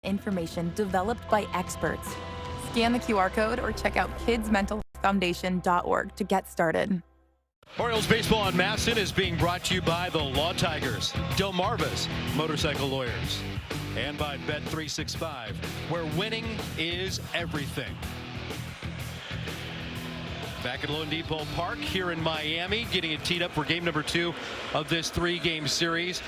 information developed by experts. Scan the QR code or check out kidsmentalfoundation.org to get started. Orioles baseball on Masson is being brought to you by the Law Tigers, Delmarva's Motorcycle Lawyers, and by Bet365, where winning is everything. Back at Lone Depot Park here in Miami, getting it teed up for game number 2 of this 3-game series.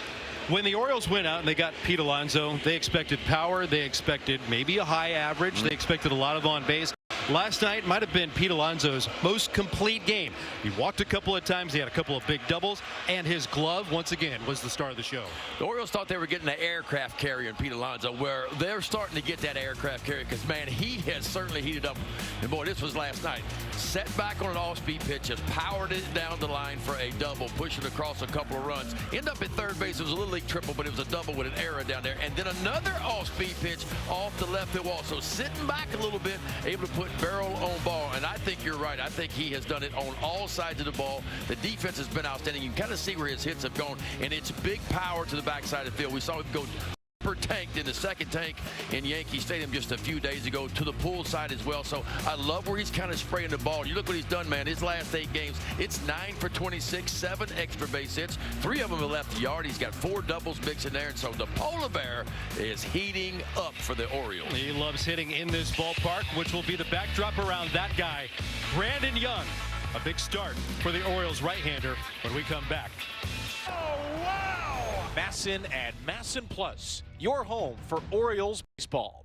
When the Orioles went out and they got Pete Alonso, they expected power, they expected maybe a high average, they expected a lot of on base. Last night might have been Pete Alonso's most complete game. He walked a couple of times, he had a couple of big doubles, and his glove once again was the star of the show. The Orioles thought they were getting an aircraft carrier in Pete Alonso, where they're starting to get that aircraft carrier, because man, he has certainly heated up. And boy, this was last night. Set back on an off-speed pitch, just powered it down the line for a double, pushing across a couple of runs. End up at third base. It was a little league triple, but it was a double with an error down there. And then another off-speed pitch off the left field wall. So sitting back a little bit, able to put barrel on ball. And I think you're right. I think he has done it on all sides of the ball. The defense has been outstanding. You can kind of see where his hits have gone, and it's big power to the backside of the field. We saw him go tanked in the second tank in Yankee Stadium just a few days ago, to the pull side as well. So I love where he's kind of spraying the ball. You look what he's done, man. His last 8 games, it's 9 for 26, 7 extra base hits, 3 of them have left the yard. He's got 4 doubles mixed in there, and so the polar bear is heating up for the Orioles. He loves hitting in this ballpark, which will be the backdrop around that guy, Brandon Young. A big start for the Orioles right-hander when we come back. Oh, wow! Masson and Masson Plus, your home for Orioles baseball.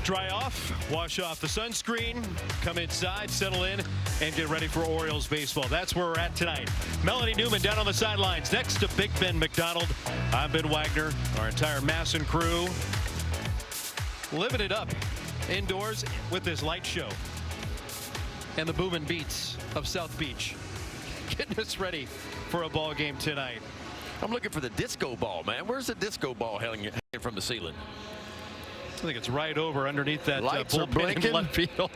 Dry off, wash off the sunscreen, come inside, settle in, and get ready for Orioles baseball. That's where we're at tonight. Melanie Newman down on the sidelines next to Big Ben McDonald. I'm Ben Wagner, our entire Masson crew, living it up indoors with this light show and the booming beats of South Beach, getting us ready for a ball game tonight. I'm looking for the disco ball, man. Where's the disco ball hanging from the ceiling? I think it's right over underneath that bullpen in left field.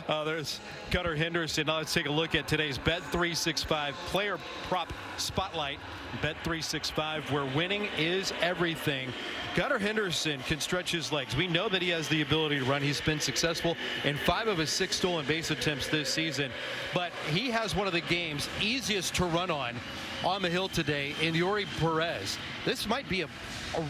There's Gunnar Henderson. Now let's take a look at today's Bet365 player prop spotlight. Bet365, where winning is everything. Gunnar Henderson can stretch his legs. We know that he has the ability to run. He's been successful in 5 of his 6 stolen base attempts this season. But he has one of the game's easiest to run on the hill today in Yuri Perez. This might be a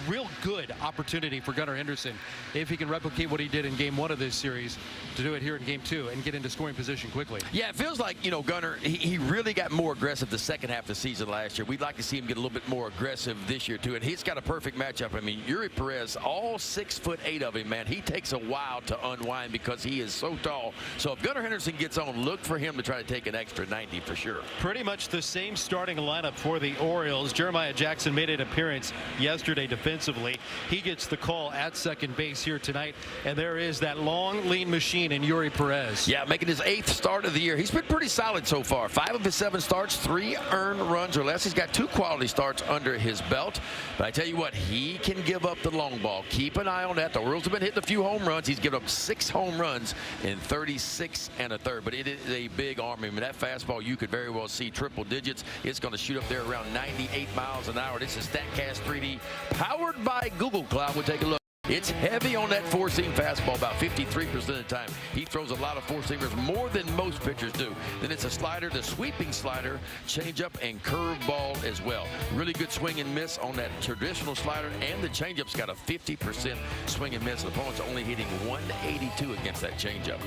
real good opportunity for Gunnar Henderson if he can replicate what he did in game 1 of this series, to do it here in game 2 and get into scoring position quickly. Yeah, it feels like, you know, Gunnar, he really got more aggressive the second half of the season last year. We'd like to see him get a little bit more aggressive this year too, and he's got a perfect matchup. I mean, Yuri Perez, all 6'8" of him, man, he takes a while to unwind because he is so tall. So if Gunnar Henderson gets on, look for him to try to take an extra 90 for sure. Pretty much the same starting lineup for the Orioles. Jeremiah Jackson made an appearance yesterday defensively. He gets the call at second base here tonight, and there is that long, lean machine in Yuri Perez. Yeah, making his 8th start of the year. He's been pretty solid so far. 5 of his 7 starts, 3 earned runs or less. He's got 2 quality starts under his belt. But I tell you what, he can give up the long ball. Keep an eye on that. The Orioles have been hitting a few home runs. He's given up 6 home runs in 36 1/3. But it is a big arm. I mean, that fastball, you could very well see triple digits. It's going to shoot up there around 98 miles an hour. This is StatCast 3D, powered by Google Cloud. We'll take a look. It's heavy on that 4-seam fastball, about 53% of the time. He throws a lot of 4-seamers, more than most pitchers do. Then it's a slider, the sweeping slider, changeup, and curveball as well. Really good swing and miss on that traditional slider, and the changeup's got a 50% swing and miss. The opponent's only hitting 182 against that changeup.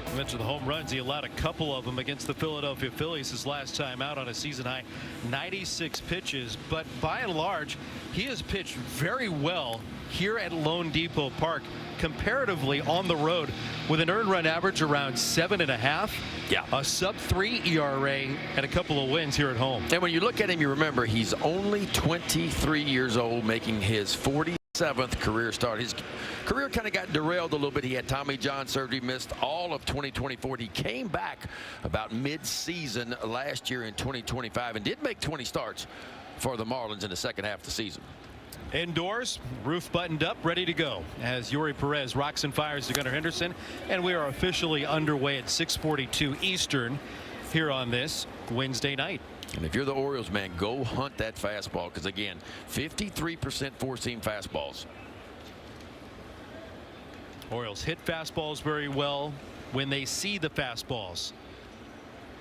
I mentioned the home runs. He allowed a couple of them against the Philadelphia Phillies his last time out on a season high 96 pitches. But by and large, he has pitched very well here at Lone Depot Park, comparatively on the road, with an earned run average around 7.5. Yeah. A sub-3 ERA and a couple of wins here at home. And when you look at him, you remember he's only 23 years old, making his 47th career start. His career kind of got derailed a little bit. He had Tommy John surgery, missed all of 2024. He came back about mid-season last year in 2025 and did make 20 starts for the Marlins in the second half of the season. Indoors, roof buttoned up, ready to go as Yuri Perez rocks and fires to Gunnar Henderson, and we are officially underway at 6:42 Eastern here on this Wednesday night. And if you're the Orioles, man, go hunt that fastball, because again, 53% four-seam fastballs. Orioles hit fastballs very well when they see the fastballs.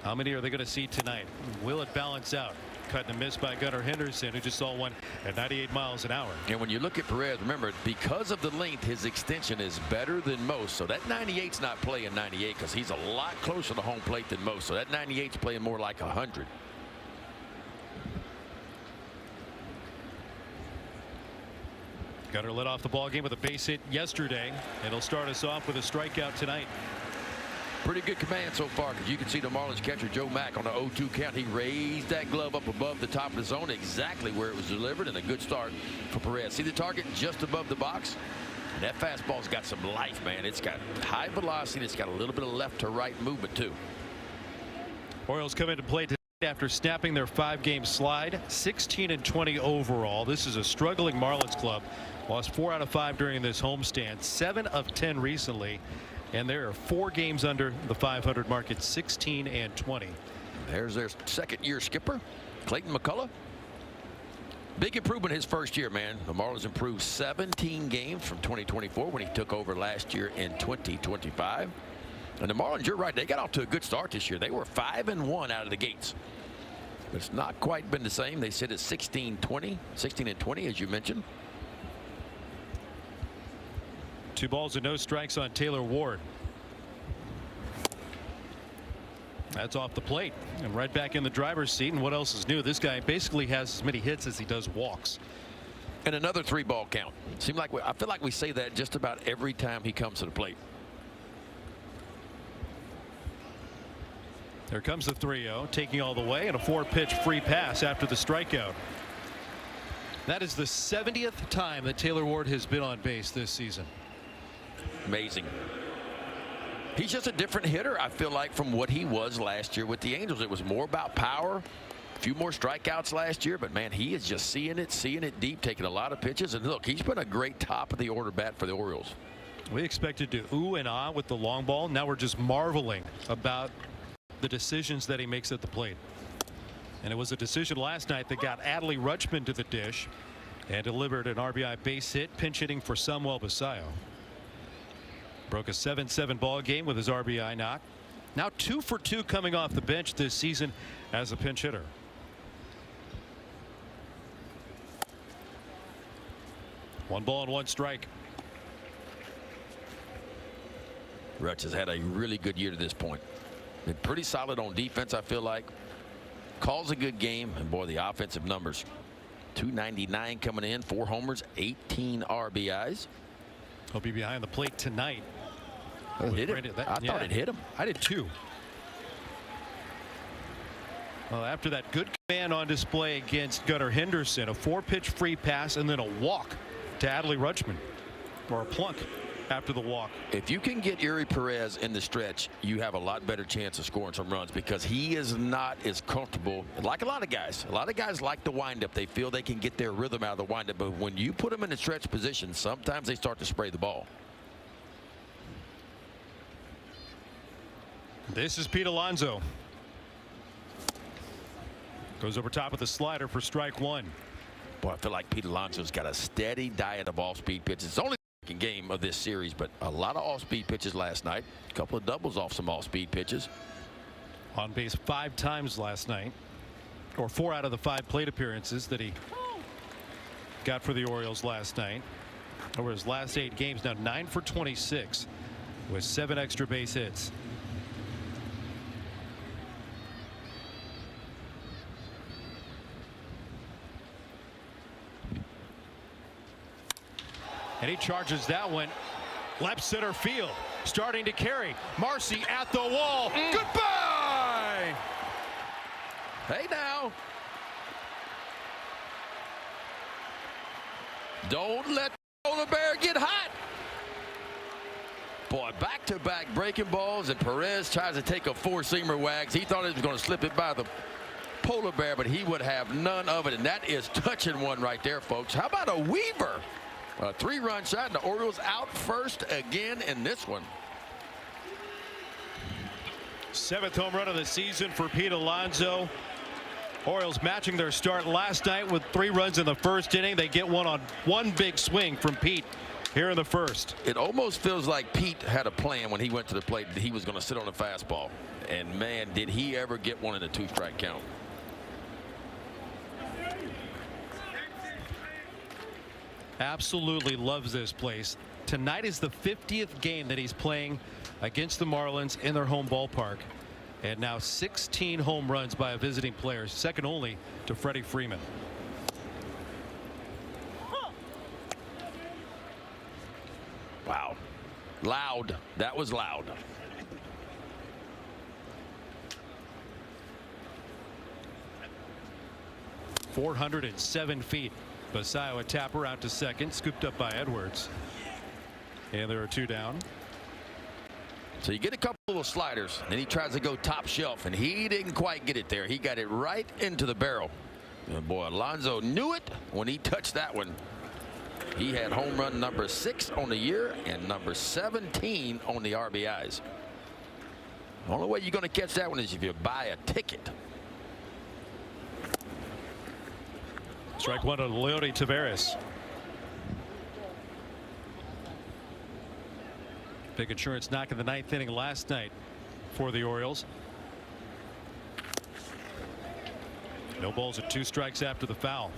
How many are they going to see tonight? Will it balance out? Cut and miss by Gunnar Henderson, who just saw one at 98 miles an hour. And when you look at Perez, remember, because of the length, his extension is better than most. So that 98's not playing 98 because he's a lot closer to home plate than most. So that 98's playing more like 100. Gunnar led off the ball game with a base hit yesterday, and he'll start us off with a strikeout tonight. Pretty good command so far, because you can see the Marlins catcher Joe Mack on the 0-2 count. He raised that glove up above the top of the zone, exactly where it was delivered, and a good start for Perez. See the target just above the box? And that fastball's got some life, man. It's got high velocity. It's got a little bit of left to right movement too. Orioles come into play tonight after snapping their 5-game slide, 16-20 overall. This is a struggling Marlins club. Lost 4 out of 5 during this homestand, 7 of 10 recently. And there are 4 games under the 500 mark at 16-20. There's their second-year skipper, Clayton McCullough. Big improvement his first year, man. The Marlins improved 17 games from 2024 when he took over last year in 2025. And the Marlins, you're right, they got off to a good start this year. They were 5-1 out of the gates. But it's not quite been the same. They sit at 16-20 as you mentioned. 2 balls and no strikes on Taylor Ward. That's off the plate and right back in the driver's seat. And what else is new? This guy basically has as many hits as he does walks. And another 3-ball count. I feel like we say that just about every time he comes to the plate. There comes the 3-0, taking all the way, and a 4-pitch free pass after the strikeout. That is the 70th time that Taylor Ward has been on base this season. Amazing. He's just a different hitter, I feel like, from what he was last year with the Angels. It was more about power, a few more strikeouts last year, but man, he is just seeing it deep, taking a lot of pitches. And look, he's been a great top of the order bat for the Orioles. We expected to ooh and ah with the long ball. Now we're just marveling about the decisions that he makes at the plate. And it was a decision last night that got Adley Rutschman to the dish and delivered an RBI base hit, pinch hitting for Samuel Basallo. Broke a 7-7 ball game with his RBI knock. Now 2 for 2 coming off the bench this season as a pinch hitter. One ball and 1 strike. Rutsch has had a really good year to this point. Been pretty solid on defense, I feel like. Calls a good game, and boy, the offensive numbers. 299 coming in, 4 homers, 18 RBIs. He'll be behind the plate tonight. Oh, hit it. I thought it hit him. I did too. Well, after that good command on display against Gunnar Henderson, a 4-pitch free pass and then a walk to Adley Rutschman, or a plunk after the walk. If you can get Yuri Perez in the stretch, you have a lot better chance of scoring some runs, because he is not as comfortable like a lot of guys. A lot of guys like the windup. They feel they can get their rhythm out of the windup, but when you put them in a stretch position, sometimes they start to spray the ball. This is Pete Alonso. Goes over top of the slider for strike 1. Boy, I feel like Pete Alonso's got a steady diet of off-speed pitches. It's only the second game of this series, but a lot of off-speed pitches last night. A couple of doubles off some off-speed pitches. On base 5 times last night, or 4 out of the 5 plate appearances that he got for the Orioles last night. Over his last 8 games, now 9 for 26 with 7 extra base hits. And he charges that one left center field, starting to carry. Marcy at the wall. Goodbye. Hey now. Don't let Polar Bear get hot. Boy, back-to-back breaking balls, and Perez tries to take a four-seamer Wags. He thought he was going to slip it by the Polar Bear, but he would have none of it, and that is touching one right there, folks. How about a Weaver? A 3-run shot, and the Orioles out first again in this one. 7th home run of the season for Pete Alonso. Orioles matching their start last night with 3 runs in the first inning. They get one on one big swing from Pete here in the first. It almost feels like Pete had a plan when he went to the plate that he was going to sit on a fastball. And, man, did he ever get one in a 2-strike count. Absolutely loves this place. Tonight is the 50th game that he's playing against the Marlins in their home ballpark. And now 16 home runs by a visiting player, second only to Freddie Freeman. Wow. Loud. That was loud. .407 feet. Basayo a tapper out to second, scooped up by Edwards. And there are 2 down. So you get a couple of sliders, and he tries to go top shelf, and he didn't quite get it there. He got it right into the barrel. And boy, Alonso knew it when he touched that one. He had home run number 6 on the year and number 17 on the RBIs. The only way you're going to catch that one is if you buy a ticket. Strike one on Leody Taveras. Big insurance knock in the 9th inning last night for the Orioles. No balls and 2 strikes after the foul.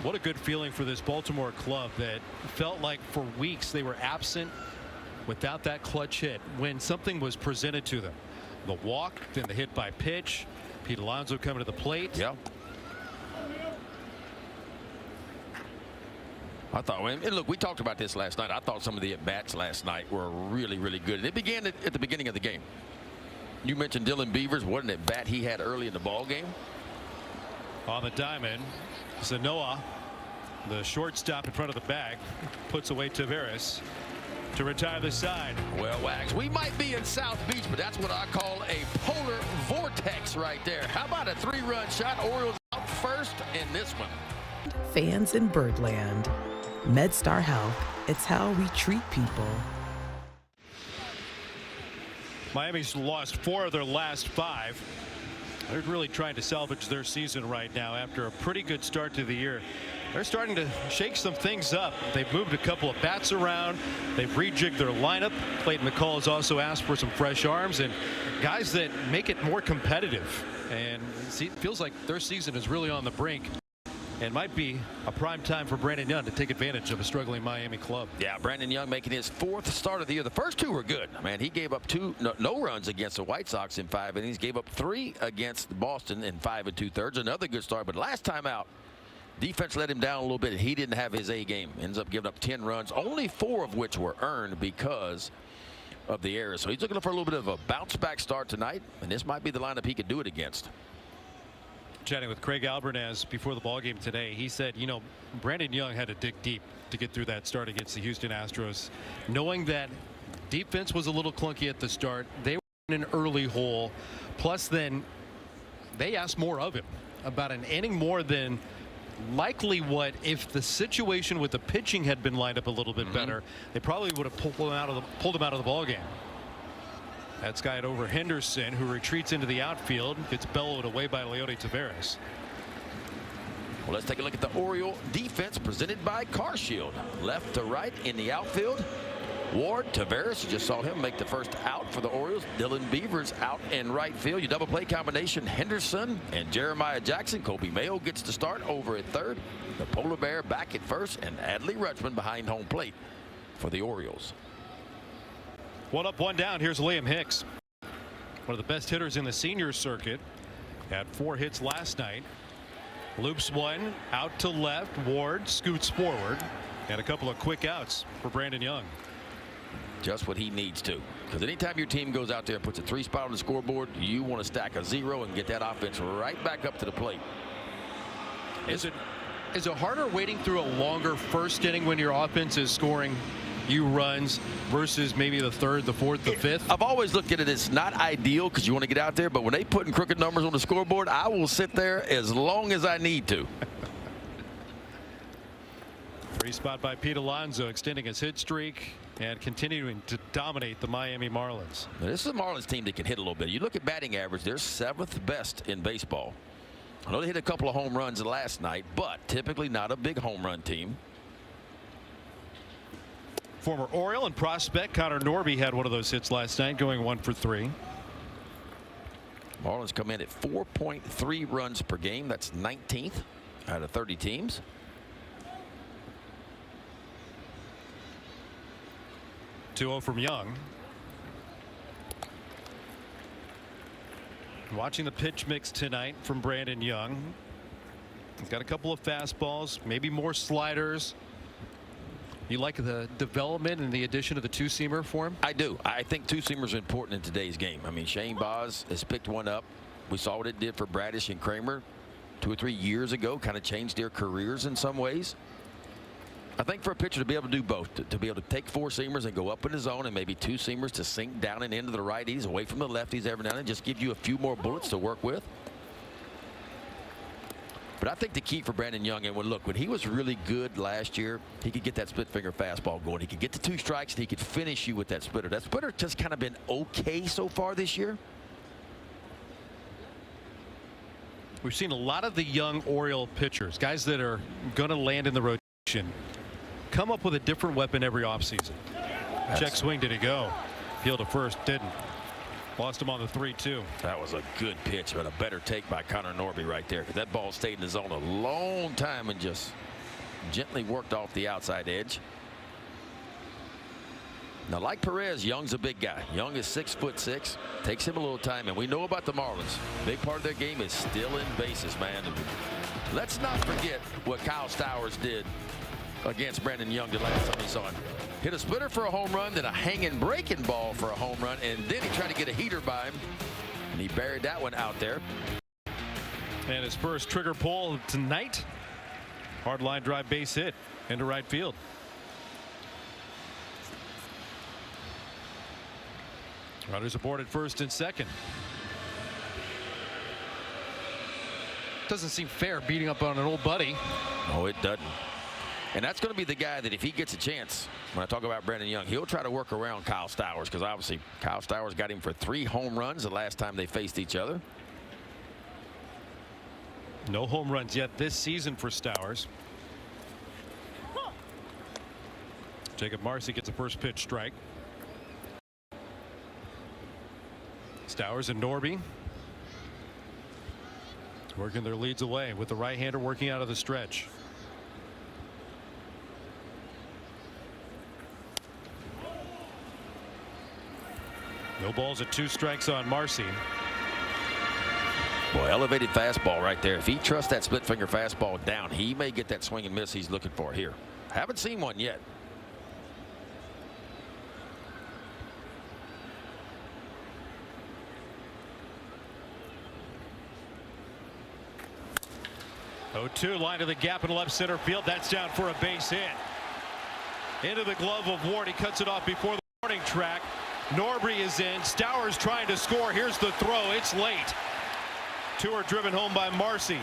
What a good feeling for this Baltimore club that felt like for weeks they were absent without that clutch hit when something was presented to them. The walk, then the hit by pitch. Pete Alonso coming to the plate. Yeah. I thought, and look, we talked about this last night. I thought some of the at-bats last night were really, really good. And it began at the beginning of the game. You mentioned Dylan Beavers. What an at-bat he had early in the ball game. On the diamond, Zanoa, the shortstop in front of the bag, puts away Taveras to retire the side. Well, Wags, we might be in South Beach, but that's what I call a polar vortex right there. How about a 3-run shot? Orioles out first in this one. Fans in Birdland. MedStar Health. It's how we treat people. Miami's lost 4 of their last 5. They're really trying to salvage their season right now after a pretty good start to the year. They're starting to shake some things up. They've moved a couple of bats around. They've rejigged their lineup. Clayton McCall has also asked for some fresh arms and guys that make it more competitive. And it feels like their season is really on the brink. And might be a prime time for Brandon Young to take advantage of a struggling Miami club. Yeah, Brandon Young making his 4th start of the year. The first 2 were good. Man, he gave up no runs against the White Sox in 5 innings. Gave up 3 against Boston in 5 2/3. Another good start. But last time out, defense let him down a little bit. He didn't have his A game. Ends up giving up 10 runs, only 4 of which were earned because of the errors. So he's looking for a little bit of a bounce back start tonight. And this might be the lineup he could do it against. Chatting with Craig Albertaz before the ballgame today, he said, you know, Brandon Young had to dig deep to get through that start against the Houston Astros, knowing that defense was a little clunky at the start. They were in an early hole, plus then they asked more of him, about an inning more than likely what if the situation with the pitching had been lined up a little bit better. They probably would have pulled him out of the ballgame. That's guy over Henderson, who retreats into the outfield, gets bellowed away by Leody Taveras. Well, let's take a look at the Oriole defense presented by CarShield. Left to right in the outfield. Ward, Taveras, you just saw him make the first out for the Orioles. Dylan Beavers out in right field. You double play combination, Henderson and Jeremiah Jackson. Kobe Mayo gets to start over at third. The Polar Bear back at first, and Adley Rutschman behind home plate for the Orioles. 1 up, 1 down. Here's Liam Hicks, one of the best hitters in the senior circuit. Had 4 hits last night. Loops one out to left. Ward scoots forward, and a couple of quick outs for Brandon Young. Just what he needs to. Because anytime your team goes out there and puts a 3 spot on the scoreboard, you want to stack a 0 and get that offense right back up to the plate. Is it harder waiting through a longer first inning when your offense is scoring you runs versus maybe the 3rd, the 4th, the 5th? I've always looked at it as not ideal because you want to get out there, but when they put in crooked numbers on the scoreboard, I will sit there as long as I need to. Free spot by Pete Alonso, extending his hit streak and continuing to dominate the Miami Marlins. Now, this is a Marlins team that can hit a little bit. You look at batting average, they're 7th best in baseball. I know they hit a couple of home runs last night, but typically not a big home run team. Former Oriole and prospect Connor Norby had one of those hits last night, going 1 for 3. Marlins come in at 4.3 runs per game. That's 19th out of 30 teams. Two-0 from Young. Watching the pitch mix tonight from Brandon Young. He's got a couple of fastballs, maybe more sliders. You like the development and the addition of the two-seamer for him? I do. I think two-seamers are important in today's game. I mean, Shane Baz has picked one up. We saw what it did for Bradish and Kramer 2 or 3 years ago. Kind of changed their careers in some ways. I think for a pitcher to be able to do both, to be able to take 4-seamers and go up in the zone and maybe 2-seamers to sink down and into the righties, away from the lefties every now and then, just give you a few more bullets to work with. But I think the key for Brandon Young, and when he was really good last year, he could get that split finger fastball going. He could get to 2 strikes and he could finish you with that splitter. That splitter just kind of been okay so far this year. We've seen a lot of the young Oriole pitchers, guys that are going to land in the rotation, come up with a different weapon every offseason. Check swing, did he go? Field to first, didn't. Lost him on the 3-2. That was a good pitch, but a better take by Connor Norby right there, because that ball stayed in the zone a long time and just gently worked off the outside edge. Now, like Perez, Young's a big guy. Young is 6'6". Takes him a little time, and we know about the Marlins. Big part of their game is still in bases, man. Let's not forget what Kyle Stowers did against Brandon Young the last time we saw him. Hit a splitter for a home run, then a hanging breaking ball for a home run, and then he tried to get a heater by him, and he buried that one out there. And his first trigger pull tonight. Hard line drive base hit into right field. Runners aboard at first and second. Doesn't seem fair beating up on an old buddy. No, it doesn't. And that's going to be the guy that if he gets a chance, when I talk about Brandon Young, he'll try to work around Kyle Stowers, because obviously Kyle Stowers got him for 3 home runs the last time they faced each other. No home runs yet this season for Stowers. Jacob Marcy gets a first pitch strike. Stowers and Norby working their leads away, with the right-hander working out of the stretch. No balls at 2 strikes on Marcy. Boy, elevated fastball right there. If he trusts that split finger fastball down, he may get that swing and miss he's looking for here. Haven't seen one yet. Oh, 2 line to the gap in left center field. That's down for a base hit. Into the glove of Ward. He cuts it off before the warning track. Norby is in. Stowers trying to score. Here's the throw. It's late. 2 are driven home by Marcy.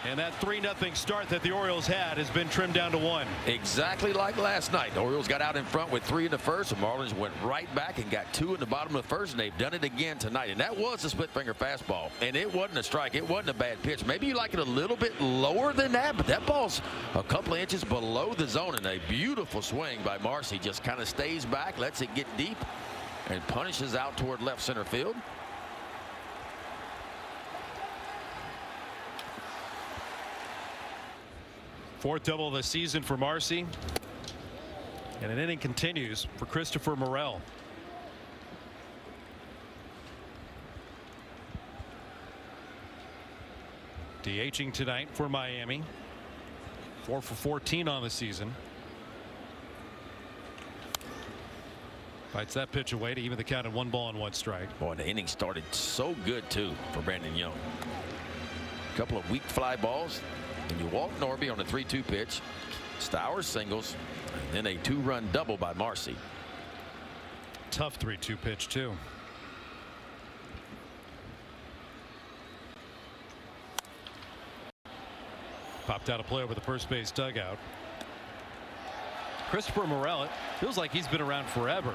And that 3-0 start that the Orioles had has been trimmed down to 1. Exactly like last night. The Orioles got out in front with 3 in the first. The Marlins went right back and got 2 in the bottom of the first, and they've done it again tonight. And that was a split finger fastball, and it wasn't a strike. It wasn't a bad pitch. Maybe you like it a little bit lower than that, but that ball's a couple of inches below the zone, and a beautiful swing by Marcy. Just kind of stays back, lets it get deep, and punishes out toward left center field. Fourth double of the season for Marcy. And an inning continues for Christopher Morel. DHing tonight for Miami. 4 for 14 on the season. Fights that pitch away to even the count at 1-1 strike. Boy, the inning started so good too for Brandon Young. A couple of weak fly balls, and you walk Norby on a 3-2 pitch. Stowers singles, and then a 2-run double by Marcy. Tough 3-2 pitch too. Popped out of play over the first base dugout. Christopher Morel, it feels like he's been around forever.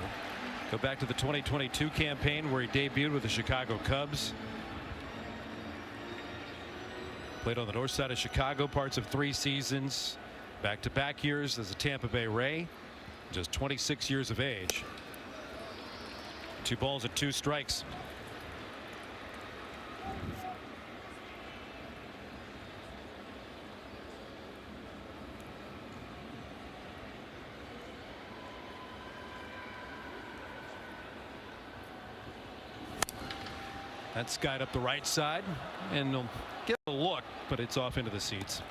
Go back to the 2022 campaign where he debuted with the Chicago Cubs. Played on the north side of Chicago parts of 3 seasons. Back-to-back years as a Tampa Bay Ray. Just 26 years of age. 2 balls and 2 strikes. That's skied up the right side, and they'll get a look, but it's off into the seats.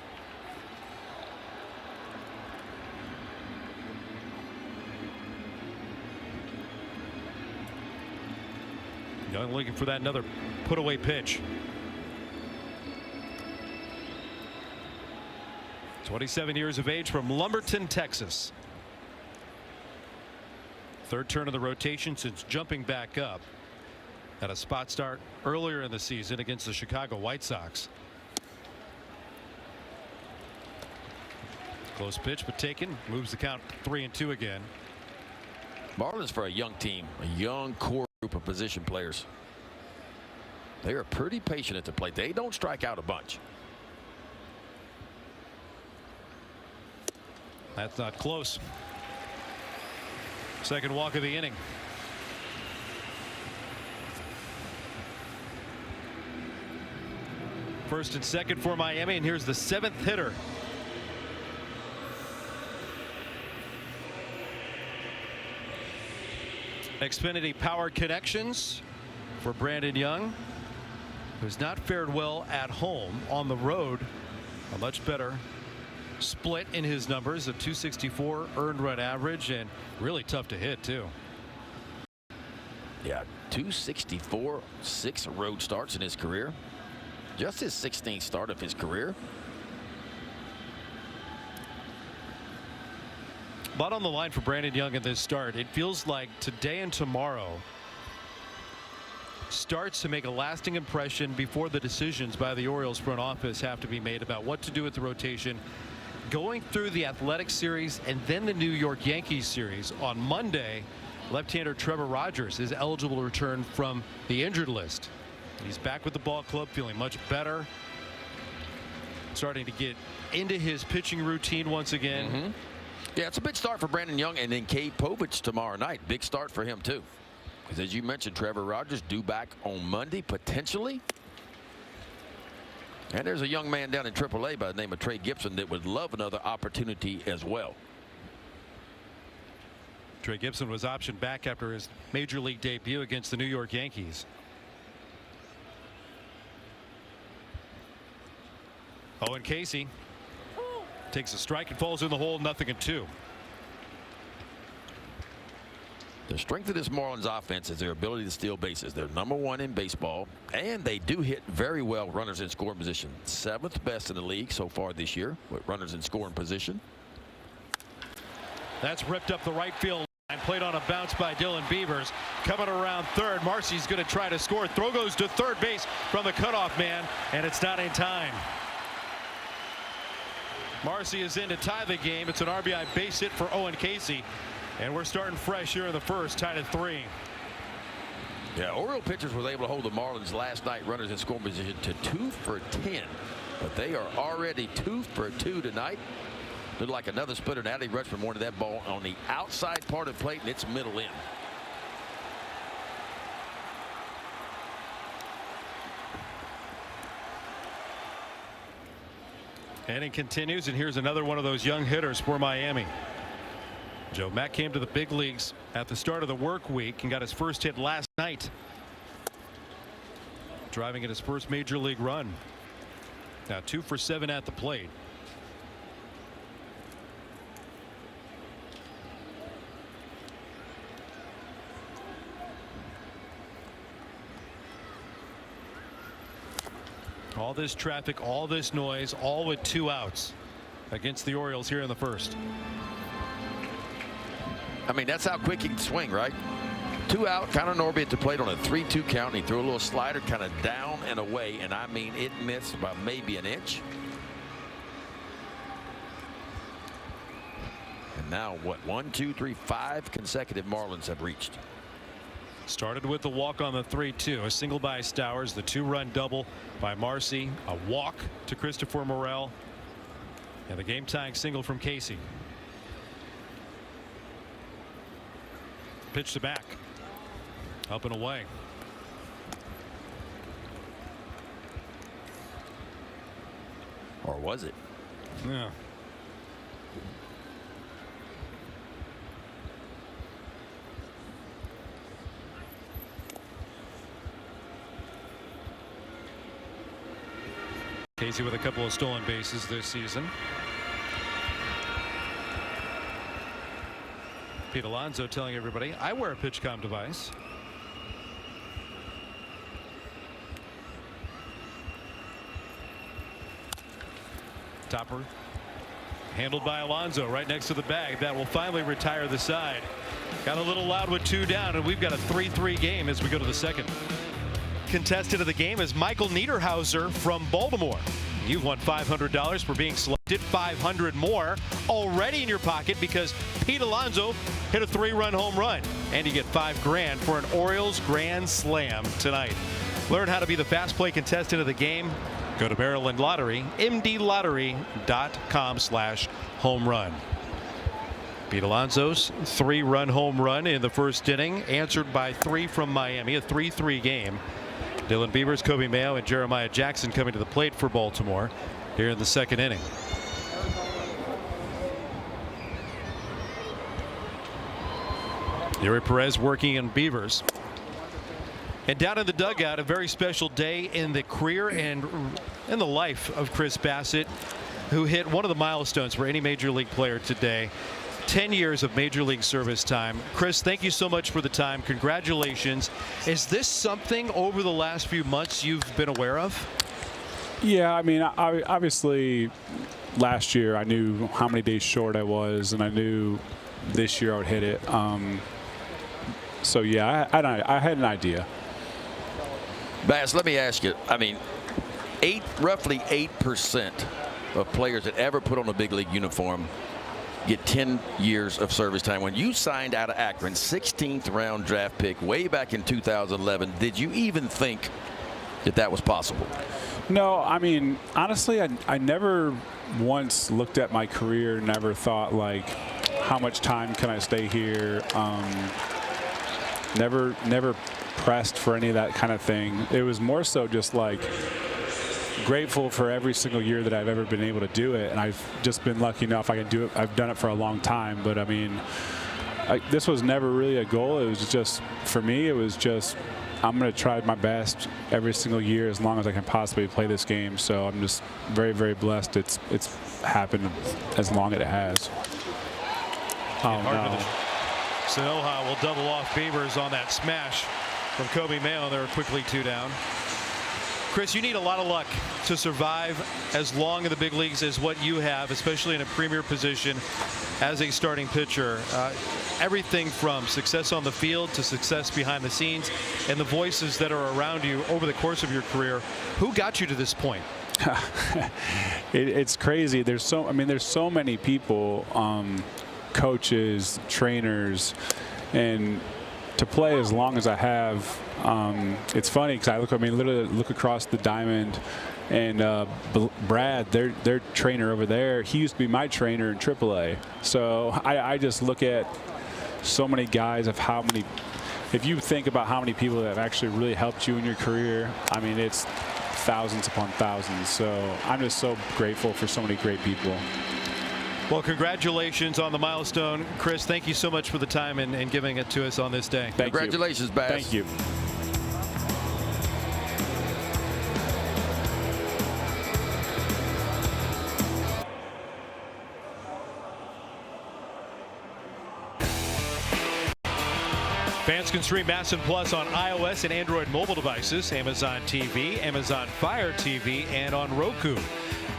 Young looking for that another put away pitch. 27 years of age from Lumberton, Texas. 3rd turn of the rotation since jumping back up. Had a spot start earlier in the season against the Chicago White Sox. Close pitch, but taken. Moves the count 3-2 again. Marlins, for a young team, a young core group of position players. They are pretty patient at the plate. They don't strike out a bunch. That's not close. Second walk of the inning. First and second for Miami, and here's the 7th hitter. Xfinity powered connections for Brandon Young, who's not fared well at home. On the road, a much better split in his numbers, a .264 earned run average, and really tough to hit too. Yeah, .264, 6 road starts in his career. Just his 16th start of his career. But on the line for Brandon Young in this start, it feels like today and tomorrow starts to make a lasting impression before the decisions by the Orioles front office have to be made about what to do with the rotation. Going through the Athletic series and then the New York Yankees series on Monday, left-hander Trevor Rogers is eligible to return from the injured list. He's back with the ball club, feeling much better. Starting to get into his pitching routine once again. Yeah, it's a big start for Brandon Young, and then Cade Povich tomorrow night. Big start for him too. Because as you mentioned, Trevor Rogers due back on Monday potentially. And there's a young man down in AAA by the name of Trey Gibson that would love another opportunity as well. Trey Gibson was optioned back after his major league debut against the New York Yankees. Owen Casey takes a strike and falls in the hole, 0-2. The strength of this Marlins offense is their ability to steal bases. They're #1 in baseball, and they do hit very well runners in scoring position. 7th best in the league so far this year with runners in scoring position. That's ripped up the right field line. Played on a bounce by Dylan Beavers. Coming around third. Marcy's going to try to score. Throw goes to third base from the cutoff man, and it's not in time. Marcy is in to tie the game. It's an RBI base hit for Owen Casey. And we're starting fresh here in the first, tied at 3. Yeah, Oriole pitchers were able to hold the Marlins last night runners in scoring position to 2 for 10. But they are already 2 for 2 tonight. Looked like another splitter. Adley Rutschman wanted that ball on the outside part of the plate, and it's middle in. Inning continues, and here's another one of those young hitters for Miami. Joe Mack came to the big leagues at the start of the work week and got his first hit last night, driving in his first major league run. Now 2 for 7 at the plate. All this traffic, all this noise, all with 2 outs against the Orioles here in the first. I mean, that's how quick he can swing, right? 2 out, Connor Norby at the plate on a 3-2 count. And he threw a little slider kind of down and away, and I mean, it missed by maybe an inch. And now what? 1, 2, 3, 5 consecutive Marlins have reached. Started with the walk on the 3-2, a single by Stowers, the 2-run double by Marcy, a walk to Christopher Morel, and the game-tying single from Casey. Pitch to back, up and away. Or was it? Yeah. Casey with a couple of stolen bases this season. Pete Alonso telling everybody, I wear a PitchCom device. Topper handled by Alonso right next to the bag. That will finally retire the side. Got a little loud with 2 down, and we've got a 3-3 game as we go to the second. Contestant of the game is Michael Niederhauser from Baltimore. You've won $500 for being selected. 500 more already in your pocket because Pete Alonso hit a 3-run home run, and you get $5 grand for an Orioles Grand Slam tonight. Learn how to be the fast play contestant of the game. Go to Maryland Lottery, mdlottery.com/home run. Pete Alonso's 3-run home run in the first inning, answered by 3 from Miami, a 3-3 game. Dylan Beavers, Kobe Mayo, and Jeremiah Jackson coming to the plate for Baltimore here in the second inning. Yuri Perez working in Beavers. And down in the dugout, a very special day in the career and in the life of Chris Bassitt, who hit one of the milestones for any major league player today. 10 years of major league service time. Chris, thank you so much for the time. Congratulations. Is this something over the last few months you've been aware of? Yeah, I mean, obviously last year I knew how many days short I was, and I knew this year I would hit it. So yeah, I had an idea. Bass, let me ask you, I mean, roughly 8% of players that ever put on a big league uniform get 10 years of service time. When you signed out of Akron, 16th round draft pick way back in 2011, did you even think that that was possible? No, I mean, honestly, I never once looked at my career, never thought like, how much time can I stay here? Never pressed for any of that kind of thing. It was more so just like grateful for every single year that I've ever been able to do it, and I've just been lucky enough I can do it. I've done it for a long time, but I mean, this was never really a goal. It was just, for me, it was just, I'm going to try my best every single year as long as I can possibly play this game. So I'm just very, very blessed it's happened as long as it has. Oh, no. Sanoha will double off Beavers on that smash from Kobe Mayo. They're quickly 2 down. Chris, you need a lot of luck to survive as long in the big leagues as what you have, especially in a premier position as a starting pitcher. Everything from success on the field to success behind the scenes and the voices that are around you over the course of your career. Who got you to this point? It's crazy. There's so many people, coaches, trainers, and to play as long as I have, it's funny because I literally look across the diamond, and Brad, their trainer over there, he used to be my trainer in AAA. So I just look at so many guys of how many, if you think about how many people that have actually really helped you in your career, I mean, it's thousands upon thousands. So I'm just so grateful for so many great people. Well, congratulations on the milestone. Chris, thank you so much for the time and giving it to us on this day. Congratulations, Bass. Thank you. Fans can stream MASN Plus on iOS and Android mobile devices, Amazon TV, Amazon Fire TV, and on Roku.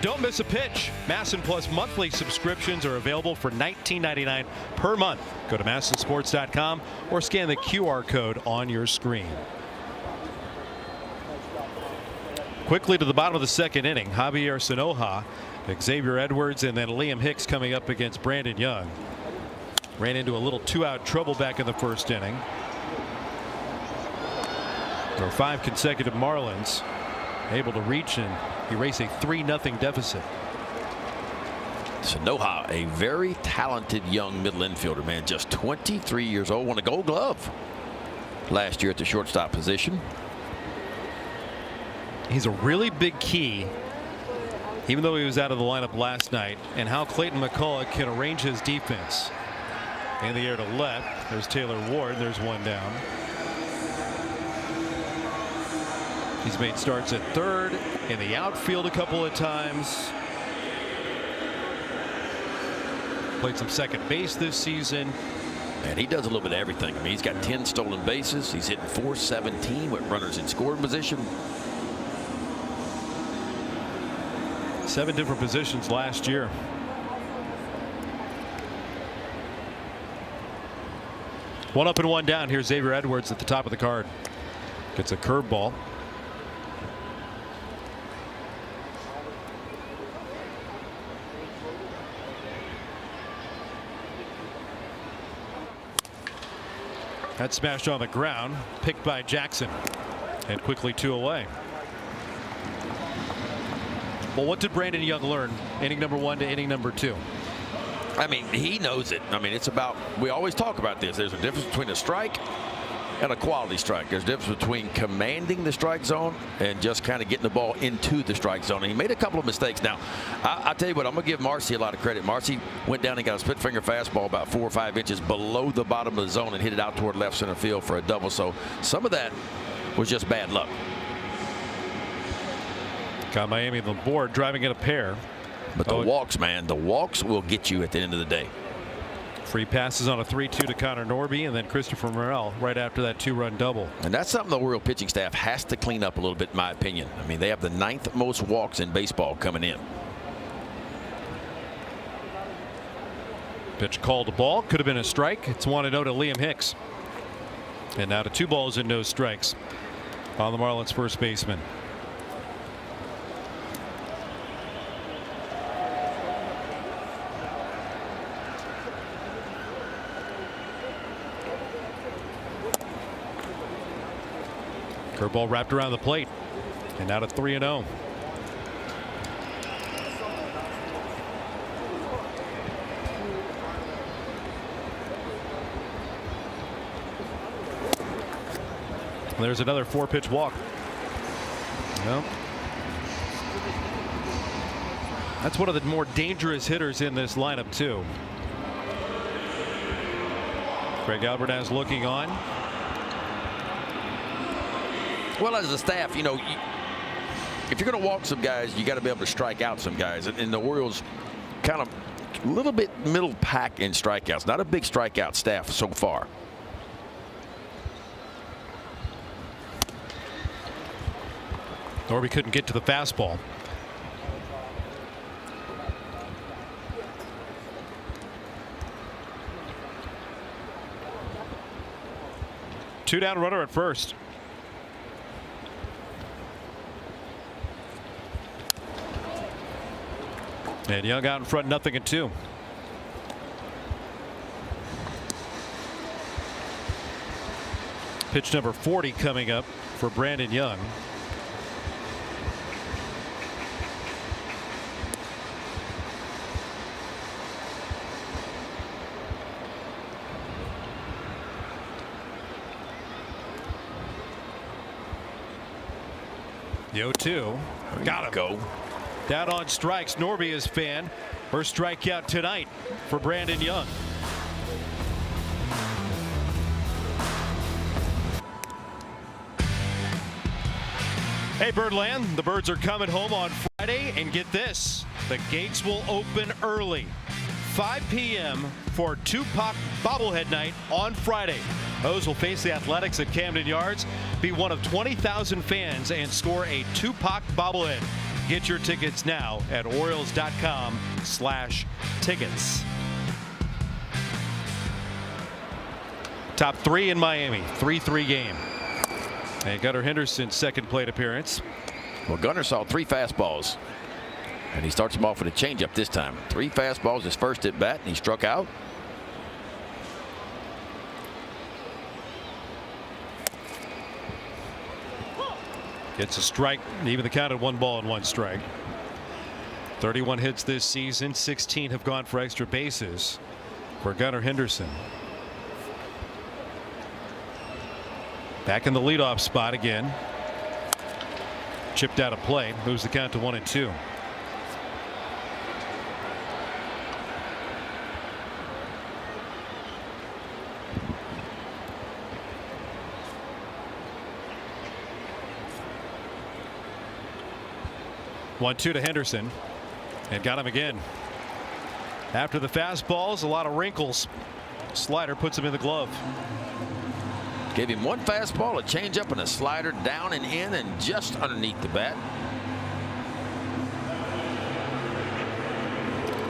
Don't miss a pitch. MASN Plus monthly subscriptions are available for $19.99 per month. Go to MASNsports.com or scan the QR code on your screen. Quickly to the bottom of the second inning, Javier Sanoja, Xavier Edwards, and then Liam Hicks coming up against Brandon Young. Ran into a little 2-out trouble back in the first inning. There were 5 consecutive Marlins able to reach and erase a 3-0 deficit. Sanoja, a very talented young middle infielder, man, just 23 years old, won a Gold Glove last year at the shortstop position. He's a really big key, even though he was out of the lineup last night, and how Clayton McCullough can arrange his defense. In the air to left, there's Taylor Ward, there's one down. He's made starts at third, in the outfield a couple of times. Played some second base this season. And he does a little bit of everything. I mean, he's got 10 stolen bases. He's hitting .417 with runners in scoring position. 7 different positions last year. One up and one down. Here's Xavier Edwards at the top of the card. Gets a curveball. That smashed on the ground, picked by Jackson, and quickly 2 away. Well, what did Brandon Young learn inning number 1 to inning number 2? I mean, he knows it. I mean, it's about, we always talk about this. There's a difference between a strike and a quality strike. There's a difference between commanding the strike zone and just kind of getting the ball into the strike zone. And he made a couple of mistakes. Now, I'll tell you what, I'm going to give Marcy a lot of credit. Marcy went down and got a split finger fastball about 4 or 5 inches below the bottom of the zone and hit it out toward left center field for a double. So some of that was just bad luck. Got Miami on the board, driving in a pair. But the walks, man, the walks will get you at the end of the day. Free passes on a 3-2 to Connor Norby, and then Christopher Morel right after that 2-run double. And that's something the Oriole pitching staff has to clean up a little bit, in my opinion. I mean, they have the 9th most walks in baseball coming in. Pitch called a ball. Could have been a strike. It's 1-0 to Liam Hicks. And now to 2 balls and no strikes on the Marlins first baseman. Curveball wrapped around the plate, and now to 3-0. There's another 4-pitch walk. Well, that's one of the more dangerous hitters in this lineup too. Craig Albertaz looking on. Well, as a staff, you know, if you're going to walk some guys, you got to be able to strike out some guys. And the Orioles kind of a little bit middle pack in strikeouts. Not a big strikeout staff so far. Norby couldn't get to the fastball. Two down, runner at first. And Young out in front, 0-2. Pitch number 40 coming up for Brandon Young. The 0-2. Got him. Go. Down on strikes. Norby is fan. First strikeout tonight for Brandon Young. Hey, Birdland. The Birds are coming home on Friday. And get this, the gates will open early. 5 p.m. for Tupac bobblehead night on Friday. O's will face the Athletics at Camden Yards. Be one of 20,000 fans and score a Tupac bobblehead. Get your tickets now at Orioles.com/tickets. Top 3 in Miami, 3-3 game. And Gunnar Henderson's second plate appearance. Well, Gunnar saw 3 fastballs, and he starts them off with a changeup this time. 3 fastballs his first at bat, and he struck out. Gets a strike, even the count at 1-1 strike. 31 hits this season, 16 have gone for extra bases for Gunnar Henderson. Back in the leadoff spot again. Chipped out of play, moves the count to 1-2. One-two to Henderson, and got him again. After the fastballs, a lot of wrinkles. Slider puts him in the glove. Gave him 1 fastball, a changeup, and a slider down and in and just underneath the bat.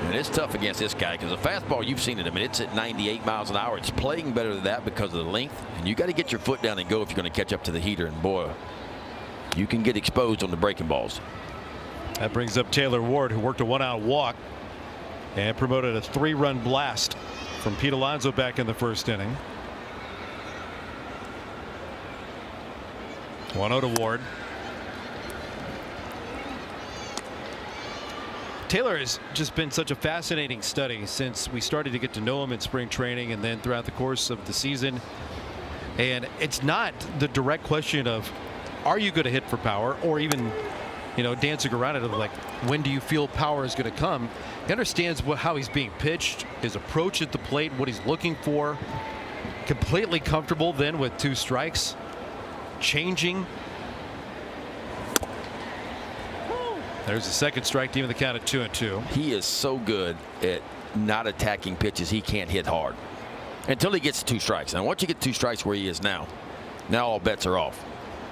And it's tough against this guy because the fastball, you've seen it. I mean, it's at 98 miles an hour. It's playing better than that because of the length. And you got to get your foot down and go if you're going to catch up to the heater. And boy, you can get exposed on the breaking balls. That brings up Taylor Ward, who worked a 1-out walk and promoted a 3-run blast from Pete Alonso back in the first inning. 1-0 to Ward. Taylor has just been such a fascinating study since we started to get to know him in spring training and then throughout the course of the season. And it's not the direct question of, are you going to hit for power, or even, you know, dancing around it of like, when do you feel power is going to come? He understands how he's being pitched, his approach at the plate, what he's looking for. Completely comfortable then with 2 strikes. Changing. There's a second strike, even the count at 2-2. He is so good at not attacking pitches he can't hit hard until he gets 2 strikes. And once you get 2 strikes where he is now all bets are off.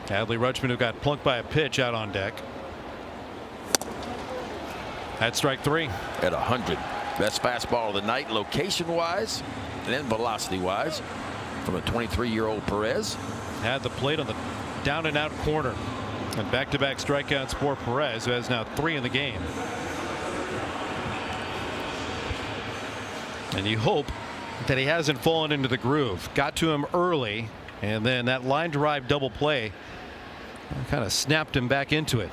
Adley Rutschman, who got plunked by a pitch, out on deck. That's strike 3. At 100. Best fastball of the night, location-wise and then velocity-wise, from a 23-year-old Perez. Had the plate on the down-and-out corner. And back-to-back strikeouts for Perez, who has now 3 in the game. And you hope that he hasn't fallen into the groove. Got to him early, and then that line drive double play kind of snapped him back into it.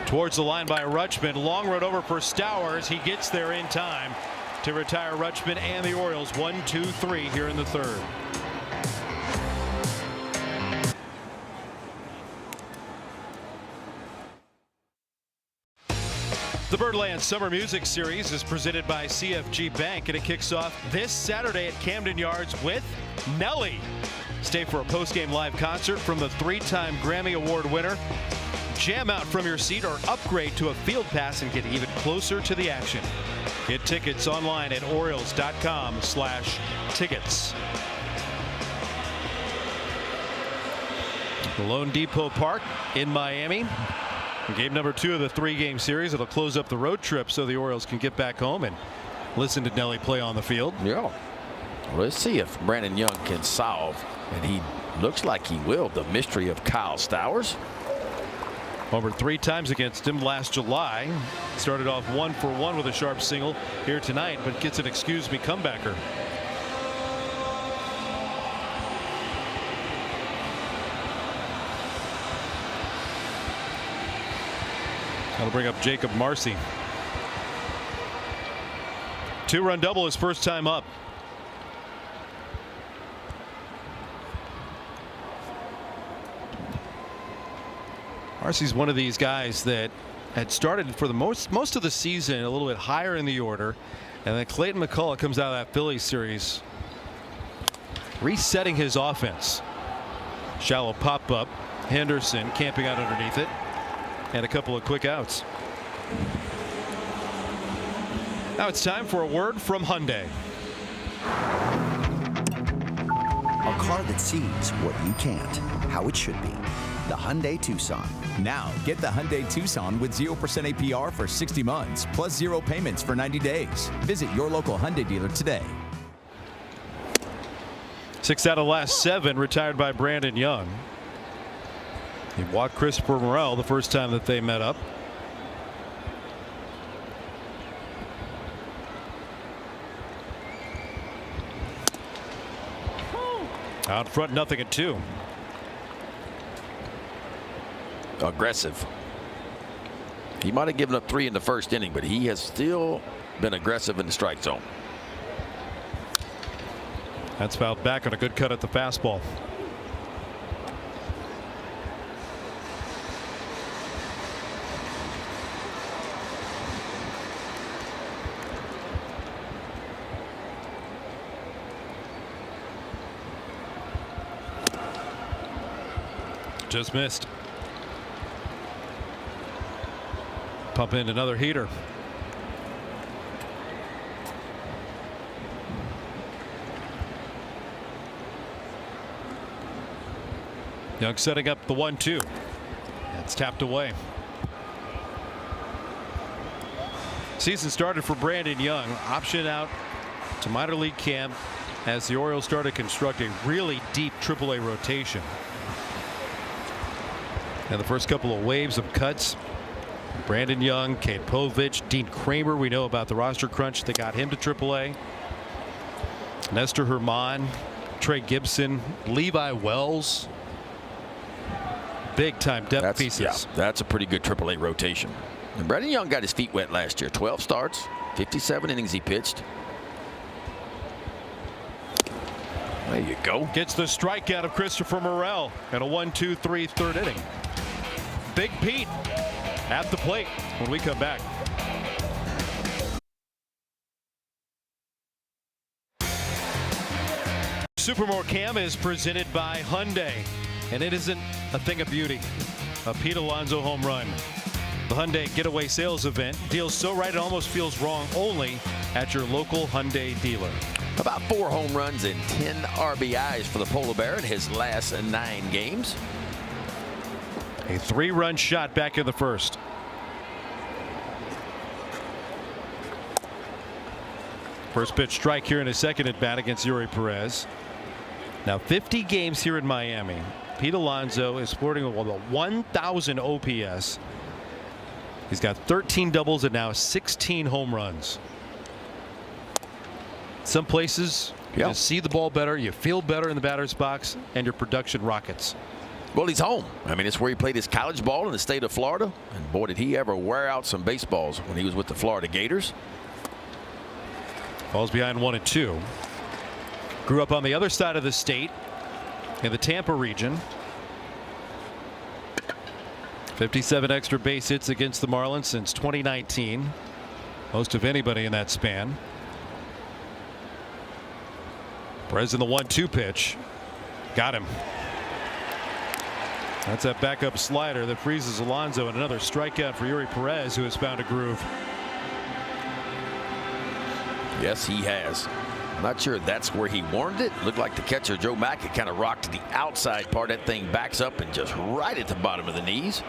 Towards the line by Rutschman. Long road over for Stowers. He gets there in time to retire Rutschman and the Orioles. 1-2-3 here in the 3rd. The Birdland Summer Music Series is presented by CFG Bank, and it kicks off this Saturday at Camden Yards with Nelly. Stay for a post-game live concert from the 3-time Grammy Award winner. Jam out from your seat or upgrade to a field pass and get even closer to the action. Get tickets online at Orioles.com/tickets. Lone Depot Park in Miami. Game number 2 of the 3-game series. It'll close up the road trip so the Orioles can get back home and listen to Nelly play on the field. Yeah. Well, let's see if Brandon Young can solve, and he looks like he will, the mystery of Kyle Stowers. Over 3 times against him last July. Started off 1 for 1 with a sharp single here tonight, but gets an excuse me comebacker. That'll bring up Jacob Marcy. 2-run double his first time up. Marcy's one of these guys that had started for the most of the season a little bit higher in the order, and then Clayton McCullough comes out of that Phillies series resetting his offense. Shallow pop up, Henderson camping out underneath it, and a couple of quick outs. Now it's time for a word from Hyundai. A car that sees what you can't, how it should be. The Hyundai Tucson. Now, get the Hyundai Tucson with 0% APR for 60 months, plus 0 payments for 90 days. Visit your local Hyundai dealer today. 6 out of the last 7 retired by Brandon Young. He walked Christopher Morel the first time that they met up. Out front, 0-2. Aggressive. He might have given up 3 in the first inning, but he has still been aggressive in the strike zone. That's fouled back on a good cut at the fastball. Just missed. Pump in another heater. Young setting up the 1-2. That's tapped away. Season started for Brandon Young. Option out to minor league camp as the Orioles started constructing really deep AAA rotation. And the first couple of waves of cuts, Brandon Young, Cade Povich, Dean Kramer. We know about the roster crunch that got him to AAA. Nestor Herman, Trey Gibson, Levi Wells. Big time depth pieces. Yeah, that's a pretty good AAA rotation. And Brandon Young got his feet wet last year. 12 starts, 57 innings he pitched. There you go. Gets the strikeout of Christopher Morel in a 1-2-3 third inning. Big Pete at the plate when we come back. Supermore Cam is presented by Hyundai, and it isn't a thing of beauty. A Pete Alonso home run. The Hyundai Getaway Sales Event deals so right it almost feels wrong, only at your local Hyundai dealer. About 4 home runs and 10 RBIs for the Polar Bear in his last 9 games. A 3-run shot back in the first. First pitch strike here in his second at bat against Yuri Perez. Now 50 games here in Miami. Pete Alonso is flirting with a 1,000 OPS. He's got 13 doubles and now 16 home runs. Some places you just see the ball better, you feel better in the batter's box, and your production rockets. Well, he's home. I mean, it's where he played his college ball in the state of Florida. And boy, did he ever wear out some baseballs when he was with the Florida Gators. Falls behind 1-2. Grew up on the other side of the state in the Tampa region. 57 extra base hits against the Marlins since 2019. Most of anybody in that span. Perez in the 1-2 pitch. Got him. That's that backup slider that freezes Alonso, and another strikeout for Yuri Perez, who has found a groove. Yes, he has. I'm not sure that's where he warned it. Looked like the catcher, Joe Mack, had kind of rocked to the outside part. That thing backs up and just right at the bottom of the knees.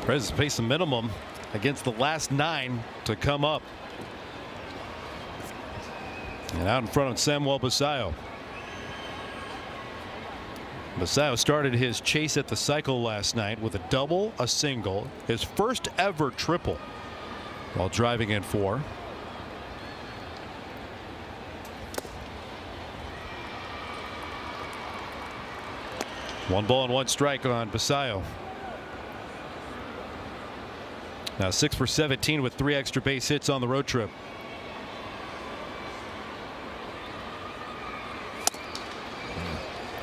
Perez has faced the minimum against the last 9 to come up. And out in front of Samuel Basayo. Basayo started his chase at the cycle last night with a double, a single, his first ever triple, while driving in 4. One ball and 1 strike on Basayo. Now 6 for 17 with 3 extra base hits on the road trip.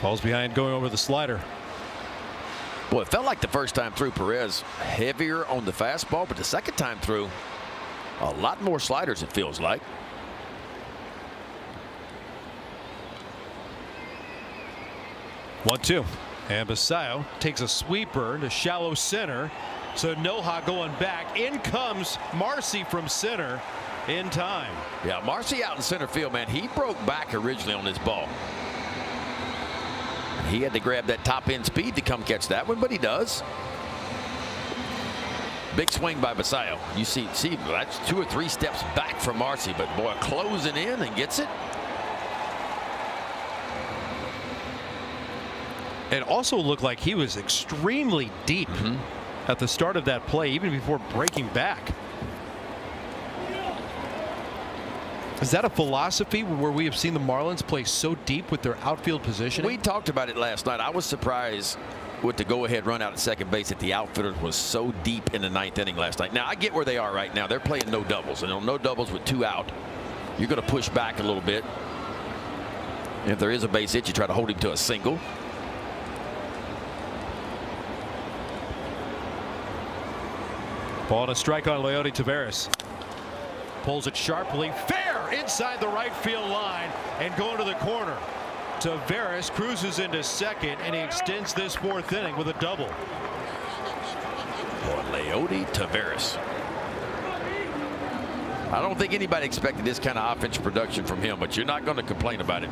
Falls behind going over the slider. Well, it felt like the first time through, Perez heavier on the fastball, but the second time through, a lot more sliders, it feels like. One, 2. And Basayo takes a sweeper to shallow center. So Noha going back. In comes Marcy from center in time. Yeah, Marcy out in center field, man. He broke back originally on this ball. He had to grab that top end speed to come catch that one, but he does. Big swing by Basayo. You see that's 2 or 3 steps back from Marcy, but boy, closing in and gets it. It also looked like he was extremely deep at the start of that play, even before breaking back. Is that a philosophy where we have seen the Marlins play so deep with their outfield position? We talked about it last night. I was surprised with the go-ahead run out at second base that the outfielder was so deep in the 9th inning last night. Now, I get where they are right now. They're playing no doubles, and on no doubles with 2 out, you're going to push back a little bit. If there is a base hit, you try to hold him to a single. Ball and a strike on Leody Taveras. Pulls it sharply. Fair inside the right field line and going to the corner. Taveras cruises into second, and he extends this 4th inning with a double. Boy, Leody Taveras. I don't think anybody expected this kind of offensive production from him, but you're not going to complain about it.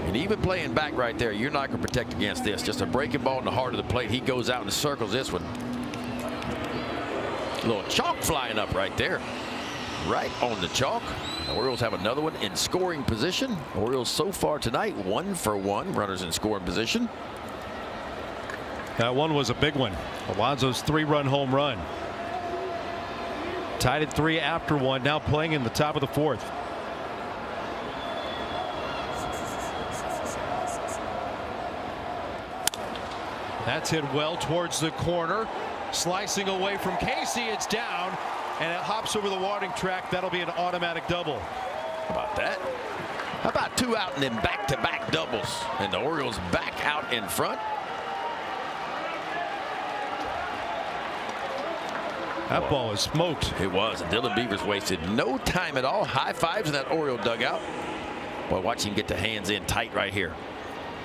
And even playing back right there, you're not going to protect against this. Just a breaking ball in the heart of the plate. He goes out and circles this one. A little chalk flying up right there. Right on the chalk. The Orioles have another one in scoring position. Orioles so far tonight 1 for 1 runners in scoring position. That one was a big one. Alonso's 3-run home run. Tied at 3 after 1. Now playing in the top of the 4th. That's hit well towards the corner. Slicing away from Casey. It's down. And it hops over the warning track. That'll be an automatic double. How about that? How about 2 out and then back-to-back doubles? And the Orioles back out in front. That ball was smoked. It was. And Dylan Beavers wasted no time at all. High fives in that Oriole dugout. Boy, watch him get the hands in tight right here.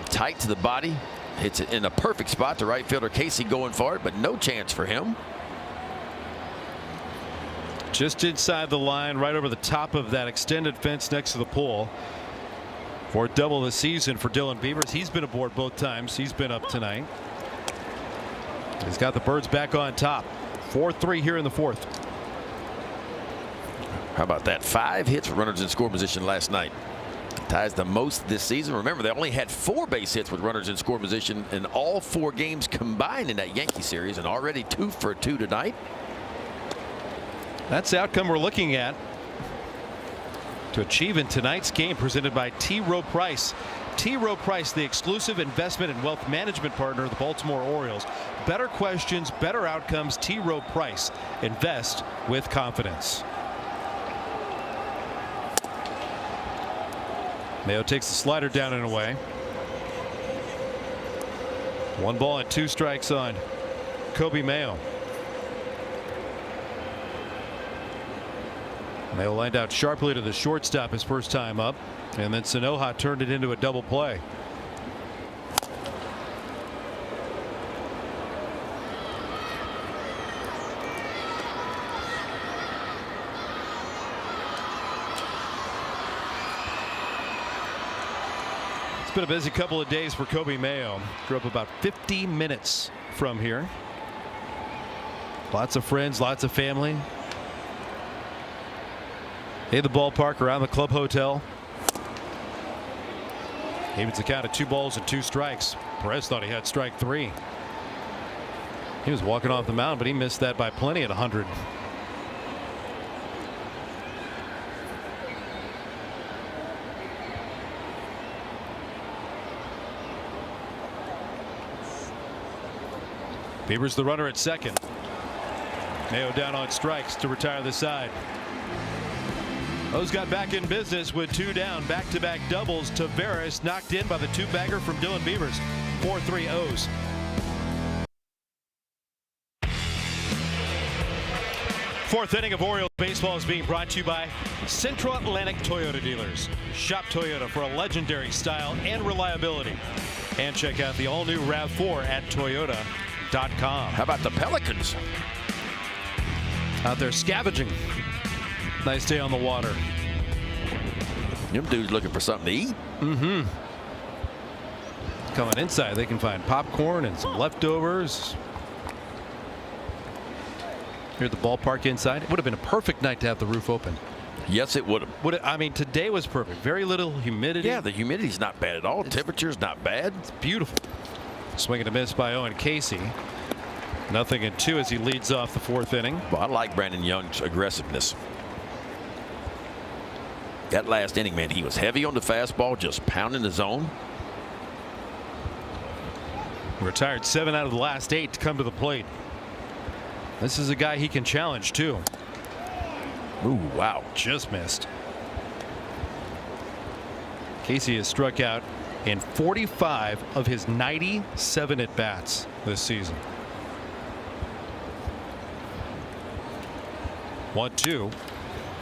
Tight to the body. Hits it in a perfect spot. The right fielder Casey going for it, but no chance for him. Just inside the line, right over the top of that extended fence next to the pole. 4th double of the season for Dylan Beavers. He's been aboard both times. He's been up tonight. He's got the Birds back on top. 4-3 here in the 4th. How about that? 5 hits for runners in score position last night. Ties the most this season. Remember, they only had 4 base hits with runners in score position in all 4 games combined in that Yankee series, and already 2 for 2 tonight. That's the outcome we're looking at to achieve in tonight's game, presented by T. Rowe Price. T. Rowe Price, the exclusive investment and wealth management partner of the Baltimore Orioles. Better questions, better outcomes. T. Rowe Price. Invest with confidence. Mayo takes the slider down and away. 1 ball and 2 strikes on Kobe Mayo. Mayo lined out sharply to the shortstop his first time up, and then Sanoha turned it into a double play. It's been a busy couple of days for Kobe Mayo. Grew up about 50 minutes from here. Lots of friends, lots of family. In the ballpark, around the club hotel. Evens the count of 2 balls and 2 strikes. Perez thought he had strike 3. He was walking off the mound, but he missed that by plenty at 100. Beavers the runner at second. Mayo down on strikes to retire the side. O's got back in business with 2 down. Back-to-back doubles. Taveras knocked in by the 2-bagger from Dylan Beavers. 4-3 O's. Fourth inning of Orioles baseball is being brought to you by Central Atlantic Toyota Dealers. Shop Toyota for a legendary style and reliability. And check out the all-new RAV4 at Toyota. MLB.com. How about the Pelicans? Out there scavenging. Nice day on the water. Them dudes looking for something to eat. Mm-hmm. Coming inside, they can find popcorn and some leftovers. Here at the ballpark inside, it would have been a perfect night to have the roof open. Yes, it would have. I mean, today was perfect. Very little humidity. Yeah, the humidity's not bad at all. Temperature's not bad. It's beautiful. Swing and a miss by Owen Casey. 0-2 as he leads off the 4th inning. Well, I like Brandon Young's aggressiveness. That last inning, man, he was heavy on the fastball, just pounding the zone. Retired 7 out of the last 8 to come to the plate. This is a guy he can challenge too. Ooh, wow. Just missed. Casey has struck out in 45 of his 97 at bats this season. 1-2.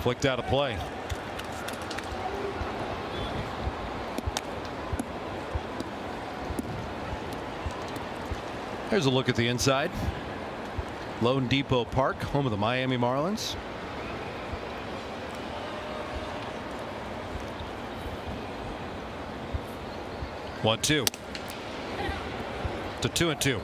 Flicked out of play. Here's a look at the inside. Lone Depot Park, home of the Miami Marlins. One, 2. To 2-2.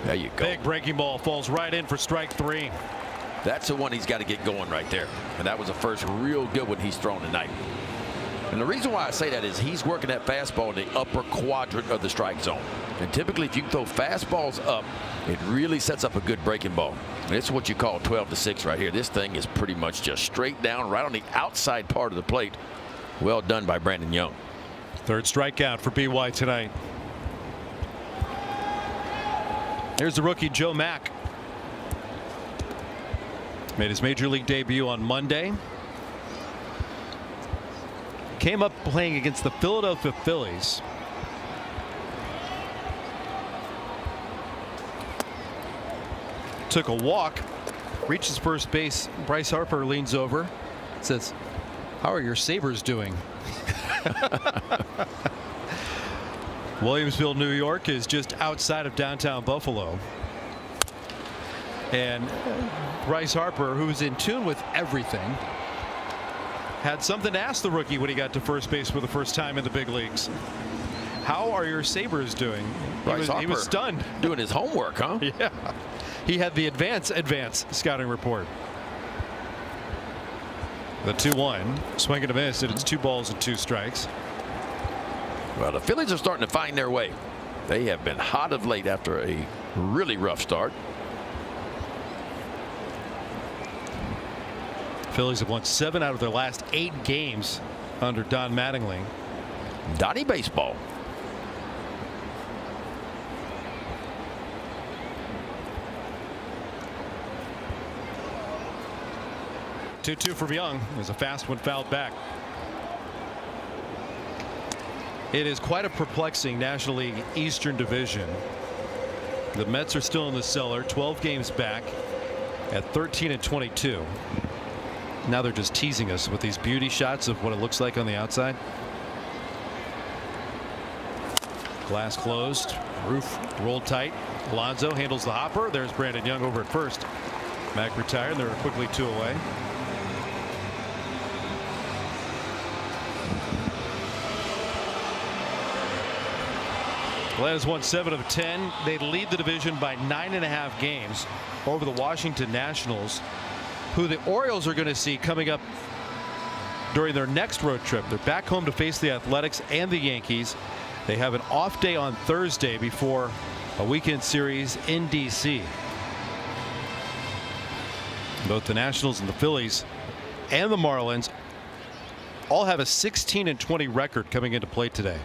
There you go. Big breaking ball falls right in for strike 3. That's the one he's got to get going right there. And that was the first real good one he's thrown tonight. And the reason why I say that is he's working that fastball in the upper quadrant of the strike zone. And typically, if you throw fastballs up, it really sets up a good breaking ball. And it's what you call 12-6 right here. This thing is pretty much just straight down right on the outside part of the plate. Well done by Brandon Young. 3rd strikeout for BY tonight. Here's the rookie Joe Mack. Made his major league debut on Monday. Came up playing against the Philadelphia Phillies. Took a walk, reaches first base. Bryce Harper leans over, says, "How are your Sabres doing?" Williamsville, New York is just outside of downtown Buffalo. And Bryce Harper, who's in tune with everything, had something to ask the rookie when he got to first base for the first time in the big leagues. How are your Sabres doing? He was stunned. Doing his homework, huh? Yeah. He had the advance scouting report. The 2-1. Swing and a miss, and it's 2 balls and 2 strikes. Well, the Phillies are starting to find their way. They have been hot of late after a really rough start. Phillies have won 7 out of their last 8 games under Don Mattingly. Donnie baseball. Two from Young. There's a fast one fouled back. It is quite a perplexing National League Eastern Division. The Mets are still in the cellar, 12 games back at 13-22. Now they're just teasing us with these beauty shots of what it looks like on the outside. Glass closed, roof rolled tight. Alonso handles the hopper. There's Brandon Young over at first. Mack retired. They're quickly 2 away. Atlanta's won 7 of 10. They lead the division by 9.5 games over the Washington Nationals, who the Orioles are going to see coming up during their next road trip. They're back home to face the Athletics and the Yankees. They have an off day on Thursday before a weekend series in D.C. Both the Nationals and the Phillies and the Marlins all have a 16-20 record coming into play today.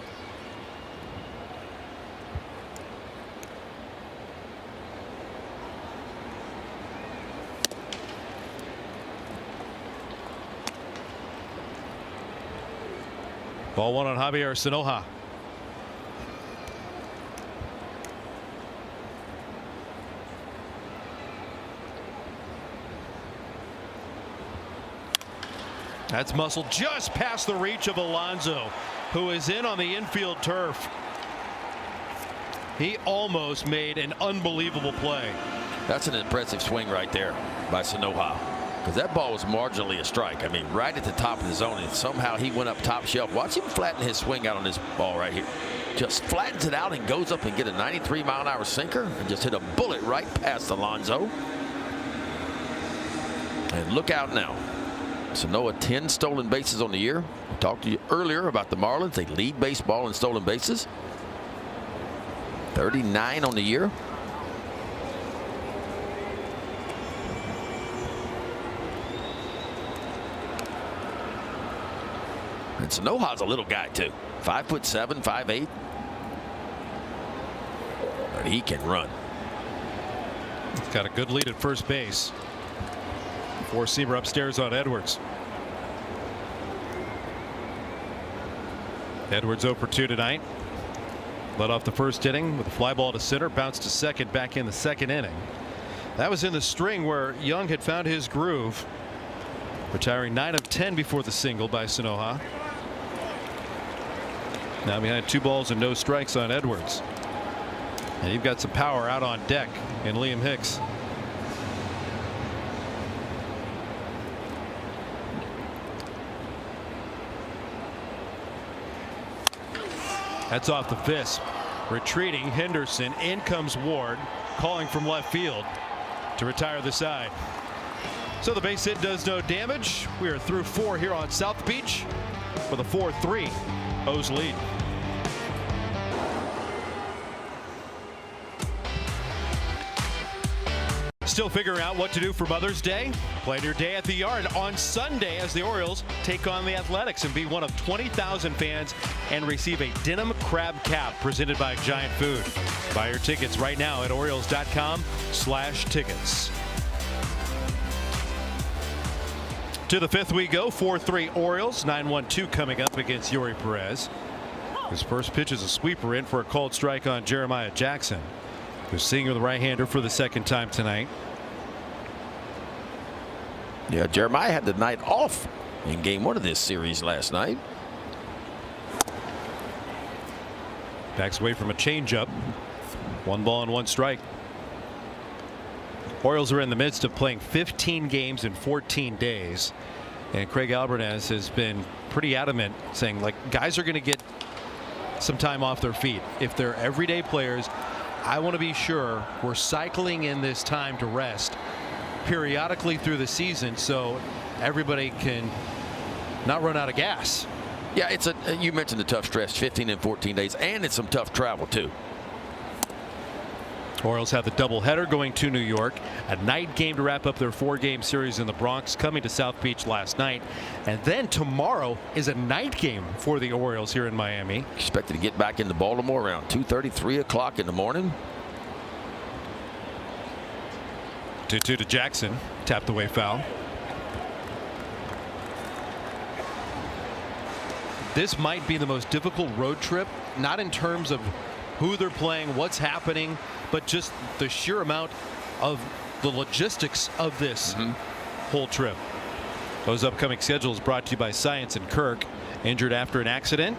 Ball 1 on Javier Sanoja. That's muscle just past the reach of Alonso, who is in on the infield turf. He almost made an unbelievable play. That's an impressive swing right there by Sanoha, because that ball was marginally a strike. I mean, right at the top of the zone, and somehow he went up top shelf. Watch him flatten his swing out on this ball right here. Just flattens it out and goes up and get a 93-mile-an-hour sinker and just hit a bullet right past Alonso. And look out now. Sanoa 10 stolen bases on the year. I talked to you earlier about the Marlins. They lead baseball in stolen bases. 39 on the year. And Sanoha's a little guy too. 5'7", 5'8". But he can run. He's got a good lead at first base. Four-seamer upstairs on Edwards. Edwards 0 for 2 tonight. Led off the first inning with a fly ball to center, bounced to second back in the second inning. That was in the string where Young had found his groove, retiring 9 of 10 before the single by Sanoha. Now behind 2 balls and no strikes on Edwards. And you've got some power out on deck in Liam Hicks. That's off the fist. Retreating Henderson. In comes Ward, calling from left field to retire the side. So the base hit does no damage. We are through 4 here on South Beach with a 4-3 O's lead. Still figuring out what to do for Mother's Day? Plan your day at the Yard on Sunday as the Orioles take on the Athletics and be one of 20,000 fans and receive a denim crab cap presented by Giant Food. Buy your tickets right now at Orioles.com/tickets. To the 5th we go. 4-3 Orioles. 9-1-2 coming up against Yuri Perez. His first pitch is a sweeper in for a called strike on Jeremiah Jackson, who's seeing the right-hander for the second time tonight. Yeah, Jeremiah had the night off in game 1 of this series last night. Backs away from a changeup. 1 ball and 1 strike. Orioles are in the midst of playing 15 games in 14 days. And Craig Albertaz has been pretty adamant, saying, like, guys are going to get some time off their feet. If they're everyday players, I want to be sure we're cycling in this time to rest periodically through the season so everybody can not run out of gas. Yeah, it's you mentioned the tough stretch, 15 and 14 days, and it's some tough travel too. Orioles have the doubleheader going to New York, a night game to wrap up their 4-game series in the Bronx, coming to South Beach last night, and then tomorrow is a night game for the Orioles here in Miami. Expected to get back into Baltimore around 2:30, 3 o'clock in the morning. 2-2 to Jackson, tapped away foul. This might be the most difficult road trip, not in terms of who they're playing, what's happening, but just the sheer amount of the logistics of this whole trip. Those upcoming schedules brought to you by Science and Kirk. Injured after an accident?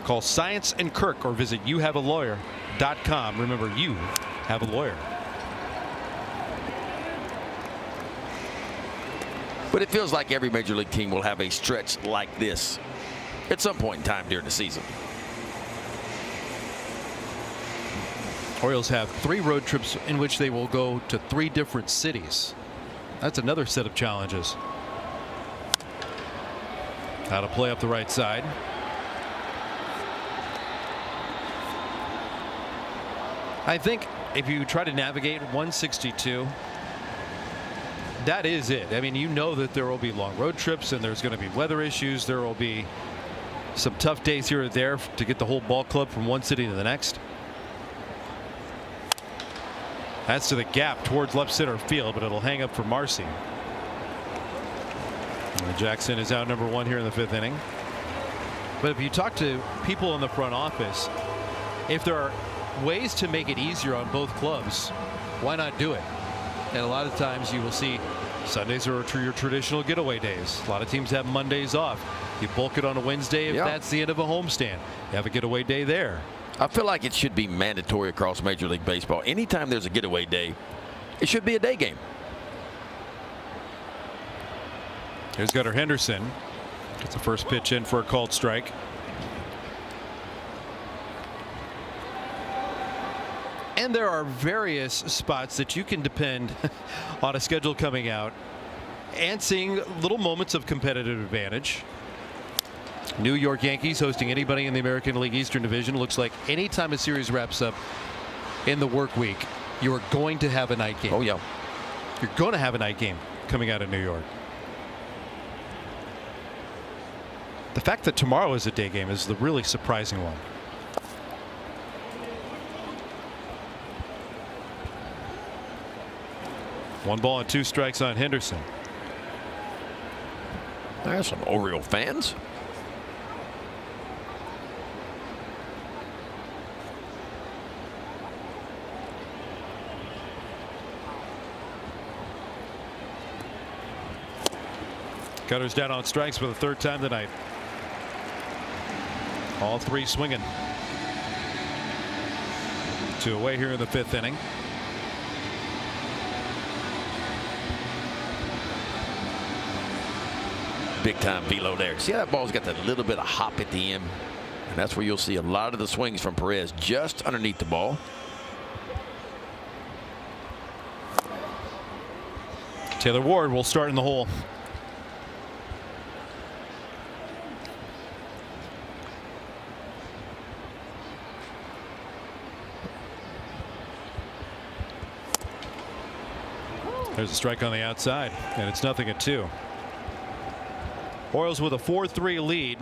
Call Science and Kirk or visit youhavealawyer.com. Remember, you have a lawyer. But it feels like every major league team will have a stretch like this at some point in time during the season. Orioles have 3 road trips in which they will go to 3 different cities. That's another set of challenges. How to play up the right side. I think if you try to navigate 162, that is it. I mean, you know that there will be long road trips and there's going to be weather issues. There will be some tough days here or there to get the whole ball club from one city to the next. That's to the gap towards left center field, but it'll hang up for Marcy. And Jackson is out number 1 here in the 5th inning. But if you talk to people in the front office, if there are ways to make it easier on both clubs, why not do it? And a lot of times you will see Sundays are your traditional getaway days. A lot of teams have Mondays off. You bulk it on a Wednesday if that's the end of a homestand. You have a getaway day there. I feel like it should be mandatory across Major League Baseball. Anytime there's a getaway day, it should be a day game. Here's Gunnar Henderson. Gets the first pitch in for a called strike. And there are various spots that you can depend on a schedule coming out and seeing little moments of competitive advantage. New York Yankees hosting anybody in the American League Eastern Division. Looks like anytime a series wraps up in the work week, you are going to have a night game. Oh, yeah. You're going to have a night game coming out of New York. The fact that tomorrow is a day game is the really surprising one. One ball and 2 strikes on Henderson. There's some Oriole fans. Cutter's down on strikes for the 3rd time tonight. All 3 swinging. 2 away here in the 5th inning. Big time velo there. See how that ball's got that little bit of hop at the end, and that's where you'll see a lot of the swings from Perez, just underneath the ball. Taylor Ward will start in the hole. There's a strike on the outside, and it's 0-2. Orioles with a 4-3 lead,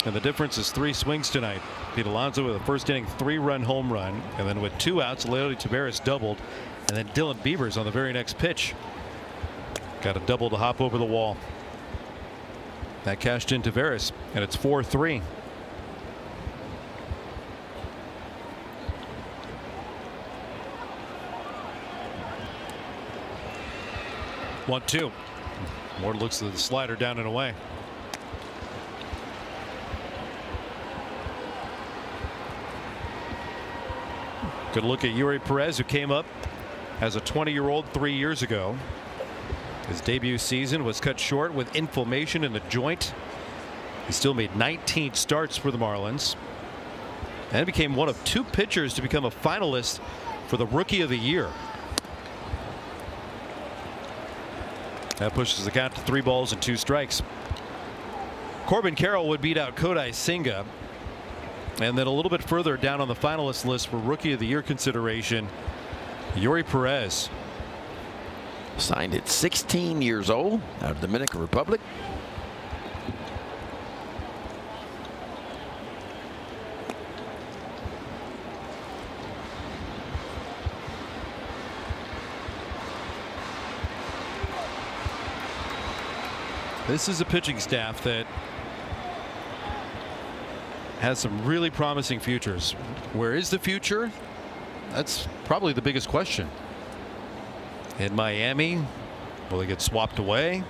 and the difference is 3 swings tonight. Pete Alonso with a first inning 3-run home run, and then with 2 outs, Leody Taveras doubled, and then Dylan Beavers on the very next pitch got a double to hop over the wall. That cashed in Taveras, and it's 4-3. One, 2. Ward looks at the slider down and away. Good look at Yuri Perez, who came up as a 20-year-old 3 years ago. His debut season was cut short with inflammation in the joint. He still made 19 starts for the Marlins and became one of 2 pitchers to become a finalist for the Rookie of the Year. That pushes the count to 3 balls and 2 strikes. Corbin Carroll would beat out Kodai Senga. And then a little bit further down on the finalist list for Rookie of the Year consideration, Yuri Perez. Signed at 16 years old out of the Dominican Republic. This is a pitching staff that has some really promising futures. Where is the future? That's probably the biggest question. In Miami, will they get swapped away?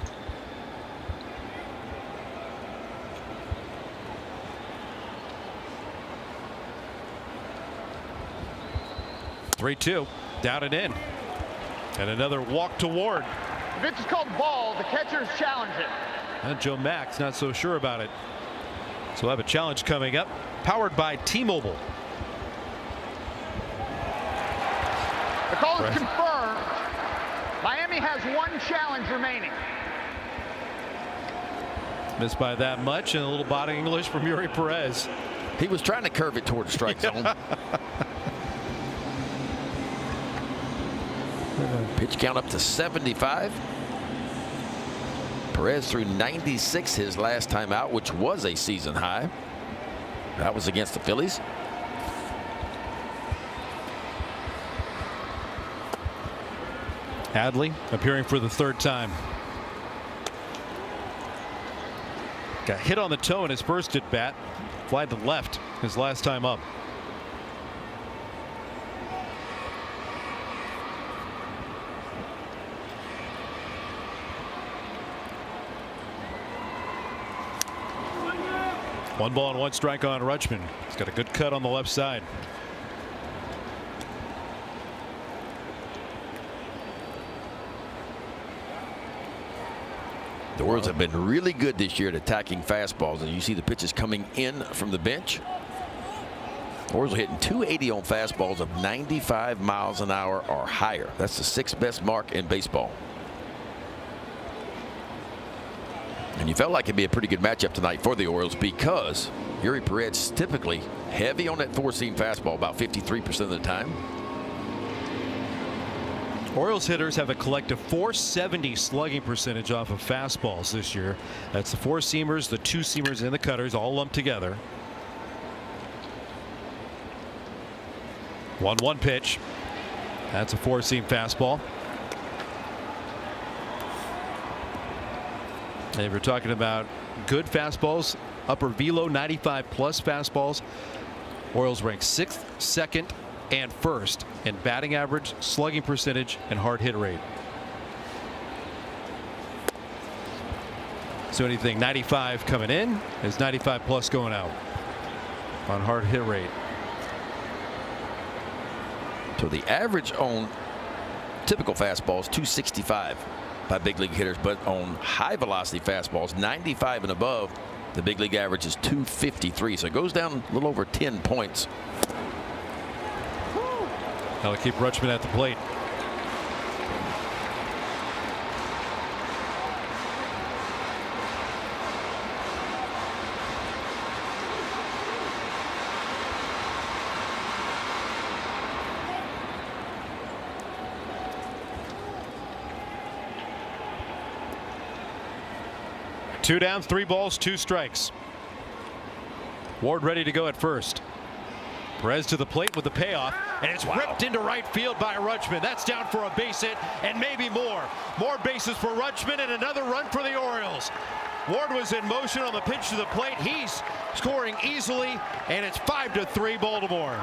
Three-2, down and in, and another walk to Ward. If it's called ball, the catcher's challenging. And Joe Mack's not so sure about it. So we'll have a challenge coming up, powered by T-Mobile. The call is confirmed. Miami has 1 challenge remaining. Missed by that much, and a little body English from Yuri Perez. He was trying to curve it toward the strike zone. Pitch count up to 75. Perez threw 96 his last time out, which was a season high. That was against the Phillies. Adley appearing for the 3rd time. Got hit on the toe in his first at bat. Fly to left his last time up. 1 ball and 1 strike on Rutschman. He's got a good cut on the left side. The Orioles have been really good this year at attacking fastballs, and you see the pitches coming in from the bench. Orioles are hitting 280 on fastballs of 95 miles an hour or higher. That's the 6th best mark in baseball. And you felt like it'd be a pretty good matchup tonight for the Orioles because Yuri Perez typically heavy on that 4-seam fastball about 53% of the time. Orioles hitters have a collective .470 slugging percentage off of fastballs this year. That's the 4-seamers, the 2-seamers, and the cutters all lumped together. 1-1 pitch. That's a 4-seam fastball. And if you're talking about good fastballs, upper velo 95 plus fastballs, Orioles rank 6th, 2nd, and 1st in batting average, slugging percentage, and hard hit rate. So anything 95 coming in is 95 plus going out on hard hit rate. So the average on typical fastballs 265 by big league hitters, but on high velocity fastballs 95 and above, the big league average is 253. So it goes down a little over 10 points. That'll keep Rutschman at the plate. Two down, 3 balls, 2 strikes. Ward ready to go at first. Perez to the plate with the payoff, and it's ripped into right field by Rutschman. That's down for a base hit and maybe more. More bases for Rutschman and another run for the Orioles. Ward was in motion on the pitch to the plate. He's scoring easily, and it's 5-3 Baltimore.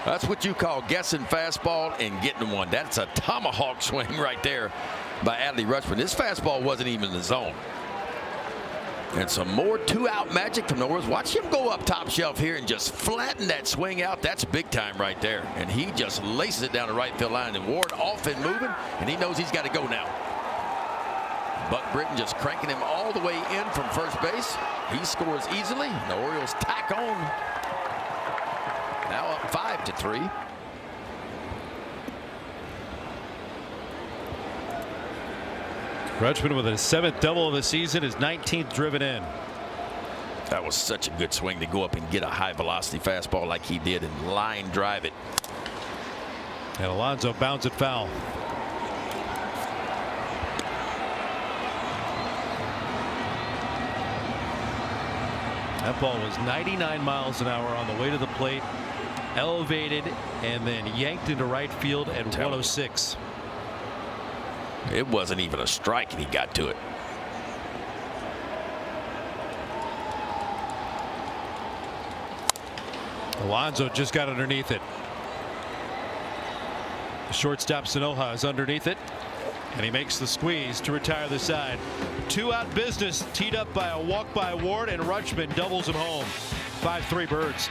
That's what you call guessing fastball and getting one. That's a tomahawk swing right there by Adley Rutschman. This fastball wasn't even in the zone. And some more 2-out magic from the Orioles. Watch him go up top shelf here and just flatten that swing out. That's big time right there. And he just laces it down the right field line. And Ward off and moving, and he knows he's got to go now. Buck Britton just cranking him all the way in from first base. He scores easily. The Orioles tack on. Now up 5-3. Rutschman with his 7th double of the season, his 19th driven in. That was such a good swing to go up and get a high velocity fastball like he did and line drive it. And Alonso bounds it foul. That ball was 99 miles an hour on the way to the plate, elevated and then yanked into right field at 106. It wasn't even a strike, and he got to it. Alonso just got underneath it. The shortstop Sanoja is underneath it, and he makes the squeeze to retire the side. 2-out business teed up by a walk by Ward, and Rutschman doubles him home. 5-3 Birds.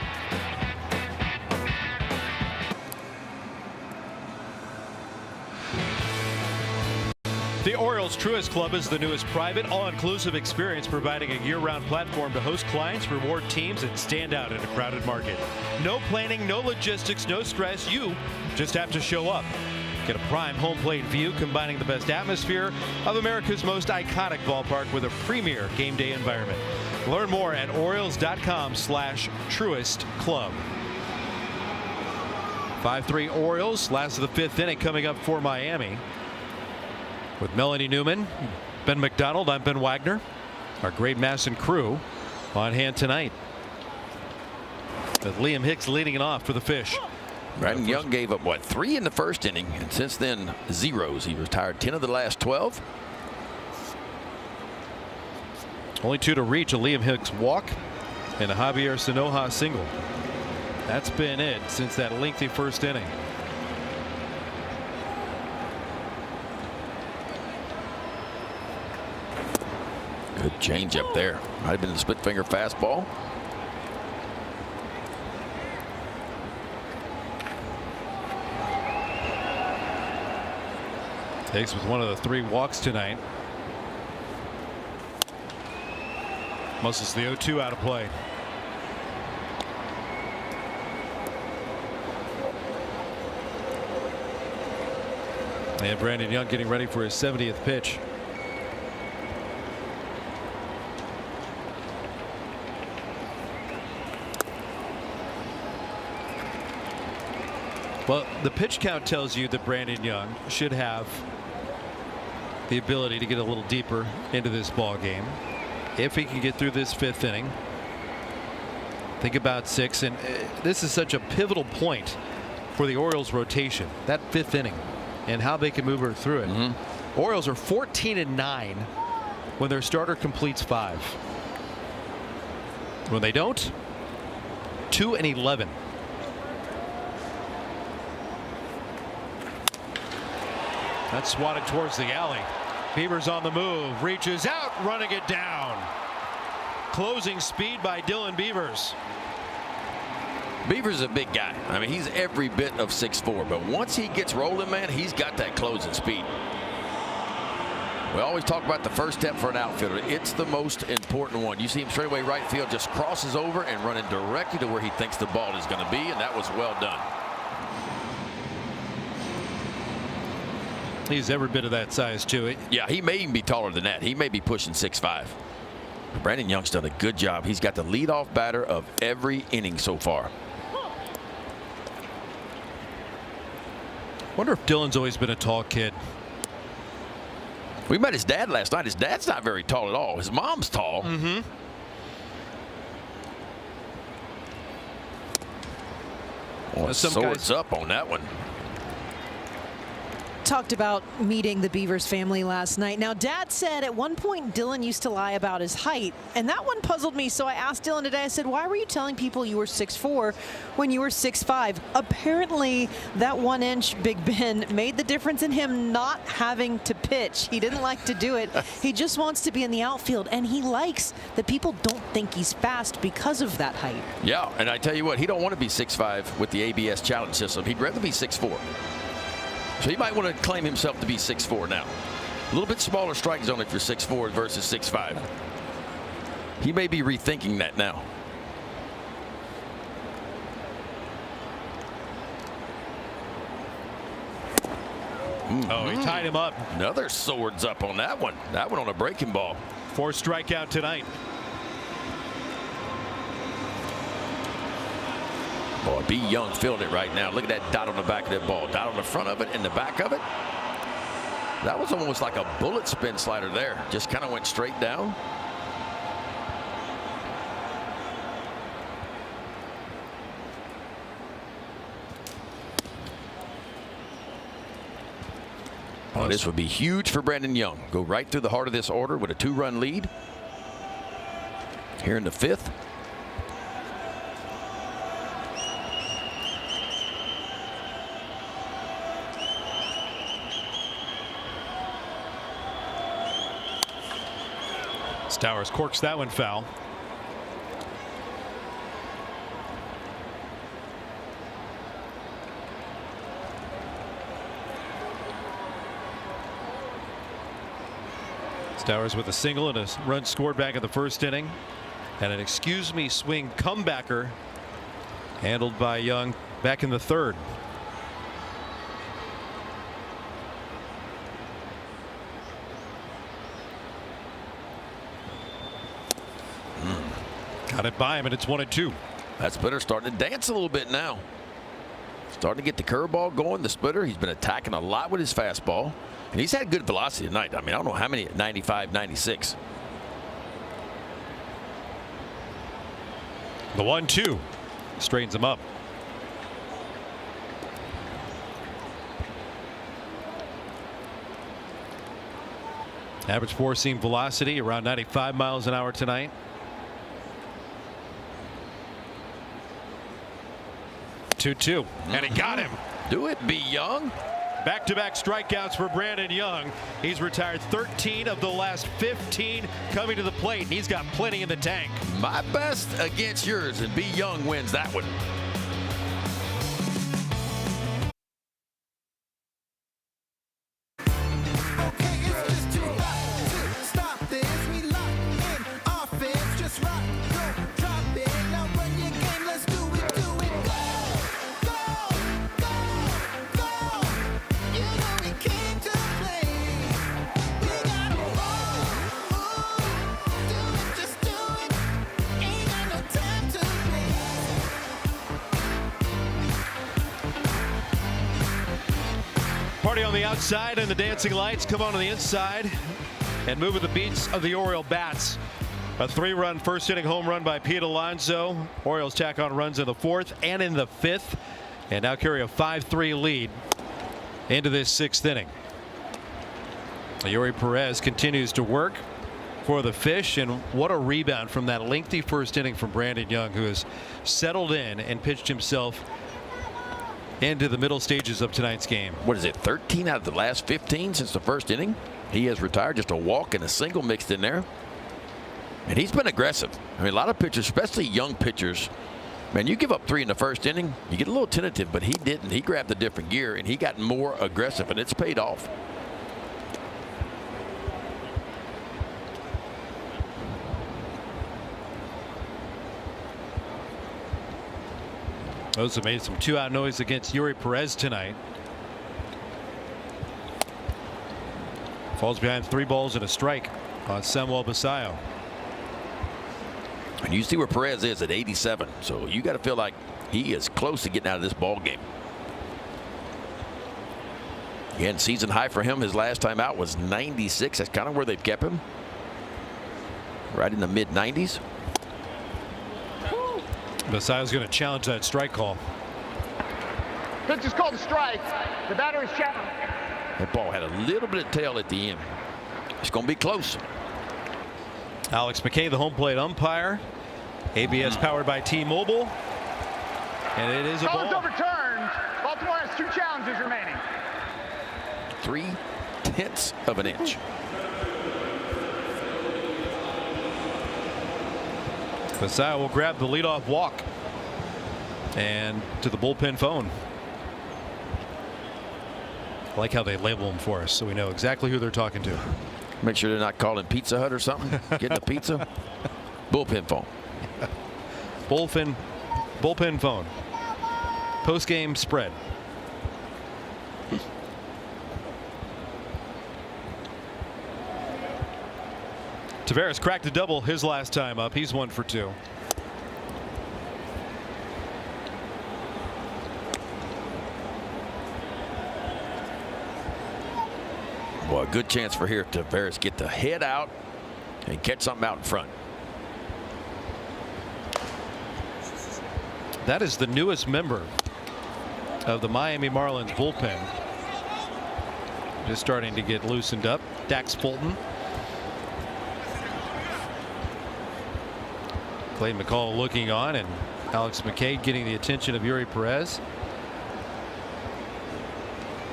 The Orioles Truist Club is the newest private, all-inclusive experience providing a year-round platform to host clients, reward teams, and stand out in a crowded market. No planning, no logistics, no stress. You just have to show up. Get a prime home plate view combining the best atmosphere of America's most iconic ballpark with a premier game day environment. Learn more at Orioles.com/Truist Club. 5-3 Orioles, last of the 5th inning coming up for Miami. With Melanie Newman, Ben McDonald, I'm Ben Wagner. Our great Masson crew on hand tonight. With Liam Hicks leading it off for the Fish. Brandon Young gave up, what, 3 in the first inning, and since then, 0s. He retired 10 of the last 12. Only 2 to reach, a Liam Hicks walk and a Javier Sanoja single. That's been it since that lengthy first inning. Good change up there. Might have been a split finger fastball. Takes with one of the 3 walks tonight. Muscles the 0-2 out of play. And Brandon Young getting ready for his 70th pitch. Well, the pitch count tells you that Brandon Young should have the ability to get a little deeper into this ball game if he can get through this 5th inning. Think about 6, and this is such a pivotal point for the Orioles rotation, that 5th inning and how they can move her through it. Orioles are 14-9 when their starter completes 5. When they don't, 2-11. That's swatted towards the alley. Beavers on the move, reaches out, running it down. Closing speed by Dylan Beavers. Beavers is a big guy. I mean, he's every bit of 6'4", but once he gets rolling, man, he's got that closing speed. We always talk about the first step for an outfielder. It's the most important one. You see him straight away right field, just crosses over and running directly to where he thinks the ball is going to be, and that was well done. He's every bit of that size too. Yeah, he may even be taller than that. He may be pushing 6'5". Brandon Young's done a good job. He's got the leadoff batter of every inning so far. Wonder if Dylan's always been a tall kid. We met his dad last night. His dad's not very tall at all. His mom's tall. Well, swords up on that one. Talked about meeting the Beavers family last night. Now, Dad said at one point Dylan used to lie about his height, and that one puzzled me. So I asked Dylan today, I said, why were you telling people you were 6'4" when you were 6'5"? Apparently, that 1-inch Big Ben made the difference in him not having to pitch. He didn't like to do it. He just wants to be in the outfield, and he likes that people don't think he's fast because of that height. Yeah, and I tell you what, he don't want to be 6'5" with the ABS challenge system. He'd rather be 6'4". So he might want to claim himself to be 6'4" now. A little bit smaller strike zone if you're 6'4" versus 6'5". He may be rethinking that now. Oh, he tied him up. Another swords up on that one. That one on a breaking ball. 4th strikeout tonight. Boy, B. Young feeling it right now. Look at that dot on the back of that ball. Dot on the front of it and the back of it. That was almost like a bullet spin slider there. Just kind of went straight down. Oh, this would be huge for Brandon Young. Go right through the heart of this order with a 2-run lead. Here in the 5th. Stowers corks that one foul. Stowers with a single and a run scored back in the 1st inning, and an excuse me swing comebacker handled by Young back in the 3rd. Got it by him, and it's 1-2. That splitter starting to dance a little bit now. Starting to get the curveball going. The splitter, he's been attacking a lot with his fastball. And he's had good velocity tonight. I mean, I don't know how many at 95, 96. The 1-2 straightens him up. Average 4-seam velocity around 95 miles an hour tonight. 2-2, and he got him. Do it, B. Young. Back-to-back strikeouts for Brandon Young. He's retired 13 of the last 15 coming to the plate, and he's got plenty in the tank. My best against yours, and B. Young wins that one. Everybody on the outside and the dancing lights come on the inside and move with the beats of the Oriole bats. A 3-run first inning home run by Pete Alonso. Orioles tack on runs in the 4th and in the 5th and now carry a 5-3 lead into this 6th inning. Yuri Perez continues to work for the Fish, and what a rebound from that lengthy first inning from Brandon Young, who has settled in and pitched himself into the middle stages of tonight's game. What is it, 13 out of the last 15 since the first inning? He has retired, just a walk and a single mixed in there. And he's been aggressive. I mean, a lot of pitchers, especially young pitchers, man, you give up 3 in the first inning, you get a little tentative, but he didn't. He grabbed a different gear and he got more aggressive, and it's paid off. Those have made some 2-out noise against Yuri Perez tonight. Falls behind 3 balls and a strike on Samuel Basayo. And you see where Perez is at 87, so you got to feel like he is close to getting out of this ball game. Again, season high for him his last time out was 96. That's kind of where they've kept him, right in the mid-90s. Basayo's going to challenge that strike call. Pitch is called a strike. The batter is challenged. That ball had a little bit of tail at the end. It's going to be close. Alex McKay, the home plate umpire. ABS powered by T-Mobile. And it is a Call is ball. overturned. Baltimore has 2 challenges remaining. 0.3 of an inch. Basayo will grab the leadoff walk and to the bullpen phone. I like how they label them for us so we know exactly who they're talking to. Make sure they're not calling Pizza Hut or something. Getting a pizza. Bullpen phone. Bullpen phone. Post-game spread. Taveras cracked a double his last time up. He's 1 for 2. Boy, a good chance for here to Taveras get the head out and catch something out in front. That is the newest member of the Miami Marlins bullpen. Just starting to get loosened up. Dax Fulton. Clayton McCall looking on, and Alex McKay getting the attention of Yuri Perez.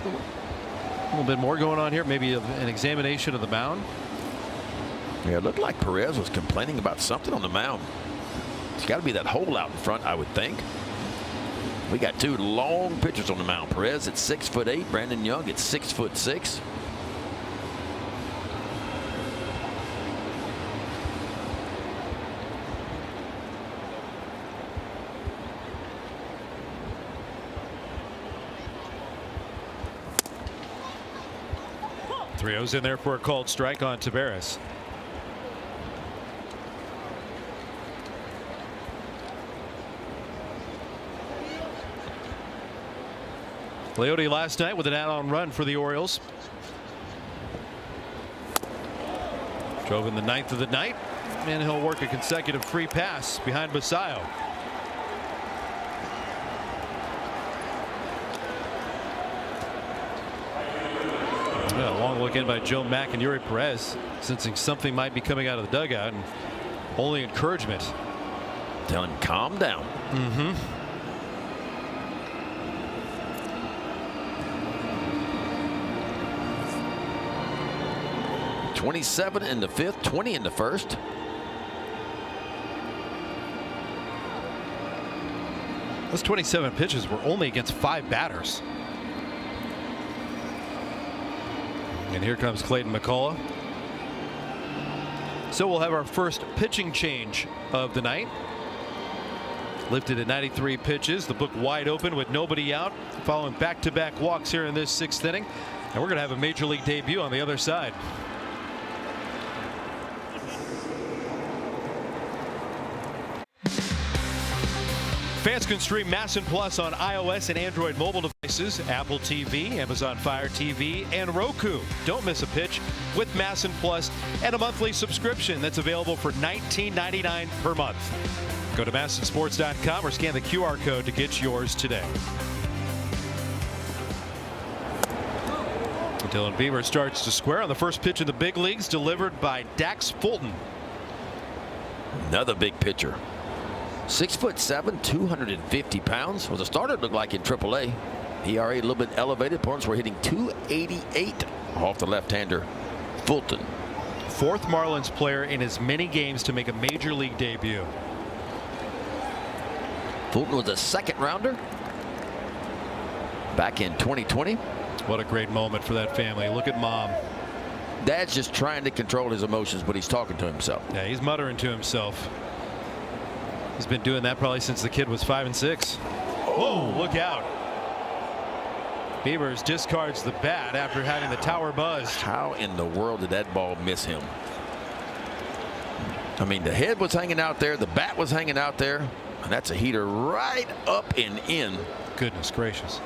A little bit more going on here, maybe an examination of the mound. Yeah, it looked like Perez was complaining about something on the mound. It's got to be that hole out in front, I would think. We got 2 long pitchers on the mound. Perez at 6'8", Brandon Young at 6'6". Three O's in there for a called strike on Taveras. Leote last night with an add-on run for the Orioles. Drove in the 9th of the night, and he'll work a consecutive free pass behind Basayo. A long look in by Joe Mack and Yuri Perez, sensing something might be coming out of the dugout, and only encouragement. Tell him calm down. 27 in the 5th, 20 in the 1st. Those 27 pitches were only against 5 batters. And here comes Clayton McCullough. So we'll have our first pitching change of the night. Lifted at 93 pitches, the book wide open with nobody out, following back-to-back walks here in this 6th inning. And we're going to have a major league debut on the other side. Fans can stream MASN Plus on iOS and Android mobile devices, Apple TV, Amazon Fire TV, and Roku. Don't miss a pitch with MASN Plus and a monthly subscription that's available for $19.99 per month. Go to MASNsports.com or scan the QR code to get yours today. Dylan Beaver starts to square on the first pitch in the big leagues, delivered by Dax Fulton. Another big pitcher. 6'7", 250 pounds. Well, the starter looked like in AAA. ERA a little bit elevated. Opponents were hitting 288 off the left-hander. Fulton. Fourth Marlins player in as many games to make a major league debut. Fulton was a second rounder back in 2020. What a great moment for that family. Look at Mom. Dad's just trying to control his emotions, but he's talking to himself. Yeah, he's muttering to himself. He's been doing that probably since the kid was 5 and 6. Whoa, look out. Beavers discards the bat after having the tower buzzed. How in the world did that ball miss him? I mean, the head was hanging out there, the bat was hanging out there, and that's a heater right up and in. Goodness gracious.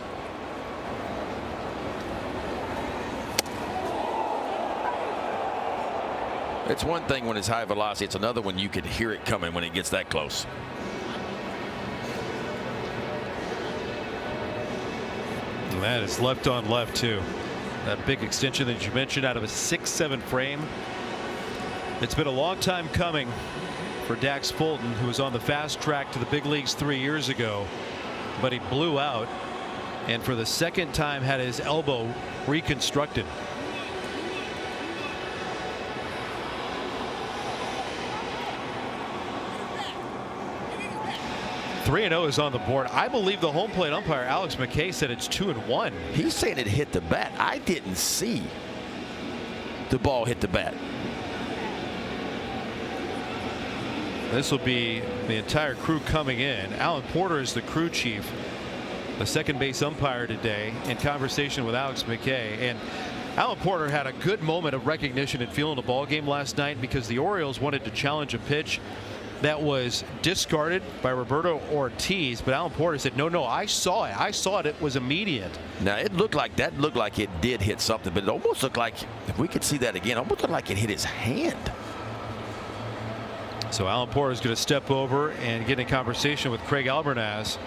It's one thing when it's high velocity. It's another when you could hear it coming when it gets that close. And that is left on left too. That big extension that you mentioned out of a 6'7" frame. It's been a long time coming for Dax Fulton, who was on the fast track to the big leagues 3 years ago, but he blew out and for the second time had his elbow reconstructed. 3-0 is on the board. I believe the home plate umpire Alex McKay said it's 2-1. He's saying it hit the bat. I didn't see the ball hit the bat. This will be the entire crew coming in. Alan Porter is the crew chief, the second base umpire today, in conversation with Alex McKay. And Alan Porter had a good moment of recognition and feeling the ball game last night because the Orioles wanted to challenge a pitch that was discarded by Roberto Ortiz, but Alan Porter said, no, I saw it. I saw it. It was immediate. Now, it looked like it did hit something, but it almost looked like, if we could see that again, it almost looked like it hit his hand. So Alan Porter is going to step over and get in conversation with Craig Albernaz.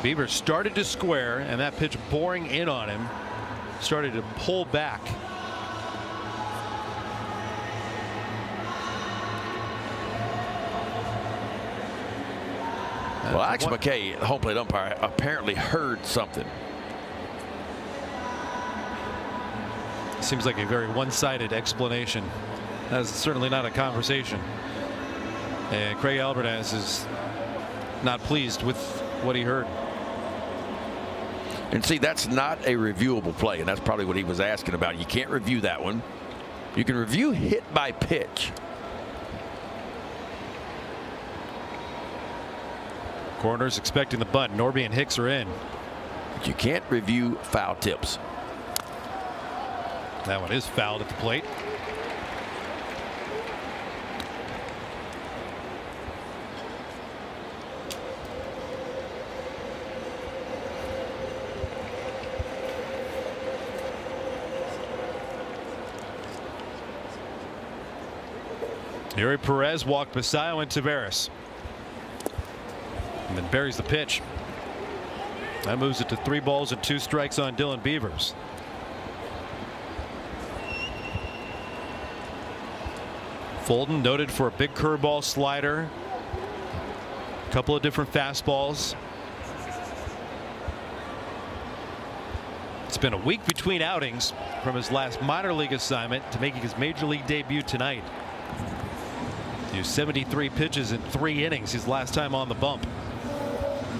Beaver started to square, and that pitch boring in on him started to pull back. Well, Alex McKay, home plate umpire, apparently heard something. Seems like a very one-sided explanation. That's certainly not a conversation. And Craig Albernaz is not pleased with what he heard. And see, that's not a reviewable play, and that's probably what he was asking about. You can't review that one. You can review hit by pitch. Corners expecting the bunt. Norby and Hicks are in. But you can't review foul tips. That one is fouled at the plate. Yuri Perez walked Basayo and Taveras. And then buries the pitch. That moves it to 3 balls and 2 strikes on Dylan Beavers. Fulton noted for a big curveball, slider, a couple of different fastballs. It's been a week between outings from his last minor league assignment to making his major league debut tonight. He used 73 pitches in 3 innings his last time on the bump.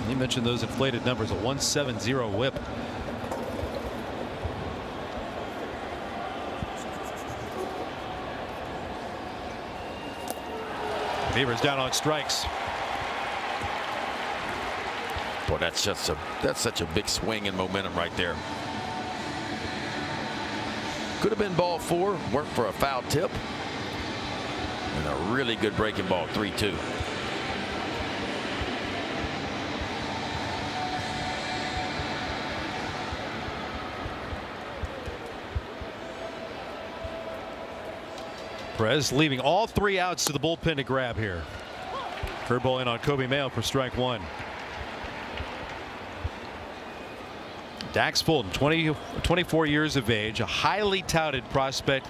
You mentioned those inflated numbers, a 1.70 whip. Beavers down on strikes. Boy, that's such a big swing in momentum right there. Could have been ball 4, worked for a foul tip. And a really good breaking ball, 3-2. Perez leaving all 3 outs to the bullpen to grab here. Curveball in on Kobe Mayo for strike 1. Dax Fulton, 24 years of age, a highly touted prospect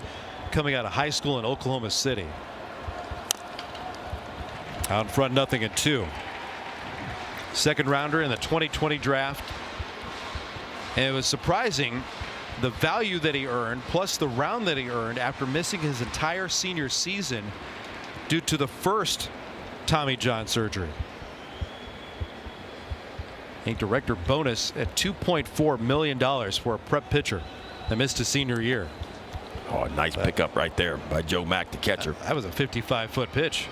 coming out of high school in Oklahoma City. Out in front, 0-2. Second rounder in the 2020 draft. And it was surprising the value that he earned, plus the round that he earned after missing his entire senior season due to the first Tommy John surgery. I think director bonus at $2.4 million for a prep pitcher that missed his senior year. Oh, nice pickup right there by Joe Mack, the catcher. That was a 55-foot pitch.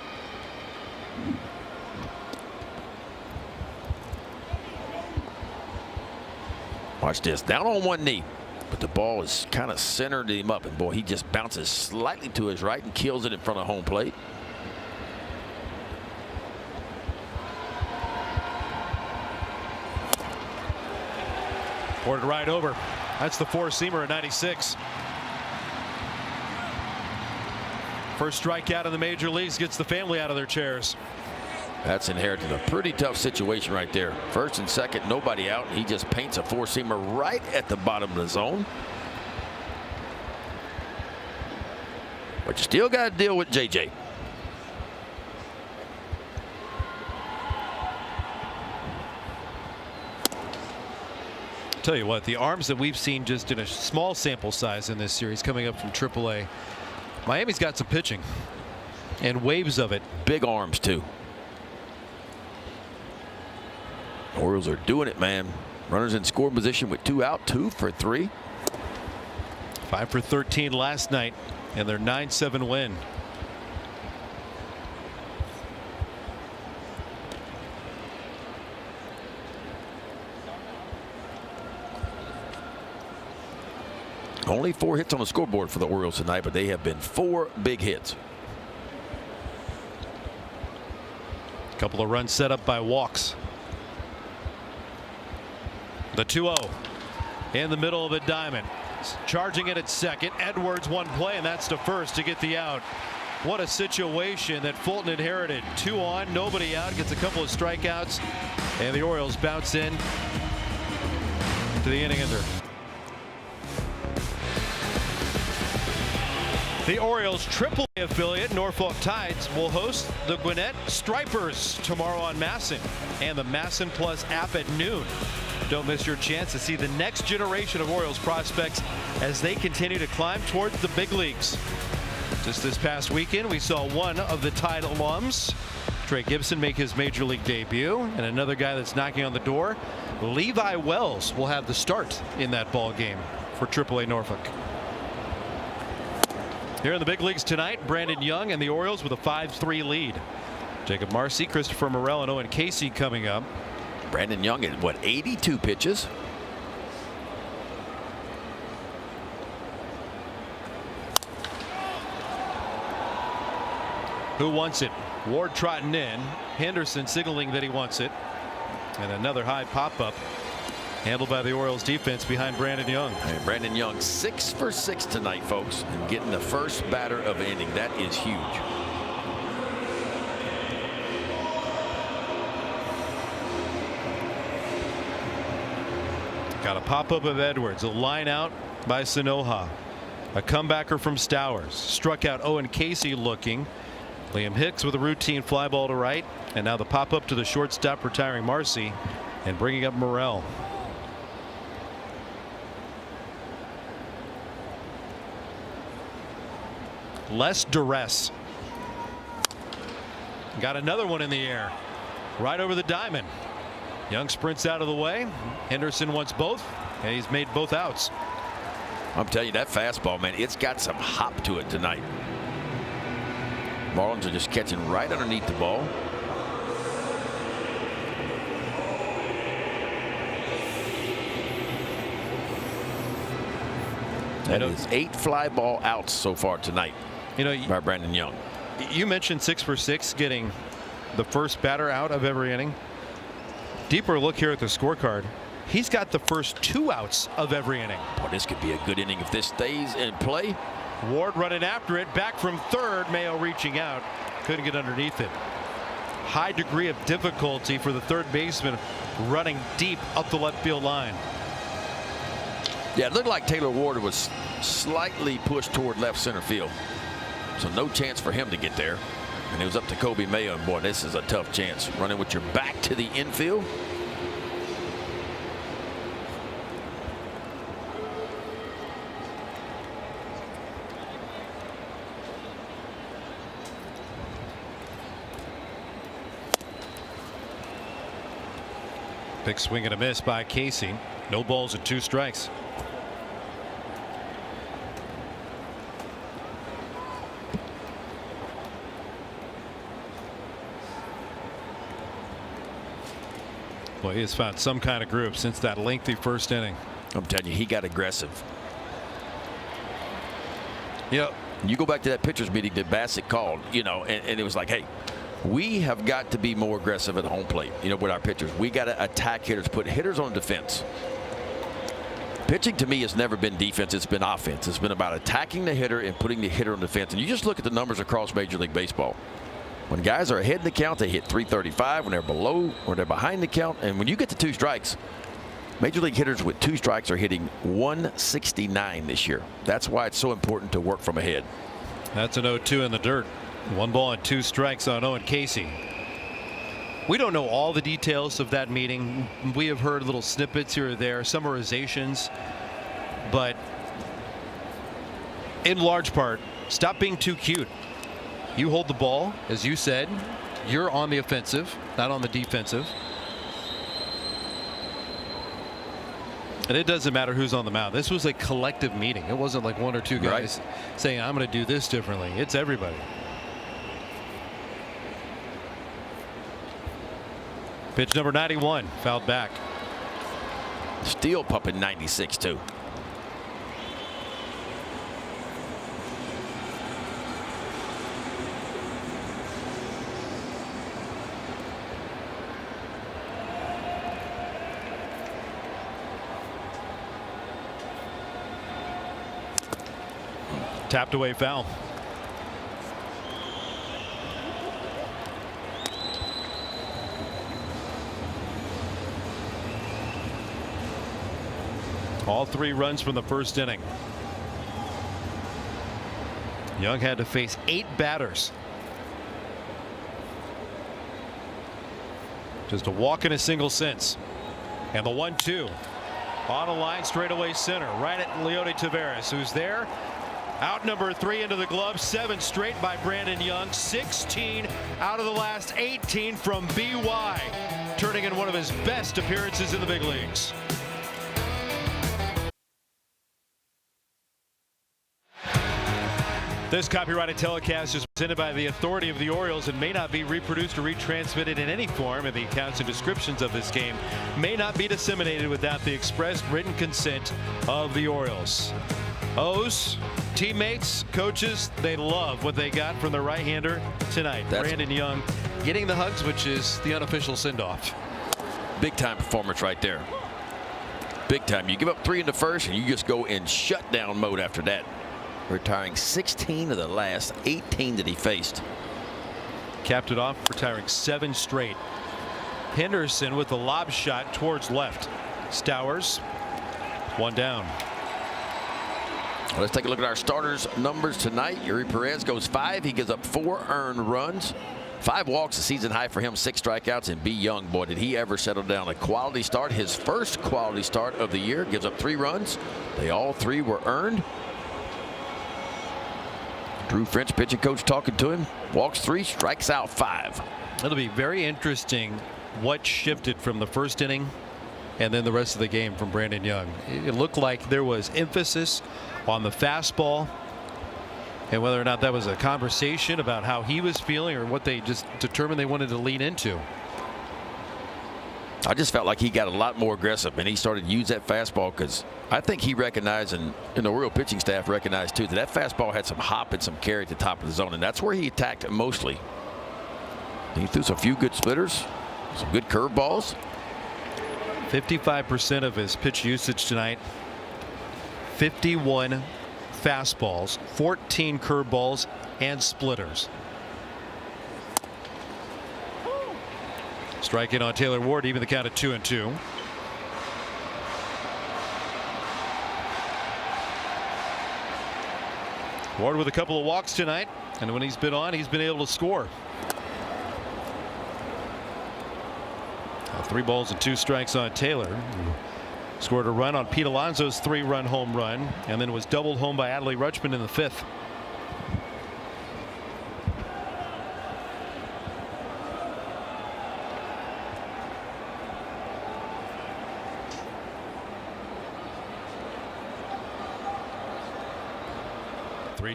Watch this, down on one knee, but the ball is kind of centered him up, and boy, he just bounces slightly to his right and kills it in front of home plate. Poured right over. That's the 4-seamer at 96. First strikeout in the major leagues gets the family out of their chairs. That's inherited a pretty tough situation right there. First and second, nobody out. He just paints a 4-seamer right at the bottom of the zone. But you still got to deal with JJ. Tell you what, the arms that we've seen just in a small sample size in this series coming up from AAA. Miami's got some pitching and waves of it. Big arms too. Orioles are doing it, man. Runners in scoring position with 2 out, 2 for 3. 5 for 13 last night and their 9-7 win. Only 4 hits on the scoreboard for the Orioles tonight, but they have been 4 big hits. A couple of runs set up by walks. The 2-0 in the middle of the diamond. Charging it at second. Edwards one play, and that's to first to get the out. What a situation that Fulton inherited. 2 on, nobody out. Gets a couple of strikeouts, and the Orioles bounce in to the inning ender. The Orioles AAA affiliate Norfolk Tides will host the Gwinnett Stripers tomorrow on MASN and the MASN Plus app at noon. Don't miss your chance to see the next generation of Orioles prospects as they continue to climb towards the big leagues. Just this past weekend, we saw one of the Tide alums, Trey Gibson, make his major league debut, and another guy that's knocking on the door, Levi Wells, will have the start in that ball game for AAA Norfolk. Here in the big leagues tonight, Brandon Young and the Orioles with a 5-3 lead. Jacob Marcy, Christopher Morel, and Owen Casey coming up. Brandon Young at what, 82 pitches? Who wants it? Ward trotting in. Henderson signaling that he wants it. And another high pop-up handled by the Orioles defense behind Brandon Young. And Brandon Young 6 for 6 tonight, folks, and getting the first batter of the inning. That is huge. Got a pop-up of Edwards, a line out by Sanoha, a comebacker from Stowers, struck out Owen Casey looking. Liam Hicks with a routine fly ball to right, and now the pop-up to the shortstop, retiring Marcy and bringing up Morel. Less duress. Got another one in the air right over the diamond. Young sprints out of the way. Henderson wants both, and he's made both outs. I'm telling you, that fastball, man, it's got some hop to it tonight. Marlins are just catching right underneath the ball. That is 8 fly ball outs so far tonight, by Brandon Young. You mentioned 6 for 6 getting the first batter out of every inning. Deeper look here at the scorecard. He's got the first 2 outs of every inning. Boy, this could be a good inning if this stays in play. Ward running after it, back from third. Mayo reaching out, couldn't get underneath it. High degree of difficulty for the third baseman running deep up the left field line. Yeah, it looked like Taylor Ward was slightly pushed toward left center field, so no chance for him to get there. And it was up to Kobe Mayo. And boy, this is a tough chance, running with your back to the infield. Big swing and a miss by Casey. No balls and 2 strikes. Well, he has found some kind of groove since that lengthy first inning. I'm telling you, he got aggressive. You go back to that pitchers meeting that Bassett called, and it was like, hey, we have got to be more aggressive at home plate, with our pitchers. We got to attack hitters, put hitters on defense. Pitching to me has never been defense. It's been offense. It's been about attacking the hitter and putting the hitter on defense. And you just look at the numbers across Major League Baseball. When guys are ahead in the count, they hit .335. When they're below or they're behind the count, and when you get to 2 strikes, Major League hitters with 2 strikes are hitting .169 this year. That's why it's so important to work from ahead. That's an 0-2 in the dirt. 1 ball and 2 strikes on Owen Casey. We don't know all the details of that meeting. We have heard little snippets here or there, summarizations, but in large part, stop being too cute. You hold the ball, as you said. You're on the offensive, not on the defensive. And it doesn't matter who's on the mound. This was a collective meeting. It wasn't like 1 or 2 guys saying, I'm going to do this differently. It's everybody. Pitch number 91, fouled back. Steele pumping 96 too. Tapped away foul. All 3 runs from the first inning. Young had to face 8 batters. Just a walk and a single since. And the 1-2 on a line straightaway center right at Leody Taveras, who's there. Out number 3 into the glove. 7 straight by Brandon Young. 16 out of the last 18 from BY, turning in one of his best appearances in the big leagues. This copyrighted telecast is presented by the authority of the Orioles and may not be reproduced or retransmitted in any form, and the accounts and descriptions of this game may not be disseminated without the expressed written consent of the Orioles. O's, teammates, coaches, they love what they got from the right-hander tonight. Brandon Young getting the hugs, which is the unofficial send-off. Big time performance right there. Big time. You give up 3 in the first and you just go in shutdown mode after that. Retiring 16 of the last 18 that he faced. Capped it off, retiring 7 straight. Henderson with the lob shot towards left. Stowers, 1 down. Well, let's take a look at our starters numbers tonight. Yuri Perez goes 5. He gives up 4 earned runs. 5 walks, a season high for him, 6 strikeouts. And B. Young, boy, did he ever settle down. A quality start, his first quality start of the year. Gives up 3 runs. They all 3 were earned. Drew French, pitching coach, talking to him. Walks 3, strikes out 5. It'll be very interesting what shifted from the first inning and then the rest of the game from Brandon Young. It looked like there was emphasis on the fastball, and whether or not that was a conversation about how he was feeling or what they just determined they wanted to lean into. I just felt like he got a lot more aggressive, and he started to use that fastball because I think he recognized, and the Oriole pitching staff recognized too, that fastball had some hop and some carry at the top of the zone, and that's where he attacked mostly. He threw some few good splitters, some good curveballs. 55% of his pitch usage tonight. 51 fastballs, 14 curveballs, and splitters. Striking on Taylor Ward, even the count at 2-2. Ward with a couple of walks tonight, and when he's been on, he's been able to score. 3 balls and 2 strikes on Taylor. Scored a run on Pete Alonso's 3-run home run, and then was doubled home by Adley Rutschman in the 5th.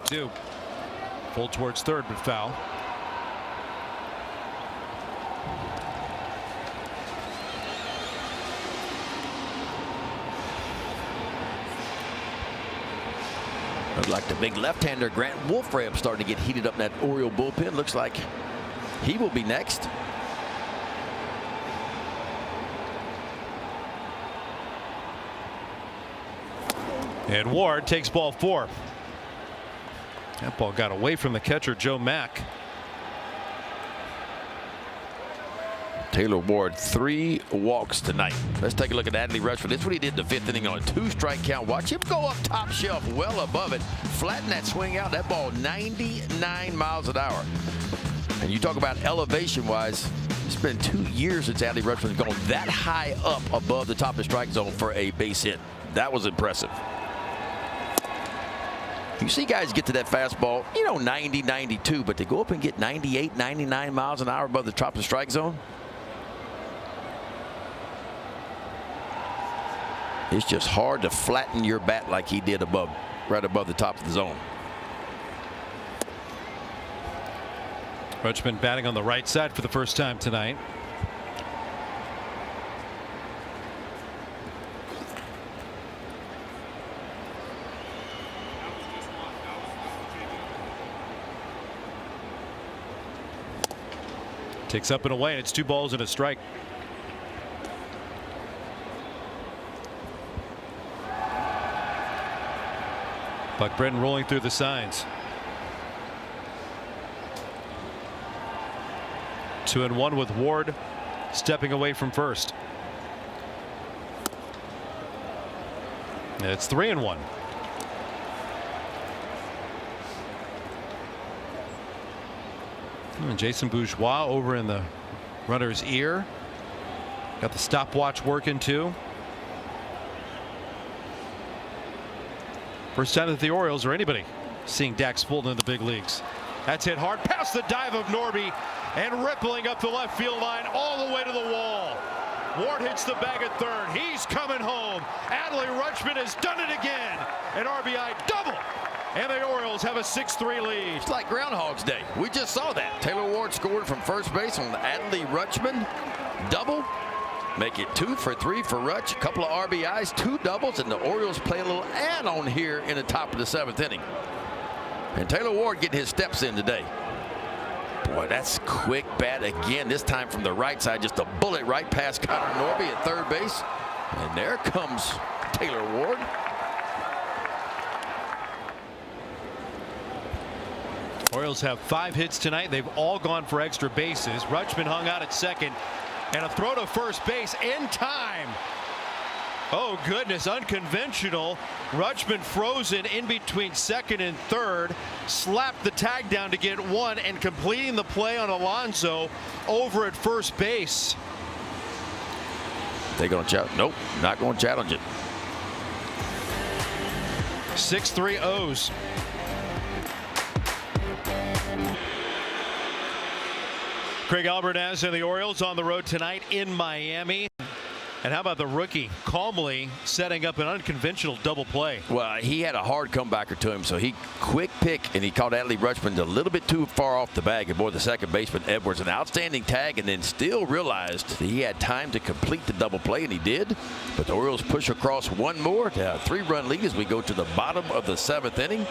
Two. Full towards third, but foul. Looks like the big left-hander Grant Wolfram starting to get heated up in that Oriole bullpen. Looks like he will be next. And Ward takes ball 4. That ball got away from the catcher, Joe Mack. Taylor Ward, 3 walks tonight. Let's take a look at Adley Rutschman. This is what he did in the 5th inning on a 2-strike count. Watch him go up top shelf, well above it, flatten that swing out. That ball 99 miles an hour. And you talk about elevation-wise, it's been 2 years since Adley Rutschman's gone that high up above the top of the strike zone for a base hit. That was impressive. You see guys get to that fastball, 90, 92, but they go up and get 98, 99 miles an hour above the top of the strike zone. It's just hard to flatten your bat like he did right above the top of the zone. Rutschman batting on the right side for the first time tonight. Takes up and away, and it's 2 balls and a strike. Buck Brenton rolling through the signs. 2-1 with Ward stepping away from first. And it's 3-1. And Jason Bourgeois over in the runner's ear. Got the stopwatch working too. First time that the Orioles or anybody seeing Dax Fulton in the big leagues. That's hit hard past the dive of Norby and rippling up the left field line all the way to the wall. Ward hits the bag at third. He's coming home. Adley Rutschman has done it again. An RBI double. And the Orioles have a 6-3 lead. It's like Groundhog's Day. We just saw that. Taylor Ward scored from first base on the Adley Rutschman double. Make it 2 for 3 for Rutsch. A couple of RBIs, 2 doubles, and the Orioles play a little add-on here in the top of the 7th inning. And Taylor Ward getting his steps in today. Boy, that's quick bat again. This time from the right side, just a bullet right past Connor Norby at third base. And there comes Taylor Ward. Orioles have 5 hits tonight. They've all gone for extra bases. Rutschman hung out at second, and a throw to first base in time. Oh goodness, unconventional. Rutschman frozen in between second and third, slapped the tag down to get 1, and completing the play on Alonso over at first base. They going to challenge? Nope, not going to challenge it. 6-3 O's. Craig Albertaz and the Orioles on the road tonight in Miami. And how about the rookie calmly setting up an unconventional double play? Well, he had a hard comebacker to him, so he quick pick, and he caught Adley Rutschman a little bit too far off the bag. And boy, the second baseman Edwards, an outstanding tag, and then still realized that he had time to complete the double play, and he did. But the Orioles push across one more to a 3-run lead as we go to the bottom of the 7th inning.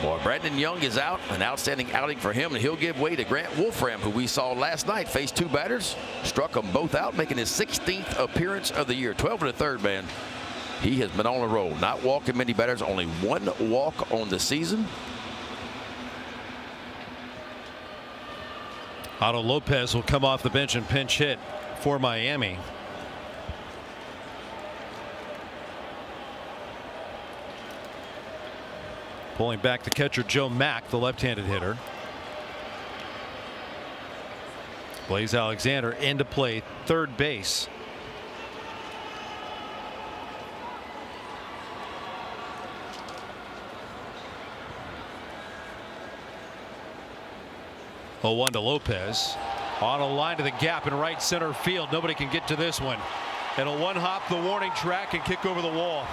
Boy, Brandon Young is out. An outstanding outing for him, and he'll give way to Grant Wolfram, who we saw last night face 2 batters, struck them both out, making his 16th appearance of the year. 12 1/3, man. He has been on a roll, not walking many batters, only 1 walk on the season. Otto Lopez will come off the bench and pinch hit for Miami. Pulling back the catcher Joe Mack, the left-handed hitter. Blaze Alexander into play, third base. Oh, 1 to Lopez. On a line to the gap in right center field. Nobody can get to this one. It'll one-hop the warning track and kick over the wall.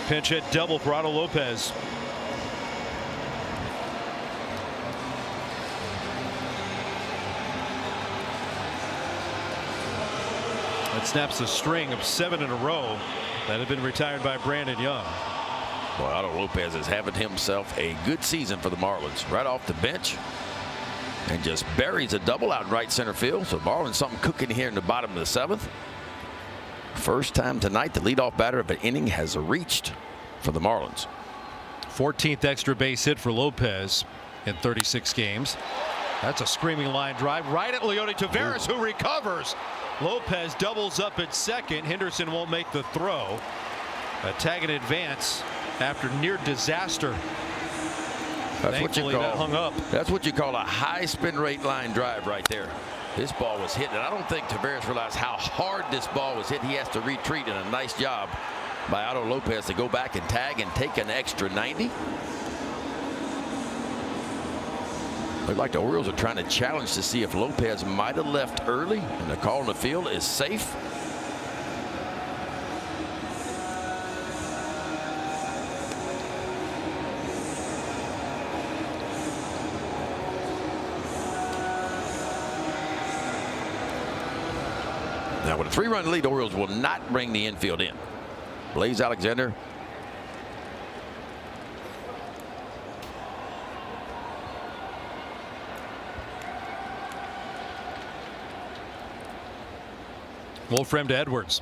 Pinch hit double for Otto Lopez. That snaps a string of 7 in a row that had been retired by Brandon Young. Boy, Otto Lopez is having himself a good season for the Marlins. Right off the bench and just buries a double out in right center field. So Marlins something cooking here in the bottom of the 7th. First time tonight the leadoff batter of an inning has reached for the Marlins. 14th extra base hit for Lopez in 36 games. That's a screaming line drive right at Leody Taveras, who recovers. Lopez doubles up at second. Henderson won't make the throw. A tag in advance after near disaster. Thankfully, that hung up. That's what you call a high spin rate line drive right there. This ball was hit, and I don't think Taveras realized how hard this ball was hit. He has to retreat, and a nice job by Otto Lopez to go back and tag and take an extra 90. Looked like the Orioles are trying to challenge to see if Lopez might have left early, and the call on the field is safe. Now with a 3-run lead, the Orioles will not bring the infield in. Blaze Alexander. Wolfram to Edwards.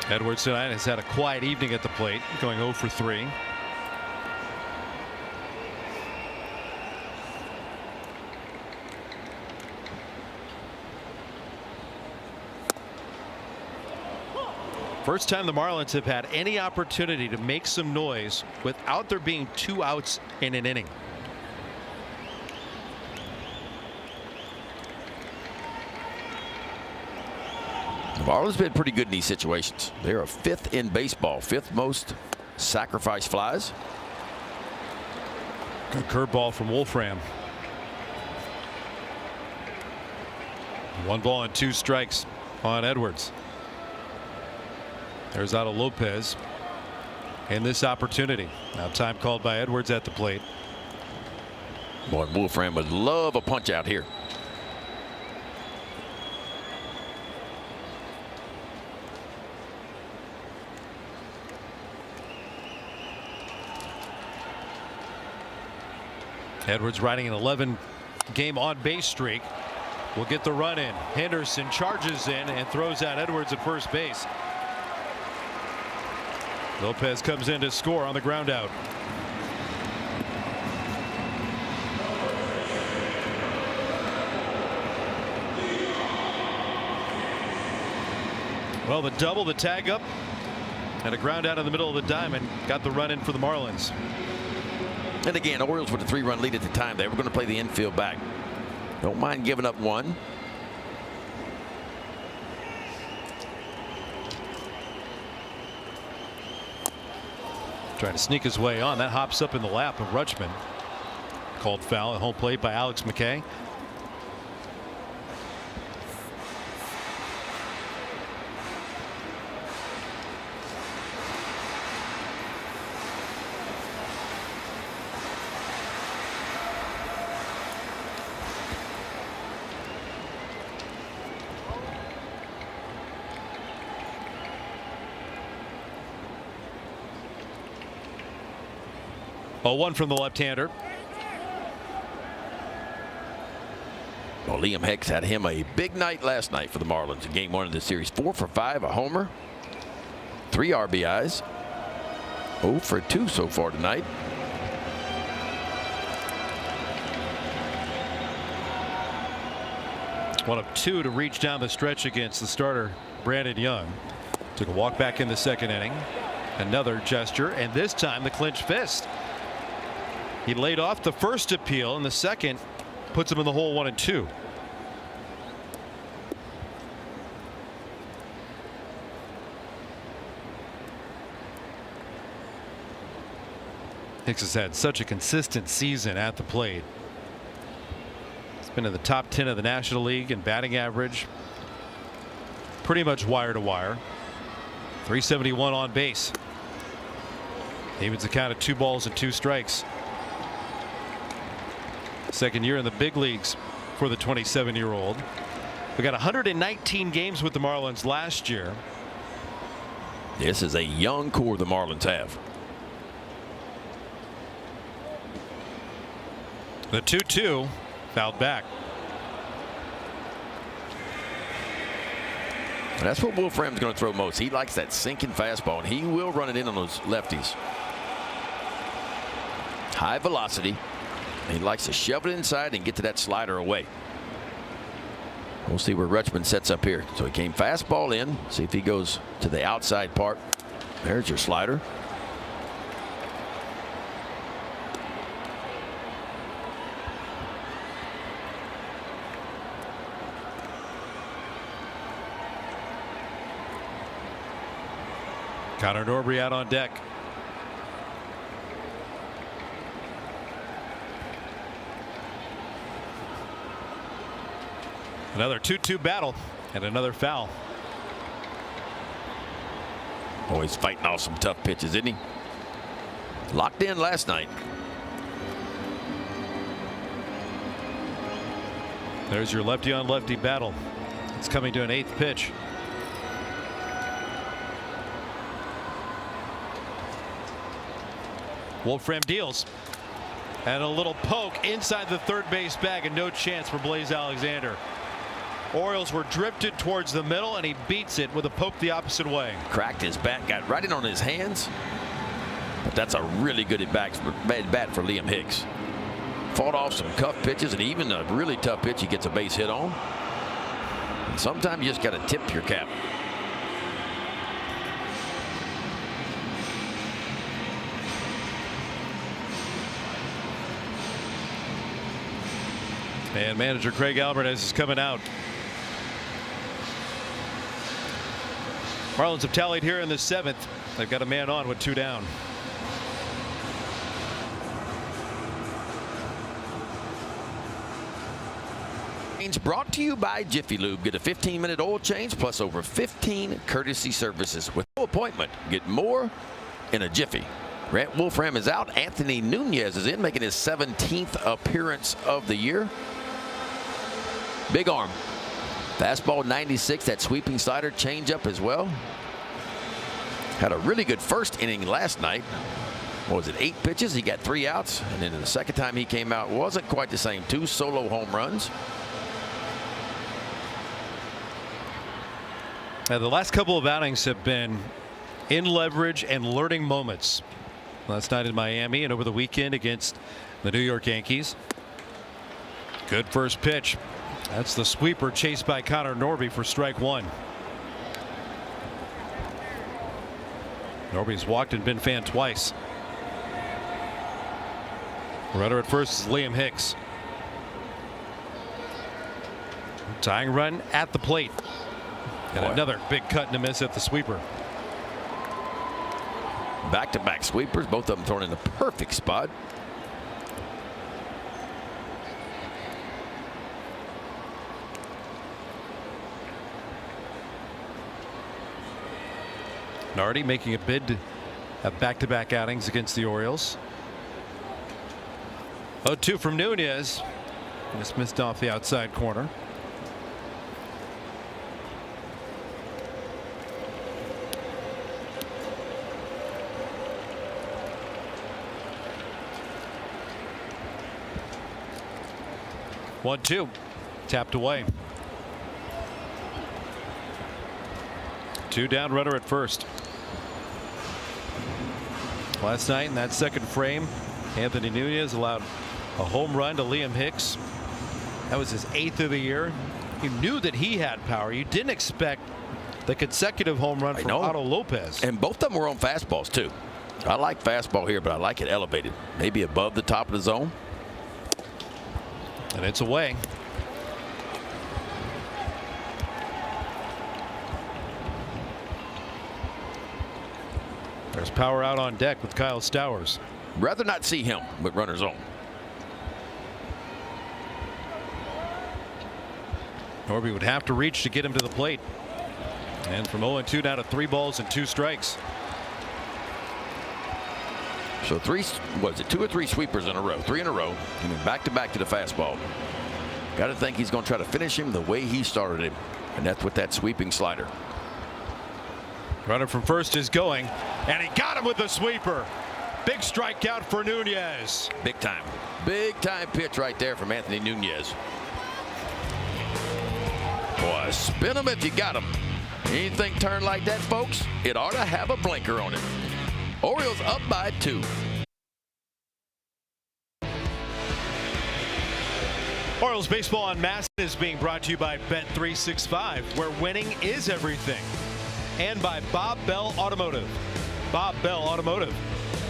Edwards tonight has had a quiet evening at the plate, going 0 for 3. First time the Marlins have had any opportunity to make some noise without there being 2 outs in an inning. The Marlins have been pretty good in these situations. They're a 5th in baseball, 5th most sacrifice flies. Good curveball from Wolfram. 1 ball and 2 strikes on Edwards. There's Otto Lopez in this opportunity. Now time called by Edwards at the plate. Boy, Wolfram would love a punch out here. Edwards riding an 11-game on-base streak. Will get the run in. Henderson charges in and throws out Edwards at first base. Lopez comes in to score on the ground out. Well, the double, the tag up, and a ground out in the middle of the diamond got the run in for the Marlins. And again, Orioles with a 3-run lead at the time. They were going to play the infield back. Don't mind giving up 1. Trying to sneak his way on. That hops up in the lap of Rutschman. Called foul at home plate by Alex McKay. Oh, one from the left-hander. Well, Liam Hicks had him a big night last night for the Marlins in game 1 of the series. 4 for 5, a homer, 3 RBIs, 0 for 2 so far tonight. One of 2 to reach down the stretch against the starter, Brandon Young. Took a walk back in the second inning. Another gesture, and this time the clenched fist. He laid off the first appeal, and the second puts him in the hole 1-2. Hicks has had such a consistent season at the plate. He's been in the top 10 of the National League in batting average. Pretty much wire to wire. 371 on base. Evens the count at 2 balls and 2 strikes. Second year in the big leagues for the 27-year-old. We got 119 games with the Marlins last year. This is a young core the Marlins have. The 2-2 fouled back. That's what Wolfram's going to throw most. He likes that sinking fastball, and he will run it in on those lefties. High velocity. He likes to shove it inside and get to that slider away. We'll see where Rutschman sets up here. So he came fastball in. See if he goes to the outside part. There's your slider. Connor Norby out on deck. Another 2-2 battle and another foul. Oh, he's fighting off some tough pitches, isn't he? Locked in last night. There's your lefty on lefty battle. It's coming to an 8th pitch. Wolfram deals. And a little poke inside the third base bag, and no chance for Blaze Alexander. Orioles were drifted towards the middle, and he beats it with a poke the opposite way. Cracked his bat, got right in on his hands. But that's a really good bat for Liam Hicks. Fought off some tough pitches, and even a really tough pitch he gets a base hit on. And sometimes you just got to tip your cap. And manager Craig Alvarez is coming out. Marlins have tallied here in the 7th. They've got a man on with 2 down. Brought to you by Jiffy Lube. Get a 15-minute oil change plus over 15 courtesy services with no appointment. Get more in a jiffy. Grant Wolfram is out. Anthony Nunez is in, making his 17th appearance of the year. Big arm. Fastball 96, that sweeping slider, changeup as well. Had a really good first inning last night. What was it, 8 pitches? He got 3 outs. And then the second time he came out wasn't quite the same. 2 solo home runs. Now, the last couple of outings have been in leverage and learning moments. Last night in Miami and over the weekend against the New York Yankees. Good first pitch. That's the sweeper chased by Connor Norby for strike 1. Norby's walked and been fanned twice. Runner at first is Liam Hicks. Tying run at the plate. And another big cut and a miss at the sweeper. Back-to-back sweepers, both of them thrown in the perfect spot. Nardi making a bid to have back-to-back outings against the Orioles. 0-2 from Nunez. Just missed off the outside corner. One, two, tapped away. 2 down, runner at first. Last night in that second frame, Anthony Nunez allowed a home run to Liam Hicks. That was his 8th of the year. You knew that he had power. You didn't expect the consecutive home run from Otto Lopez. And both of them were on fastballs too. I like fastball here, but I like it elevated, maybe above the top of the zone. And it's away. There's power out on deck with Kyle Stowers. Rather not see him with runners on. Norby would have to reach to get him to the plate. And from 0-2 down to 3 balls and 2 strikes. So 3, was it 2 or 3 sweepers in a row? 3 in a row. And then back to the fastball. Got to think he's going to try to finish him the way he started him. And that's with that sweeping slider. Runner from first is going. And he got him with the sweeper. Big strikeout for Nunez. Big time. Big time pitch right there from Anthony Nunez. Boy, spin him if you got him. Anything turned like that, folks, it ought to have a blinker on it. Orioles up by 2. Orioles baseball on MASN is being brought to you by Bet365, where winning is everything. And by Bob Bell Automotive. Bob Bell Automotive,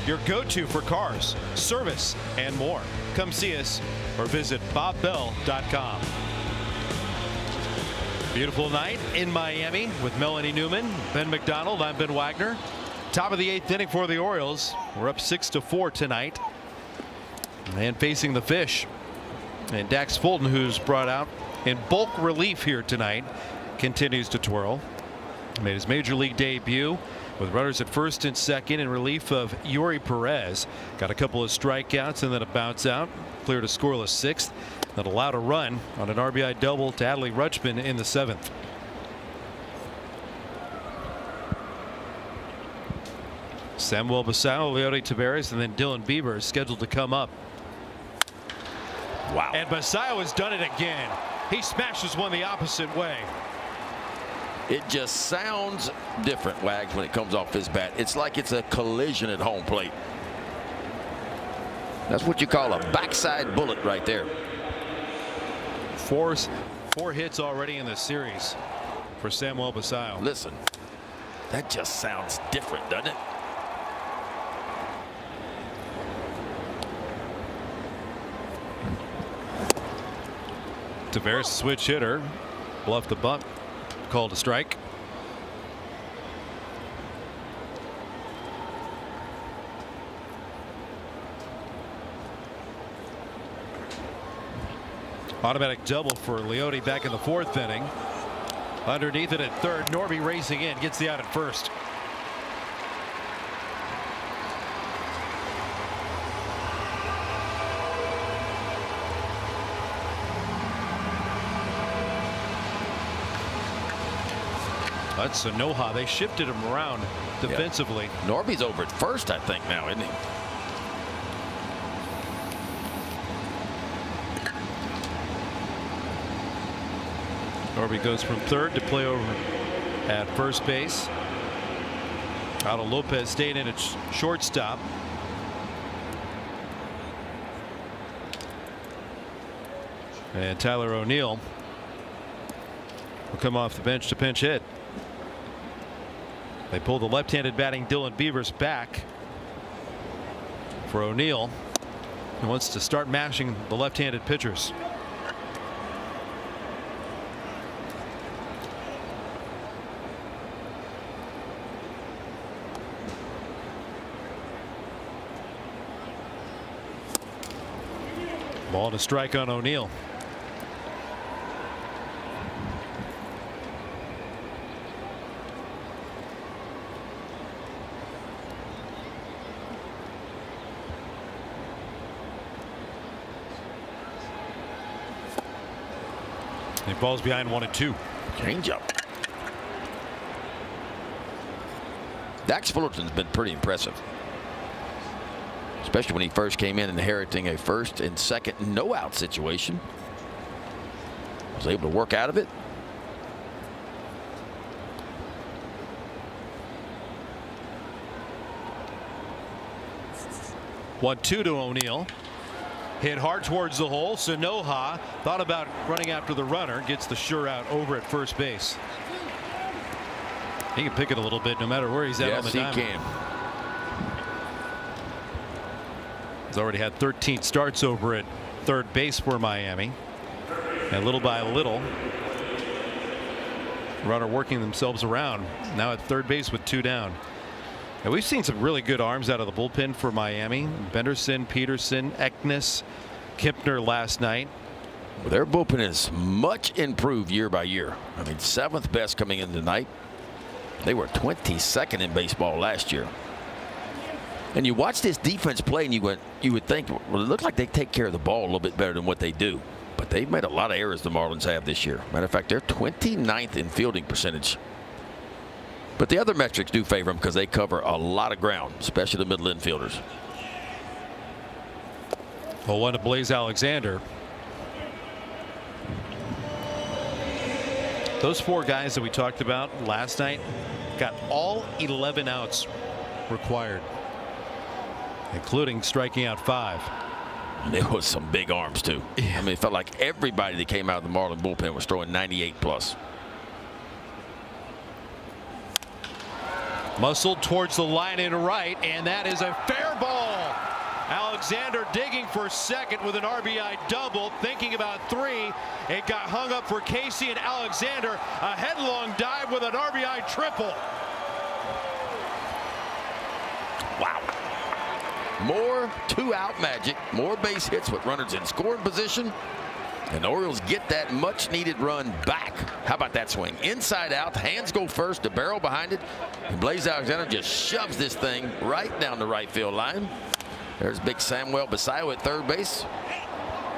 your go-to for cars, service, and more. Come see us or visit bobbell.com. Beautiful night in Miami with Melanie Newman, Ben McDonald. I'm Ben Wagner. Top of the 8th inning for the Orioles. We're up 6-4 tonight. And facing the Fish. And Dax Fulton, who's brought out in bulk relief here tonight, continues to twirl. Made his major league debut with runners at first and second in relief of Yuri Perez. Got a couple of strikeouts and then a bounce out. Cleared a scoreless 6th. That allowed a run on an RBI double to Adley Rutschman in the 7th. Samuel Basallo, Leody Taveras, and then Dylan Bieber is scheduled to come up. Wow. And Basallo has done it again. He smashes one the opposite way. It just sounds different, Wags, when it comes off his bat. It's like it's a collision at home plate. That's what you call a backside bullet right there. 4 hits already in this series for Samuel Basallo. Listen, that just sounds different, doesn't it? Taveras, switch hitter, bluffed the bunt, called a strike. Automatic double for Leody back in the 4th inning. Underneath it at third, Norby racing in, gets the out at first. That's Sonoha. They shifted him around defensively. Yeah. Norby's over at first, I think, now, isn't he? Norby goes from third to play over at first base. Otto Lopez staying in at shortstop. And Tyler O'Neill will come off the bench to pinch hit. They pull the left-handed batting Dylan Beavers back for O'Neill, who wants to start mashing the left-handed pitchers. Ball to strike on O'Neill. He falls behind 1-2. Changeup. Dax Fullerton's been pretty impressive, especially when he first came in, inheriting a first and second no-out situation. Was able to work out of it. One-two to O'Neill. Hit hard towards the hole. Sanoha thought about running after the runner. Gets the sure out over at first base. He can pick it a little bit no matter where he's at on the diamond. Yes, he can. He's already had 13 starts over at third base for Miami. And little by little, runner working themselves around. Now at third base with 2 down. And we've seen some really good arms out of the bullpen for Miami. Benderson, Peterson, Eknes, Kempner last night. Well, their bullpen is much improved year by year. I mean, 7th best coming in tonight. They were 22nd in baseball last year. And you watch this defense play and you would think, well, it looks like they take care of the ball a little bit better than what they do. But they've made a lot of errors the Marlins have this year. Matter of fact, they're 29th in fielding percentage. But the other metrics do favor them because they cover a lot of ground, especially the middle infielders. Well, one to Blaze Alexander. Those 4 guys that we talked about last night got all 11 outs required, including striking out 5. And there was some big arms too. Yeah. I mean, it felt like everybody that came out of the Marlin bullpen was throwing 98 plus. Muscled towards the line in right, and that is a fair ball. Alexander digging for second with an RBI double, thinking about 3. It got hung up for Casey, and Alexander a headlong dive with an RBI triple. Wow. More 2-out magic, more base hits with runners in scoring position. And the Orioles get that much needed run back. How about that swing? Inside out, hands go first, the barrel behind it. And Blaze Alexander just shoves this thing right down the right field line. There's big Samuel Basayo at third base.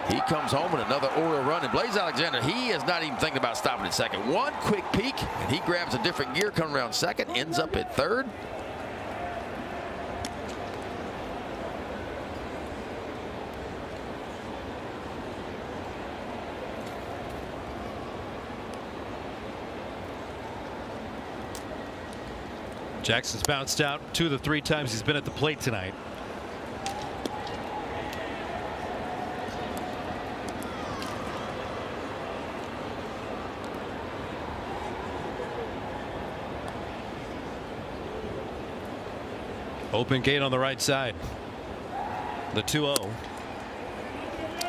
He comes home with another Oriole run. And Blaze Alexander, he is not even thinking about stopping at second. One quick peek, and he grabs a different gear coming around second, ends up at third. Jackson's bounced out 2 of the 3 times he's been at the plate tonight. Open gate on the right side. The 2-0.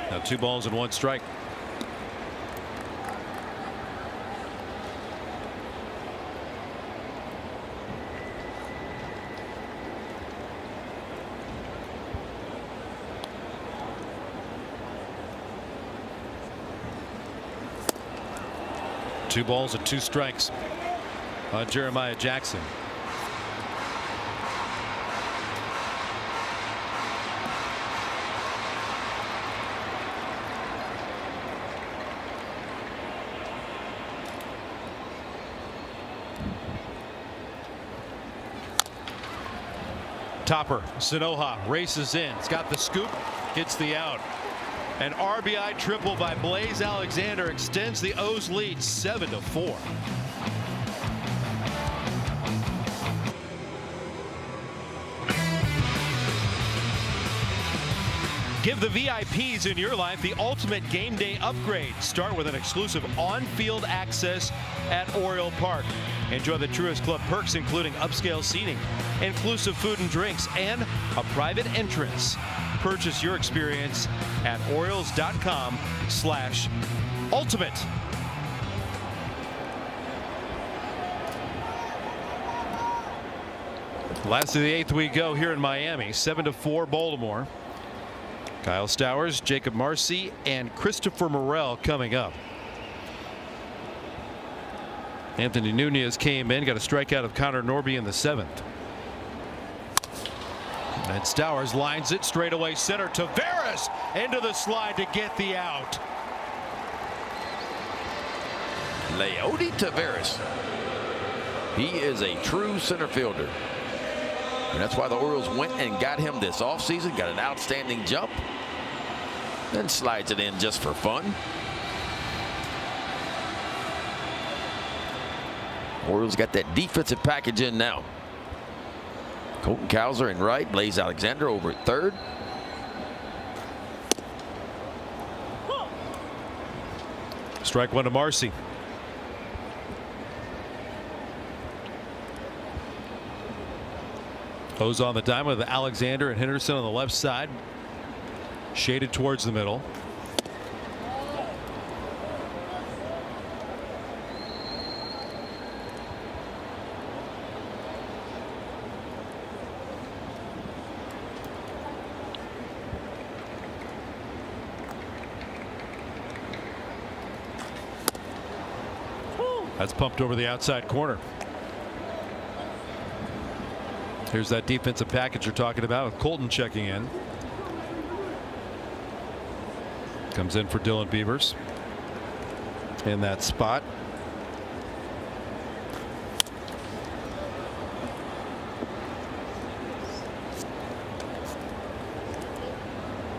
Now 2 balls and 1 strike. Two balls and 2 strikes on Jeremiah Jackson. Topper, Sanoha races in. It's got the scoop, gets the out. An RBI triple by Blaze Alexander extends the O's lead 7-4. Give the VIPs in your life the ultimate game day upgrade. Start with an exclusive on-field access at Oriole Park. Enjoy the Truist Club perks, including upscale seating, inclusive food and drinks, and a private entrance. Purchase your experience at Orioles.com/ultimate. Last of the 8th we go here in Miami. 7-4 Baltimore. Kyle Stowers, Jacob Marcy, and Christopher Morel coming up. Anthony Nunez came in, got a strikeout of Connor Norby in the 7th. And Stowers lines it straight away center. Taveras into the slide to get the out. Leody Taveras. He is a true center fielder. And that's why the Orioles went and got him this offseason. Got an outstanding jump. Then slides it in just for fun. Orioles got that defensive package in now. Colton Cowser in right. Blaze Alexander over at third. Strike one to Marcy. Goes on the diamond with Alexander and Henderson on the left side. Shaded towards the middle. That's pumped over the outside corner. Here's that defensive package you're talking about with Colton checking in. Comes in for Dylan Beavers in that spot.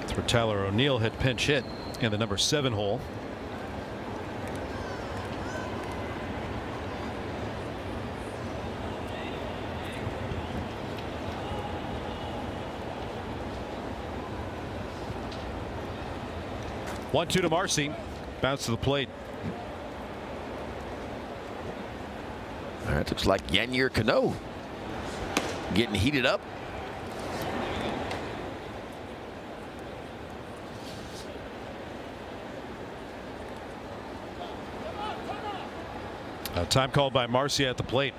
That's where Tyler O'Neill had pinch hit in the number 7 hole. One-two to Marcy. Bounce to the plate. That looks like Yanier Cano getting heated up. A time called by Marcy at the plate.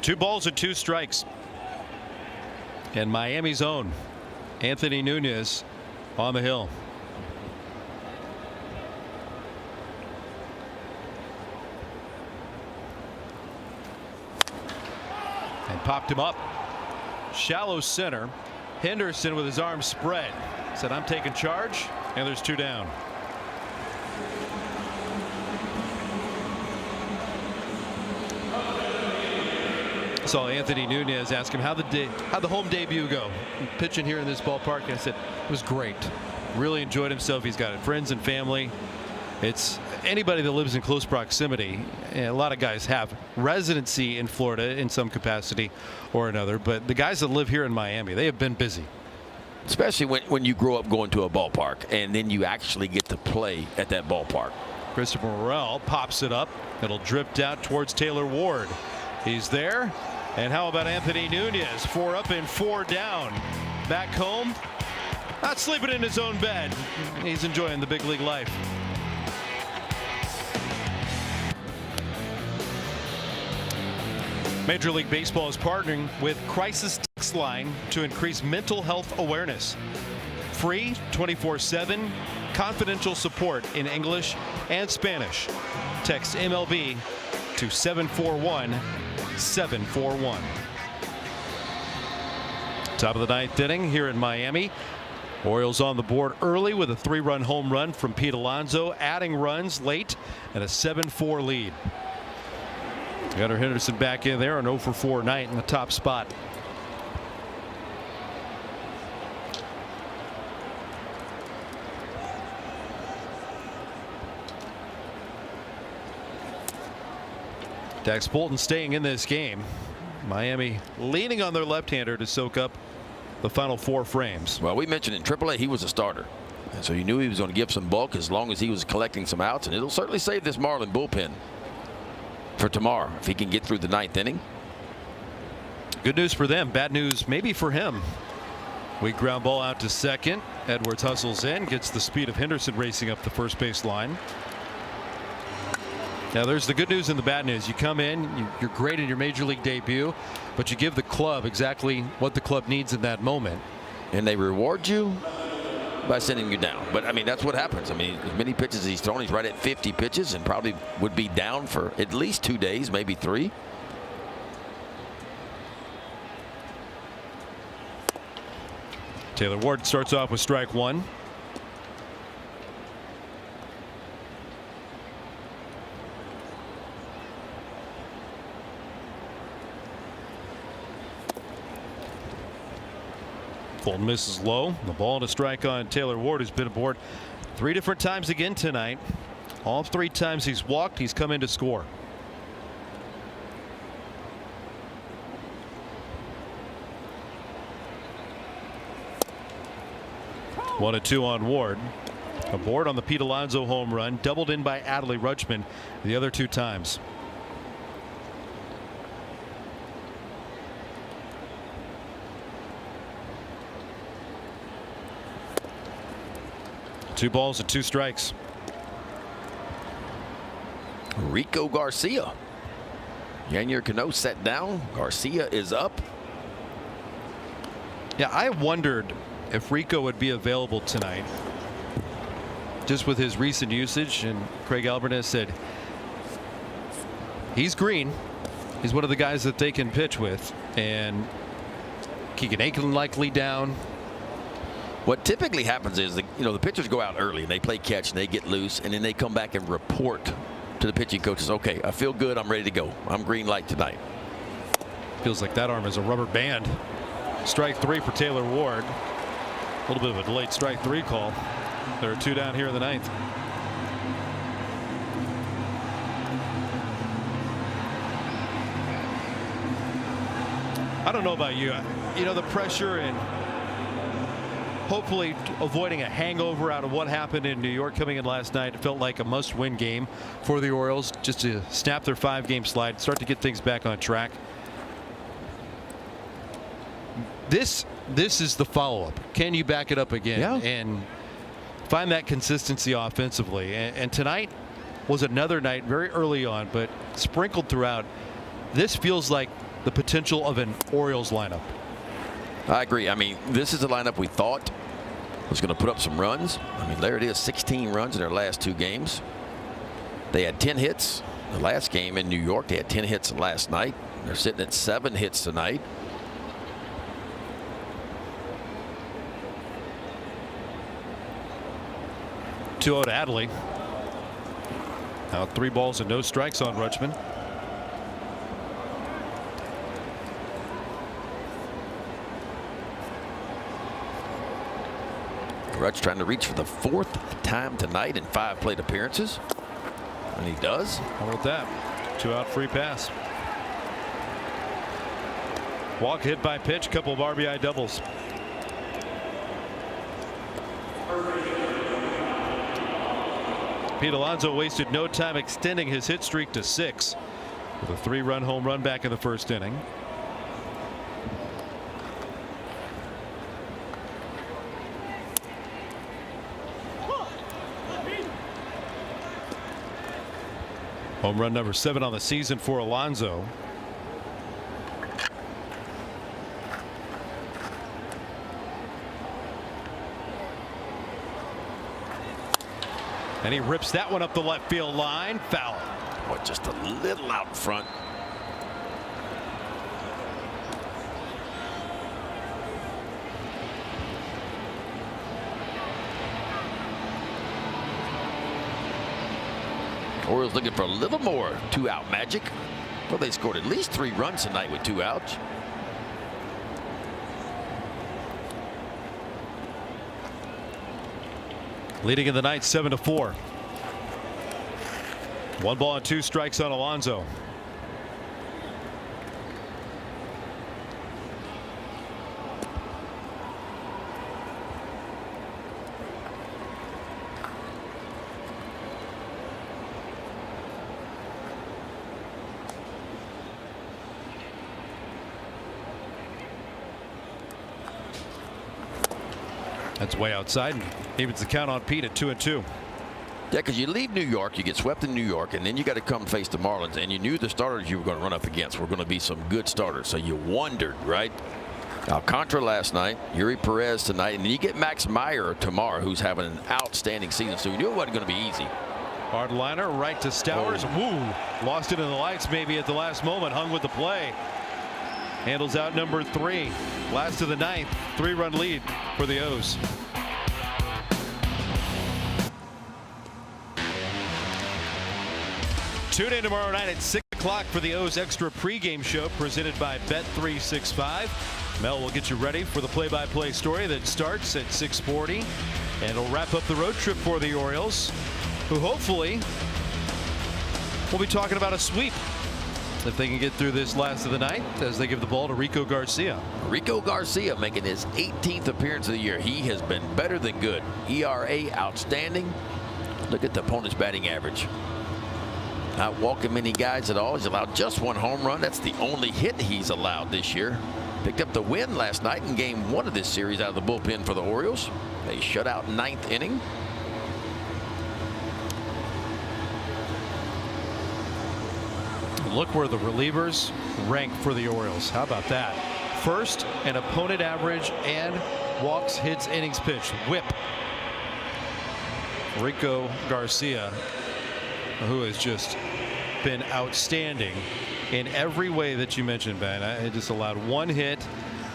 Two balls and 2 strikes. And Miami's own Anthony Nunez on the hill. And popped him up. Shallow center. Henderson with his arms spread. Said, I'm taking charge. And there's 2 down. Saw Anthony Nunez ask him how'd the home debut go pitching here in this ballpark. I said it was great. Really enjoyed himself. He's got friends and family. It's anybody that lives in close proximity. And a lot of guys have residency in Florida in some capacity or another, but the guys that live here in Miami, they have been busy. Especially when you grow up going to a ballpark and then you actually get to play at that ballpark. Christopher Morel pops it up. It'll drift out towards Taylor Ward. He's there. And how about Anthony Nunez? 4 up and 4 down. Back home. Not sleeping in his own bed. He's enjoying the big league life. Major League Baseball is partnering with Crisis Text Line to increase mental health awareness. Free 24/7 confidential support in English and Spanish. Text MLB to 741-741. Top of the 9th inning here in Miami. Orioles on the board early with a 3-run home run from Pete Alonso, adding runs late and a 7-4 lead. Gunnar Henderson back in there, an 0-for-4 night in the top spot. Dax Bolton staying in this game. Miami leaning on their left-hander to soak up the final 4 frames. Well, we mentioned in AAA he was a starter, and so you knew he was going to give some bulk as long as he was collecting some outs, and it'll certainly save this Marlin bullpen for tomorrow if he can get through the 9th inning. Good news for them, bad news maybe for him. Weak ground ball out to second. Edwards hustles in, gets the speed of Henderson racing up the first base line. Now there's the good news and the bad news. You come in, you're great in your major league debut, but you give the club exactly what the club needs in that moment. And they reward you by sending you down. But I mean, that's what happens. I mean, as many pitches as he's thrown, he's right at 50 pitches and probably would be down for at least 2 days, maybe 3. Taylor Ward starts off with strike 1. Full misses low. The ball and a strike on Taylor Ward, who's been aboard 3 different times again tonight. All 3 times he's walked, he's come in to score. One and 2 on Ward. Aboard on the Pete Alonso home run, doubled in by Adley Rutschman the other 2 times. Two balls and 2 strikes. Rico Garcia. Yanier Cano set down. Garcia is up. Yeah, I wondered if Rico would be available tonight, just with his recent usage. And Craig Albernes said he's green. He's one of the guys that they can pitch with, and Keegan Aiken likely down. What typically happens is the pitchers go out early and they play catch and they get loose, and then they come back and report to the pitching coaches, okay, I feel good, I'm ready to go, I'm green light tonight. Feels like that arm is a rubber band. Strike 3 for Taylor Ward. A little bit of a delayed strike 3 call. There are 2 down here in the 9th. I don't know about you. You know, the pressure and hopefully avoiding a hangover out of what happened in New York coming in last night. It felt like a must-win game for the Orioles, just to snap their 5-game slide, start to get things back on track. This is the follow-up. Can you back it up again and find that consistency offensively? And tonight was another night, very early on, but sprinkled throughout. This feels like the potential of an Orioles lineup. I agree. I mean, this is the lineup we thought was going to put up some runs. I mean, there it is, 16 runs in their last 2 games. They had 10 hits the last game in New York. They had 10 hits last night. They're sitting at 7 hits tonight. Two-0 to Adley. Now 3 balls and no strikes on Rutschman. Rutsch trying to reach for the 4th time tonight in 5 plate appearances, and he does. How about that? 2-out free pass. Walk, hit by pitch, couple of RBI doubles. Pete Alonso wasted no time extending his hit streak to 6 with a 3-run home run back in the 1st inning. Home run number 7 on the season for Alonso. And he rips that one up the left field line. Foul. Boy, just a little out in front. Orioles looking for a little more 2-out magic. Well, they scored at least 3 runs tonight with 2 outs. Leading in the night 7-4. 1 ball and 2 strikes on Alonso. That's way outside, and evens the count on Pete at 2-2. Yeah, because you leave New York, you get swept in New York, and then you got to come face the Marlins, and you knew the starters you were going to run up against were going to be some good starters. So you wondered, right? Alcantara last night, Yuri Perez tonight, and then you get Max Meyer tomorrow, who's having an outstanding season. So you knew it wasn't going to be easy. Hard liner right to Stowers. Woo! Lost it in the lights maybe at the last moment. Hung with the play. Handles out number 3. Last of the 9th. 3-run lead for the O's. Tune in tomorrow night at 6 o'clock for the O's Extra pregame show presented by Bet365. Mel will get you ready for the play-by-play story that starts at 6:40. And it'll wrap up the road trip for the Orioles, who hopefully will be talking about a sweep if they can get through this last of the night as they give the ball to Rico Garcia. Rico Garcia making his 18th appearance of the year. He has been better than good. ERA outstanding. Look at the opponent's batting average. Not walking many guys at all. He's allowed just one home run. That's the only hit he's allowed this year. Picked up the win last night in game 1 of this series out of the bullpen for the Orioles. They shut out 9th inning. Look where the relievers rank for the Orioles. How about that? First in opponent average and walks, hits, innings pitched. Whip. Rico Garcia, who has just been outstanding in every way that you mentioned, Ben. I just allowed 1 hit.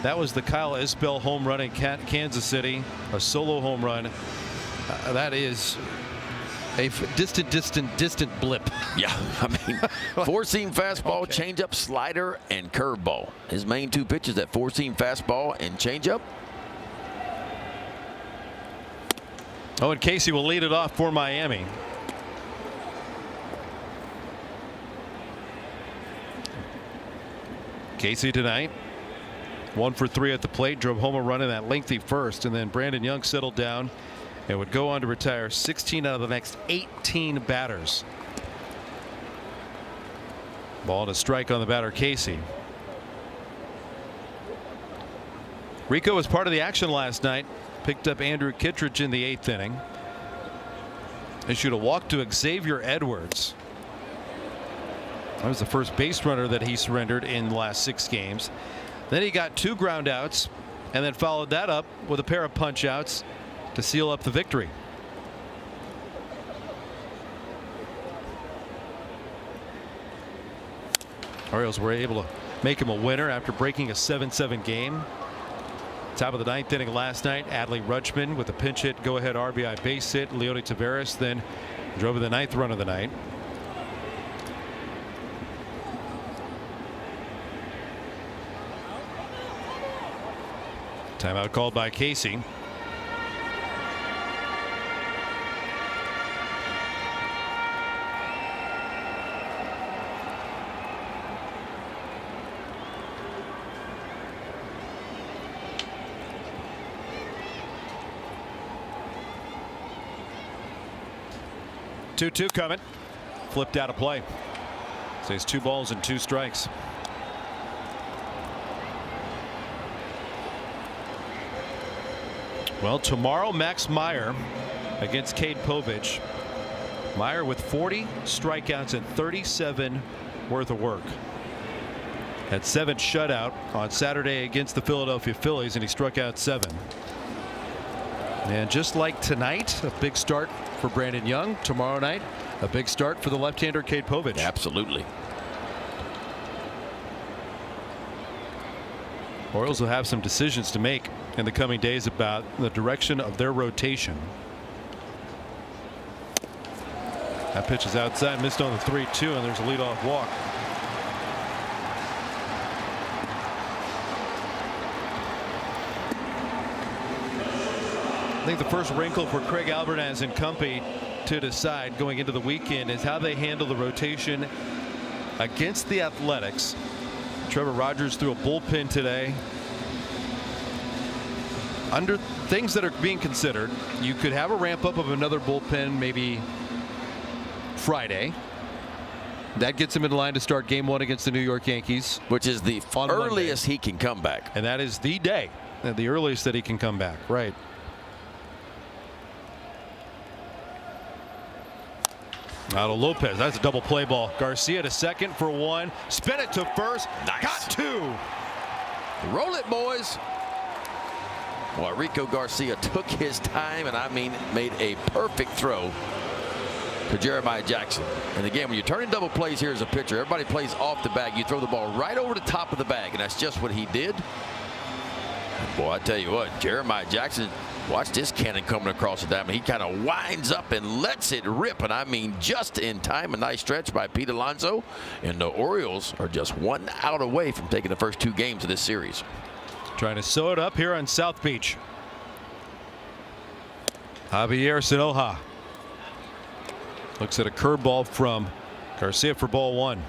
That was the Kyle Isbell home run in Kansas City, a solo home run. That is a distant blip. Yeah, I mean, 4-seam fastball, changeup, slider, and curveball. His main 2 pitches, that 4-seam fastball and changeup. Oh, and Casey will lead it off for Miami. Casey tonight, 1 for 3 at the plate, drove home a run in that lengthy first, and then Brandon Young settled down and would go on to retire 16 out of the next 18 batters. Ball and a strike on the batter, Casey. Rico was part of the action last night. Picked up Andrew Kittredge in the 8th inning. Issued a walk to Xavier Edwards. That was the first base runner that he surrendered in the last 6 games. Then he got 2 ground outs and then followed that up with a pair of punch outs to seal up the victory. Orioles were able to make him a winner after breaking a 7-7 game. Top of the 9th inning last night, Adley Rutschman with a pinch hit, go ahead RBI base hit. Leody Taveras then drove in the 9th run of the night. Timeout called by Casey. Two coming. Flipped out of play. Stays 2 balls and 2 strikes. Well, tomorrow Max Meyer against Cade Povich. Meyer with 40 strikeouts and 37 worth of work. Had 7 shutout on Saturday against the Philadelphia Phillies, and he struck out 7. And just like tonight, a big start for Brandon Young. Tomorrow night, a big start for the left-hander Cade Povich. Absolutely. Orioles will have some decisions to make in the coming days about the direction of their rotation. That pitch is outside, missed on the 3-2, and there's a leadoff walk. I think the first wrinkle for Craig Albertaz and company to decide going into the weekend is how they handle the rotation against the Athletics. Trevor Rogers threw a bullpen today. Under things that are being considered, you could have a ramp up of another bullpen maybe Friday. That gets him in line to start game 1 against the New York Yankees, which is the earliest he can come back. And that is the day, the earliest that he can come back. Right. Out of Lopez. That's a double play ball. Garcia to second for 1. Spin it to first. Nice. Got 2. Roll it, boys. Well, Rico Garcia took his time, and I mean made a perfect throw to Jeremiah Jackson. And again, when you're turning double plays here as a pitcher, everybody plays off the bag. You throw the ball right over the top of the bag, and that's just what he did. And boy, I tell you what, Jeremiah Jackson Watch this cannon coming across the diamond. He kind of winds up and lets it rip, and I mean just in time. A nice stretch by Pete Alonso, and the Orioles are just 1 out away from taking the first 2 games of this series. Trying to sew it up here on South Beach. Javier Sanoja looks at a curveball from Garcia for ball 1.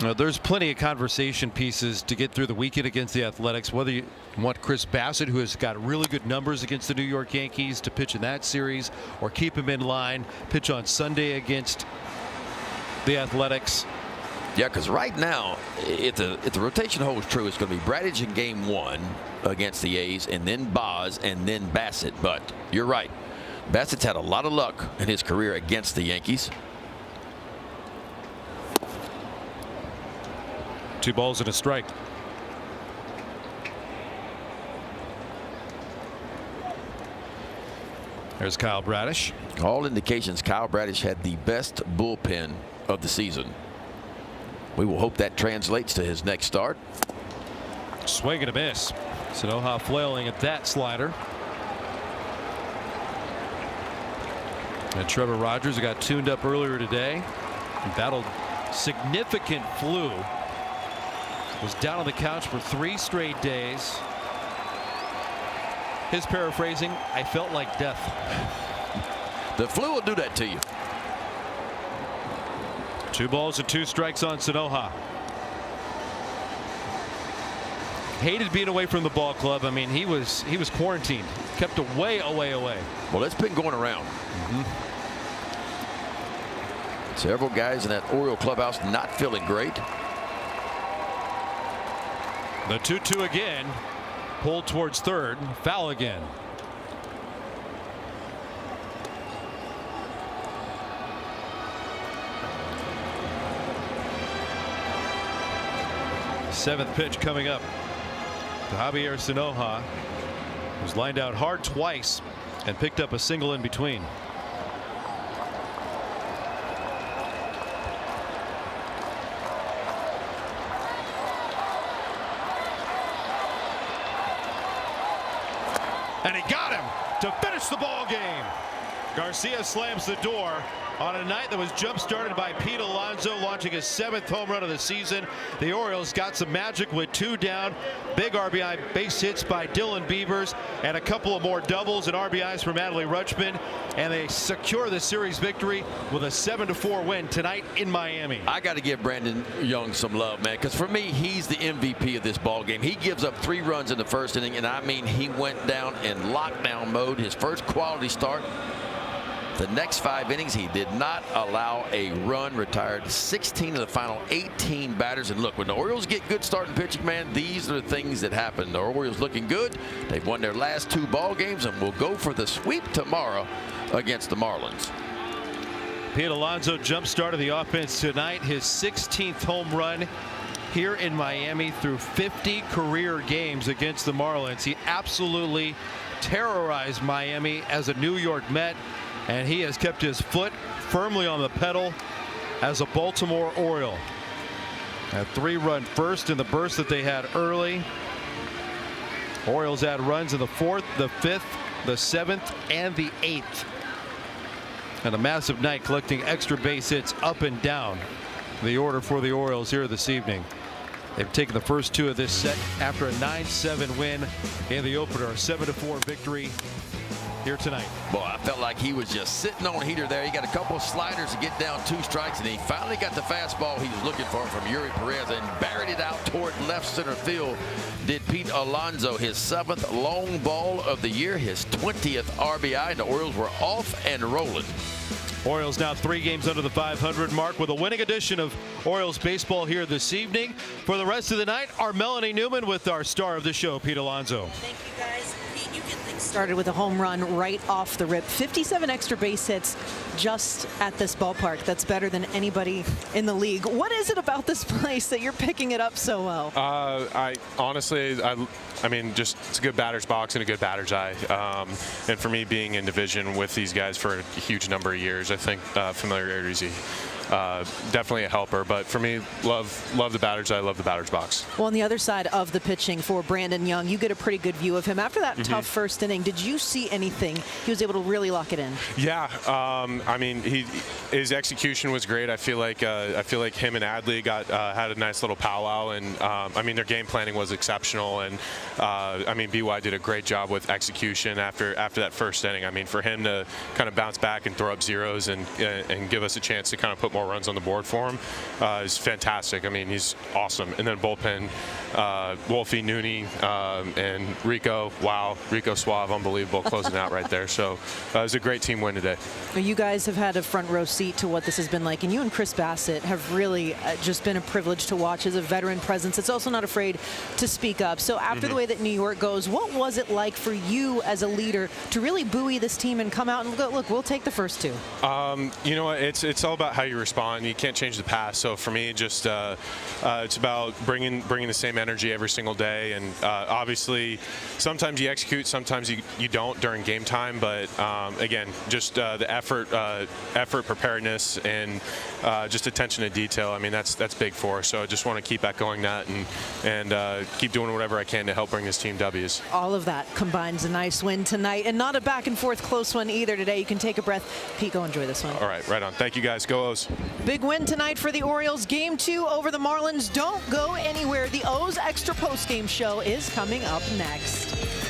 Now, there's plenty of conversation pieces to get through the weekend against the Athletics, whether you want Chris Bassett, who has got really good numbers against the New York Yankees, to pitch in that series, or keep him in line, pitch on Sunday against the Athletics. Yeah, because right now, if the rotation holds true, it's going to be Bradich in game 1 against the A's, and then Boz, and then Bassett. But you're right. Bassett's had a lot of luck in his career against the Yankees. 2 balls and a strike. There's Kyle Bradish. All indications Kyle Bradish had the best bullpen of the season. We will hope that translates to his next start. Swing and a miss. Sanoja flailing at that slider. And Trevor Rogers got tuned up earlier today. Battled significant flu. Was down on the couch for 3 straight days. His paraphrasing, I felt like death. The flu will do that to you. 2 balls and 2 strikes on Sanoja. Hated being away from the ball club. I mean, he was quarantined, kept away. Well, it's been going around. Several guys in that Oriole clubhouse not feeling great. The 2-2 again, pulled towards third, foul again. Seventh pitch coming up to Javier Sanoja, who's lined out hard twice and picked up a single in between. And he got him to finish the ball game. Garcia slams the door on a night that was jump-started by Pete Alonso, launching his 7th home run of the season. The Orioles got some magic with 2 down. Big RBI base hits by Dylan Beavers, and a couple of more doubles and RBIs from Adley Rutschman, and they secure the series victory with a 7-4 win tonight in Miami. I got to give Brandon Young some love, man, because for me, he's the MVP of this ball game. He gives up 3 runs in the first inning, and I mean, he went down in lockdown mode. His first quality start. The next 5 innings, he did not allow a run, retired 16 of the final 18 batters. And look, when the Orioles get good starting pitching, man, these are the things that happen. The Orioles looking good. They've won their last 2 ball games and will go for the sweep tomorrow against the Marlins. Pete Alonso jump-started the offense tonight. His 16th home run here in Miami through 50 career games against the Marlins. He absolutely terrorized Miami as a New York Met. And he has kept his foot firmly on the pedal as a Baltimore Oriole. A 3-run first in the burst that they had early. Orioles had runs in the 4th, the 5th, the 7th, and the 8th. And a massive night collecting extra base hits up and down the order for the Orioles here this evening. They've taken the first 2 of this set after a 9-7 win in the opener. A 7-4 victory here tonight. Boy, I felt like he was just sitting on heater there. He got a couple of sliders to get down 2 strikes, and he finally got the fastball he was looking for from Yuri Perez and buried it out toward left center field. Did Pete Alonso, his 7th long ball of the year, his 20th RBI, and the Orioles were off and rolling. Orioles now 3 games under the 500 mark with a winning edition of Orioles baseball here this evening. For the rest of the night, our Melanie Newman with our star of the show, Pete Alonso. Thank you, guys. Pete, you get things started with a home run right off the rip. 57 extra base hits just at this ballpark that's better than anybody in the league. What is it about this place that you're picking it up so well? I mean, just it's a good batter's box and a good batter's eye. And for me, being in division with these guys for a huge number of years, I think familiarity is definitely a helper. But for me, love the batter's eye, love the batter's box. Well, on the other side of the pitching for Brandon Young, you get a pretty good view of him. After that tough first inning, did you see anything he was able to really lock it in? Yeah, I mean, his execution was great. I feel like him and Adley had a nice little powwow, and I mean, their game planning was exceptional. And I mean, BY did a great job with execution after that first inning. I mean, for him to kind of bounce back and throw up zeros and give us a chance to kind of put more runs on the board for him is fantastic. I mean, he's awesome. And then bullpen, Wolfie, Nooney, and Rico. Wow, Rico Suave, unbelievable, closing out right there. So it was a great team win today. You guys have had a front row seat to what this has been like, and you and Chris Bassett have really just been a privilege to watch as a veteran presence. It's also not afraid to speak up. So after the way that New York goes, what was it like for you as a leader to really buoy this team and come out and go, look, we'll take the first two? You know what? It's all about how you respond. You can't change the past. So for me, just it's about bringing the same energy every single day. And obviously, sometimes you execute, sometimes you don't during game time. But again, just the effort, preparedness, and just attention to detail. I mean, that's big for us. So I just want to keep echoing that and keep doing whatever I can to help bring this team W's. All of that combines a nice win tonight, and not a back and forth close one either today. You can take a breath. Pete, go enjoy this one. All right, right on. Thank you, guys. Go O's. Big win tonight for the Orioles. Game 2 over the Marlins. Don't go anywhere. The O's Extra Post Game Show is coming up next.